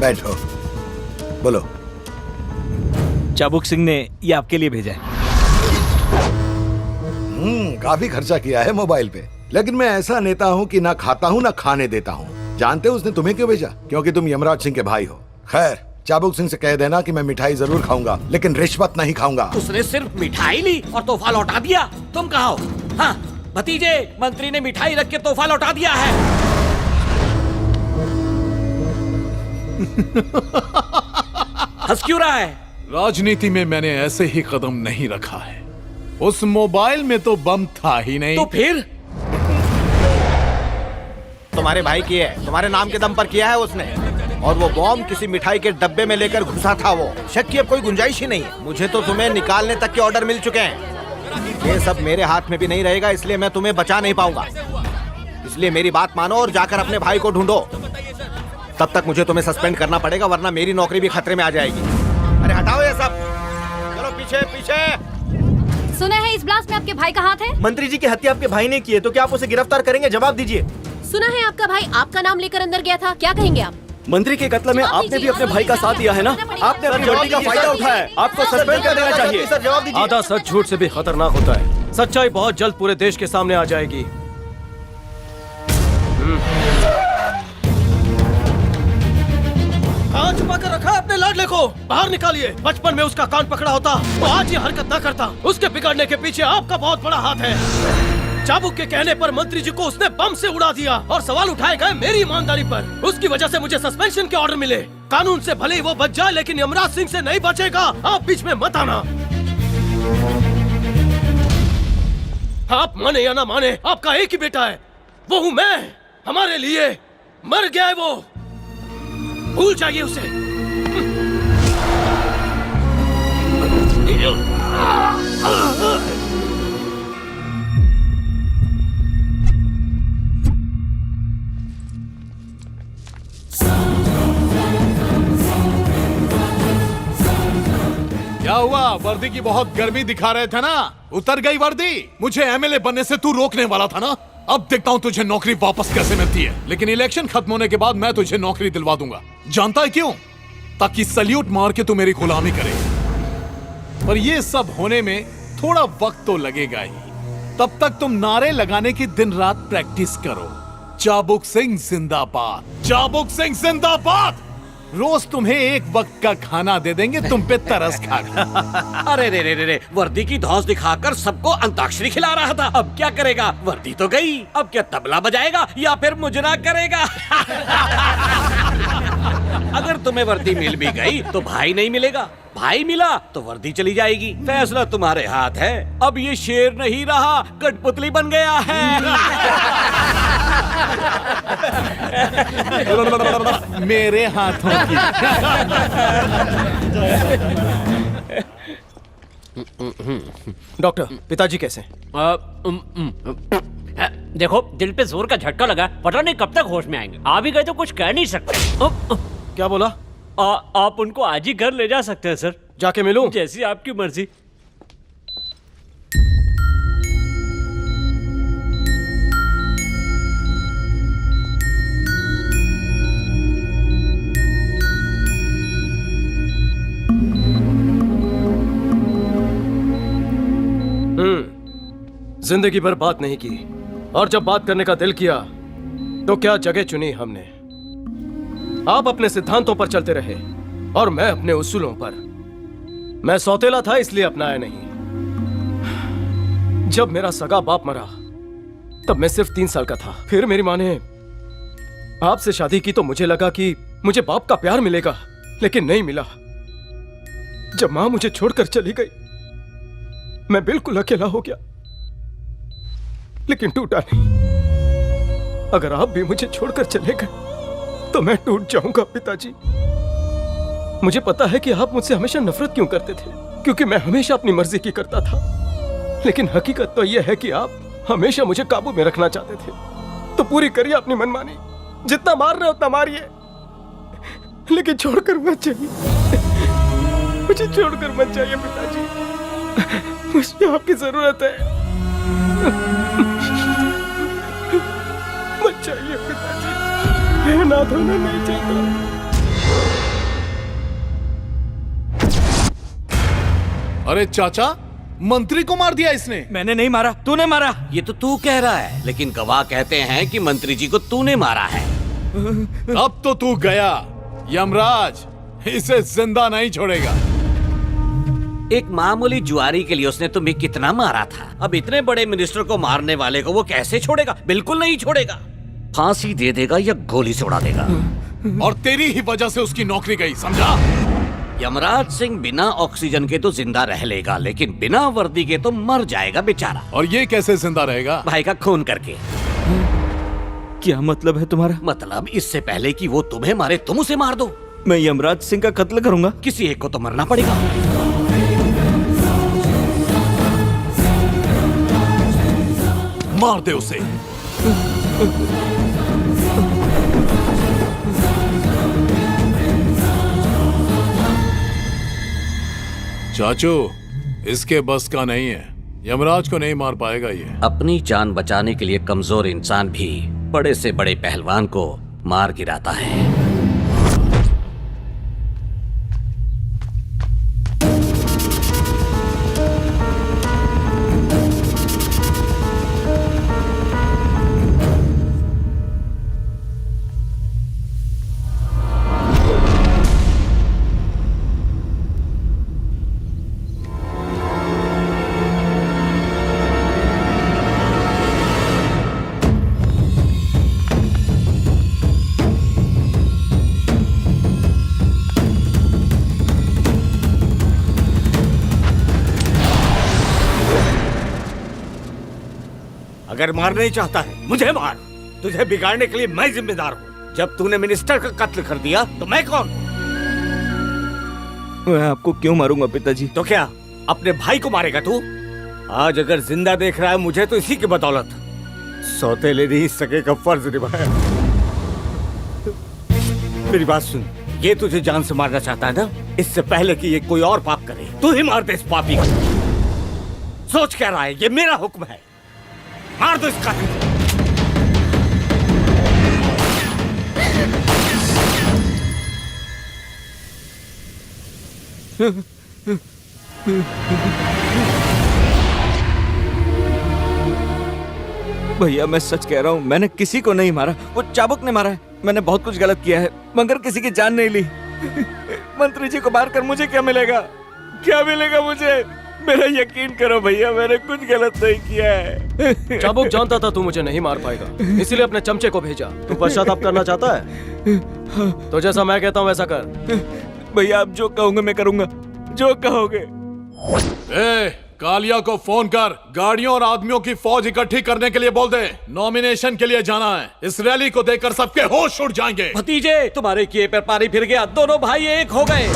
बैठो, बोलो। चाबुक सिंह ने ये आपके लिए भेजा है। काफी खर्चा किया है मोबाइल पे, लेकिन मैं ऐसा नेता हूँ कि ना खाता हूँ ना खाने देता हूँ। जानते हो उसने तुम्हें क्यों भेजा? क्योंकि तुम यमराज सिंह के भाई हो। खैर, चाबुक सिंह से कह देना कि मैं मिठाई जरूर खाऊंगा, लेकिन रिश्वत नहीं खाऊंगा। उसने सिर्फ मिठाई ली और तोहफा लौटा दिया। तुम कहा हो? हाँ भतीजे, मंत्री ने मिठाई रख के तोहफा लौटा दिया है। हंस क्यों रहा है? राजनीति में मैंने ऐसे ही कदम नहीं रखा है। उस मोबाइल में तो बम था ही नहीं। तो फिर? तुम्हारे भाई की है, तुम्हारे नाम के दम पर किया है उसने। और वो बॉम्ब किसी मिठाई के डब्बे में लेकर घुसा था वो। शक की अब कोई गुंजाइश ही नहीं है। मुझे तो तुम्हें निकालने तक के ऑर्डर मिल चुके हैं। ये सब मेरे हाथ में भी नहीं रहेगा, इसलिए मैं तुम्हें बचा नहीं पाऊंगा। इसलिए मेरी बात मानो और जाकर अपने भाई को ढूंढो। तब तक मुझे तुम्हें सस्पेंड करना पड़ेगा, वरना मेरी नौकरी भी खतरे में आ जाएगी। अरे हटाओ ये सब, चलो पीछे पीछे। सुना है इस ब्लास्ट में आपके भाई का हाथ है? मंत्री जी की हत्या आपके भाई ने की है, तो क्या आप उसे गिरफ्तार करेंगे? जवाब दीजिए। सुना है आपका भाई आपका नाम लेकर अंदर गया था, क्या कहेंगे आप? मंत्री के कत्ल में आपने भी अपने भाई का साथ दिया है ना? आपने अपनी गलती का फायदा उठाया है, आपको सस्पेंड कर देना चाहिए। सर जवाब दीजिए। आधा सच झूठ से भी खतरनाक होता है। सच्चाई बहुत जल्द पूरे देश के सामने आ जाएगी। कहाँ छुपा कर रखा है अपने लाडले को? बाहर निकालिए। बचपन में उसका कान पकड़ा होता तो आज ये हरकत न करता। उसके बिगड़ने के पीछे आपका बहुत बड़ा हाथ है। चाबुक के कहने पर मंत्री जी को उसने बम से उड़ा दिया और सवाल उठाए गए मेरी ईमानदारी पर। उसकी वजह से मुझे सस्पेंशन के ऑर्डर मिले। कानून से भले ही वो बच जाए, लेकिन यमराज सिंह से नहीं बचेगा। आप बीच में मत आना। आप माने या ना माने, आपका एक ही बेटा है, वो हूँ मैं। हमारे लिए मर गया है वो, भूल जाइए उसे। क्या हुआ? वर्दी की बहुत गर्मी दिखा रहे थे ना, उतर गई वर्दी? मुझे एमएलए बनने से तू रोकने वाला था ना। अब देखता हूँ तुझे नौकरी वापस कैसे मिलती है। लेकिन इलेक्शन खत्म होने के बाद मैं तुझे नौकरी दिलवा दूंगा। जानता है क्यों? ताकि सल्यूट मार के तू मेरी गुलामी करे। पर ये सब होने में थोड़ा वक्त तो लगेगा ही। तब तक तुम नारे लगाने की दिन रात प्रैक्टिस करो। चाबुक सिंह जिंदाबाद, चाबुक सिंह जिंदाबाद। रोज तुम्हें एक वक्त का खाना दे देंगे, तुम पे तरस खाकर। अरे रे रे रे रे, वर्दी की धौंस दिखाकर सबको अंताक्षरी खिला रहा था। अब क्या करेगा? वर्दी तो गई, अब क्या तबला बजाएगा या फिर मुजरा करेगा? अगर तुम्हें वर्दी मिल भी गई तो भाई नहीं मिलेगा, भाई मिला तो वर्दी चली जाएगी। फैसला तुम्हारे हाथ है। अब ये शेर नहीं रहा, कठपुतली बन गया है। मेरे हाथों की। डॉक्टर, पिताजी कैसे? देखो, दिल पे जोर का झटका लगा, पता नहीं कब तक होश में आएंगे। आ भी गए तो कुछ कह नहीं सकते। क्या बोला? आप उनको आज ही घर ले जा सकते हैं सर। जाके मिलूं? जैसी आपकी मर्जी। जिंदगी भर बात नहीं की, और जब बात करने का दिल किया तो क्या जगह चुनी हमने। आप अपने सिद्धांतों पर चलते रहे और मैं अपने उसूलों पर। मैं सौतेला था इसलिए अपनाया नहीं। जब मेरा सगा बाप मरा तब मैं सिर्फ 3 साल का था। फिर मेरी माँ ने आपसे शादी की तो मुझे लगा कि मुझे बाप का प्यार मिलेगा, लेकिन नहीं मिला। जब माँ मुझे छोड़कर चली गई मैं बिल्कुल अकेला हो गया, लेकिन टूटा नहीं। अगर आप भी मुझे छोड़कर चले गए तो मैं टूट जाऊंगा पिताजी। मुझे पता है कि आप मुझसे हमेशा नफरत क्यों करते थे, क्योंकि मैं हमेशा अपनी मर्जी की करता था। लेकिन हकीकत तो यह है कि आप हमेशा मुझे काबू में रखना चाहते थे। तो पूरी करिए अपनी मनमानी, जितना मार रहे उतना मारिए, लेकिन छोड़कर मत जाइए। मुझे छोड़कर मत जाइए पिताजी, मुझे आपकी जरूरत है। मत जाइए पिताजी, मैं अनाथ होना नहीं चाहता। अरे चाचा, मंत्री को मार दिया इसने। मैंने नहीं मारा, तूने मारा। ये तो तू कह रहा है, लेकिन गवाह कहते हैं कि मंत्री जी को तूने मारा है। अब तो तू गया। यमराज इसे जिंदा नहीं छोड़ेगा। एक मामूली जुआरी के लिए उसने तुम्हें कितना मारा था। अब इतने बड़े मिनिस्टर को मारने वाले को वो कैसे छोड़ेगा? बिल्कुल नहीं छोड़ेगा। फांसी दे देगा या गोली से उड़ा देगा। और तेरी ही वजह से उसकी नौकरी गई, समझा? यमराज सिंह बिना ऑक्सीजन के तो जिंदा रह लेगा, लेकिन बिना वर्दी के तो मर जाएगा बेचारा। और ये कैसे जिंदा रहेगा? भाई का खून करके। क्या मतलब है तुम्हारा? मतलब इससे पहले कि वो तुम्हें मारे तुम उसे मार दो। मैं यमराज सिंह का कत्ल करूंगा। किसी एक को तो मरना पड़ेगा। मार दे उसे। चाचू, इसके बस का नहीं है। यमराज को नहीं मार पाएगा ये। अपनी जान बचाने के लिए कमजोर इंसान भी बड़े से बड़े पहलवान को मार गिराता है। अगर मारना ही चाहता है मुझे मार। तुझे बिगाड़ने के लिए मैं जिम्मेदार हूँ। जब तूने मिनिस्टर का कत्ल कर दिया तो मैं कौन? मैं आपको क्यों मारूंगा पिताजी? तो क्या अपने भाई को मारेगा तू? आज अगर जिंदा देख रहा है मुझे तो इसी की बदौलत। सौतेले नहीं सके का फर्ज निभाया। मेरी बात सुन, ये तुझे जान से मारना चाहता है ना? इससे पहले कि ये कोई और पाप करे तू ही मार दे इस पापी को। सोच क्या रहा है? ये मेरा हुक्म है। मार दो इसका। भैया मैं सच कह रहा हूँ, मैंने किसी को नहीं मारा। वो चाबुक ने मारा है। मैंने बहुत कुछ गलत किया है, मगर किसी की जान नहीं ली। मंत्री जी को मारकर मुझे क्या मिलेगा? क्या मिलेगा मुझे? मेरा यकीन करो भैया, मैंने कुछ गलत नहीं किया है। चाबुक जानता था तू मुझे नहीं मार पाएगा, इसीलिए अपने चमचे को भेजा। तू पश्चाताप करना चाहता है तो जैसा मैं कहता हूँ वैसा कर। भैया आप जो कहोगे मैं करूंगा, जो कहोगे। कालिया को फोन कर, गाड़ियों और आदमियों की फौज इकट्ठी करने के लिए बोल दे। नॉमिनेशन के लिए जाना है। इस रैली को देखकर सबके होश उड़ जाएंगे। भतीजे, तुम्हारे किए पर पानी फिर गया। दोनों भाई एक हो गए।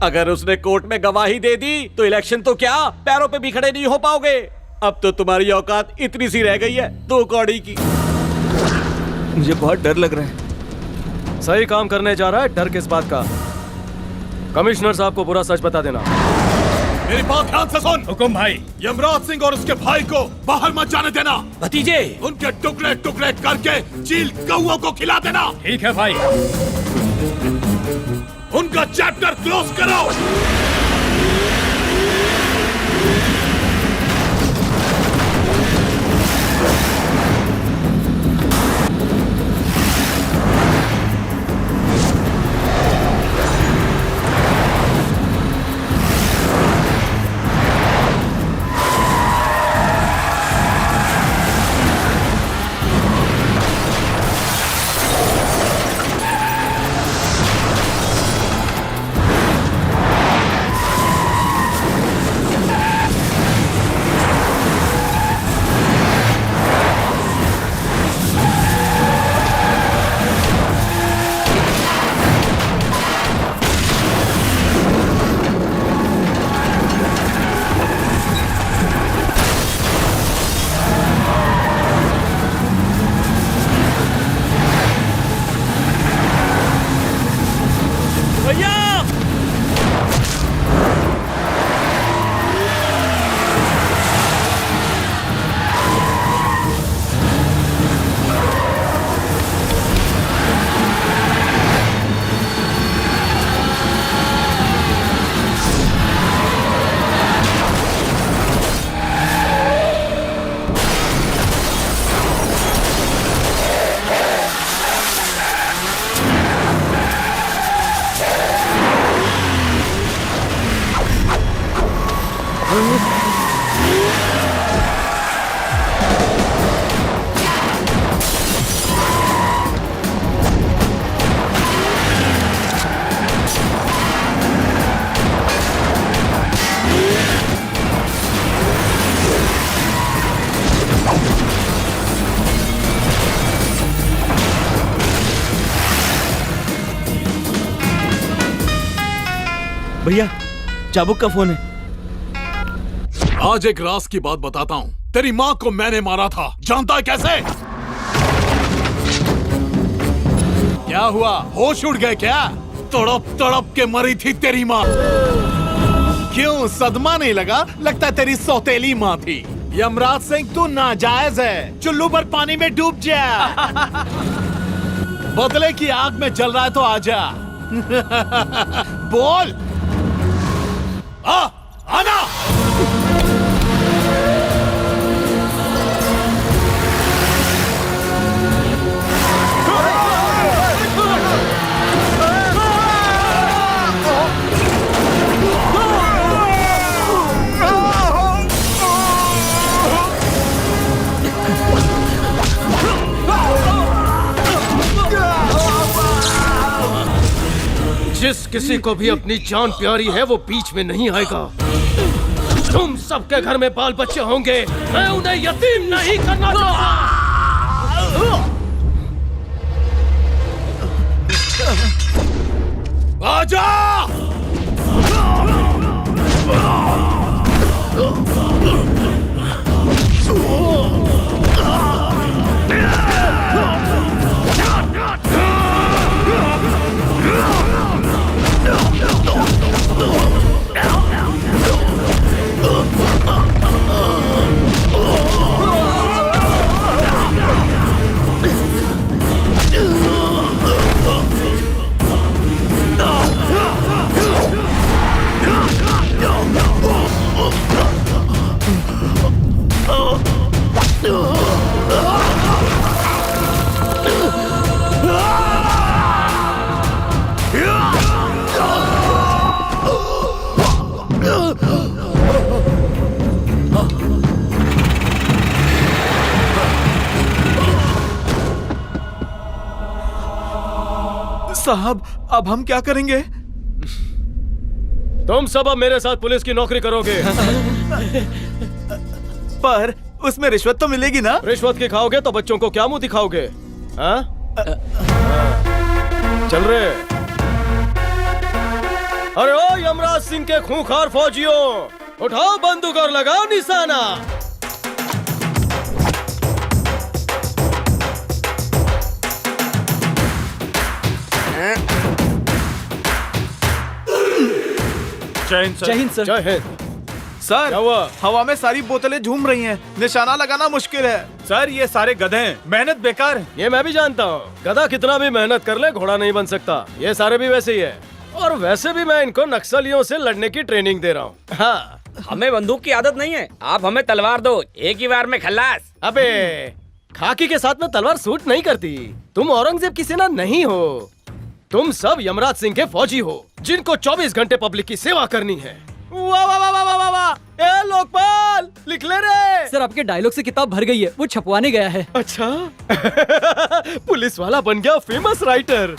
अगर उसने कोर्ट में गवाही दे दी तो इलेक्शन तो क्या, पैरों पे भी खड़े नहीं हो पाओगे। अब तो तुम्हारी औकात इतनी सी रह गई है, 2 कौड़ी की। मुझे बहुत डर लग रहा है। सही काम करने जा रहा है, डर किस बात का? कमिश्नर साहब को पूरा सच बता देना। मेरी बात ध्यान से सुन। हुकुम भाई। यमराज सिंह और उसके भाई को बाहर मत जाने देना। भतीजे, उनके टुकड़े टुकड़े करके चील कौओं को खिला देना। ठीक है भाई। उनका चैप्टर क्लोज करो। भैया चाबुक का फोन है। आज एक राज की बात बताता हूँ। तेरी माँ को मैंने मारा था, जानता है कैसे? क्या हुआ, होश उड़ गए क्या? तड़प तड़प के मरी थी तेरी माँ। क्यों, सदमा नहीं लगा? लगता है तेरी सौतेली माँ थी। यमराज सिंह तू नाजायज है, चुल्लू पर पानी में डूब जा। बदले की आग में जल रहा है तो आजा। बोल। आना। जिस किसी को भी अपनी जान प्यारी है वो बीच में नहीं आएगा। तुम सबके घर में बाल बच्चे होंगे, मैं उन्हें यतीम नहीं करना चाहता। आजा। साहब, अब हम क्या करेंगे? तुम सब अब मेरे साथ पुलिस की नौकरी करोगे। पर उसमें रिश्वत तो मिलेगी ना? रिश्वत की खाओगे तो बच्चों को क्या मुंह दिखाओगे? हाँ? चल रहे। अरे ओ यमराज सिंह के खूंखार फौजियों, उठाओ बंदूक और लगाओ निशाना। जय हिंद सर। जय हिंद सर। जय हिंद। सर, हवा में सारी बोतलें झूम रही हैं, निशाना लगाना मुश्किल है। सर, ये सारे गधे हैं, मेहनत बेकार है। ये मैं भी जानता हूँ, गधा कितना भी मेहनत कर ले घोड़ा नहीं बन सकता। ये सारे भी वैसे ही है। और वैसे भी मैं इनको नक्सलियों से लड़ने की ट्रेनिंग दे रहा हूँ। हाँ। हमें बंदूक की आदत नहीं है, आप हमें तलवार दो, एक ही बार में खल्लास। अबे, खाकी के साथ में तलवार सूट नहीं करती। तुम औरंगजेब की सेना नहीं हो, तुम सब यमराज सिंह के फौजी हो, जिनको 24 घंटे पब्लिक की सेवा करनी है। वाह वाह वाह वाह वाह वाह। ए लोकपाल, लिख ले रे। सर, आपके डायलॉग से किताब भर गई है, वो छपवाने गया है। अच्छा। पुलिस वाला बन गया फेमस राइटर।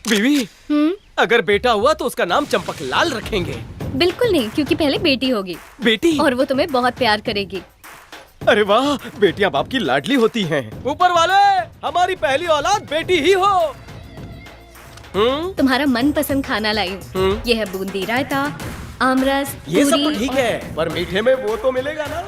बीवी, अगर बेटा हुआ तो उसका नाम चंपकलाल रखेंगे। बिल्कुल नहीं, क्योंकि पहले बेटी होगी। बेटी? और वो तुम्हें बहुत प्यार करेगी। अरे वाह, बेटियां बाप की लाडली होती हैं। ऊपर वाले, हमारी पहली औलाद बेटी ही हो। तुम्हारा मनपसंद खाना लाई हूँ। ये है बूंदी रायता, आमरस, ये सब तो पूरी ठीक है, पर मीठे में वो तो मिलेगा ना?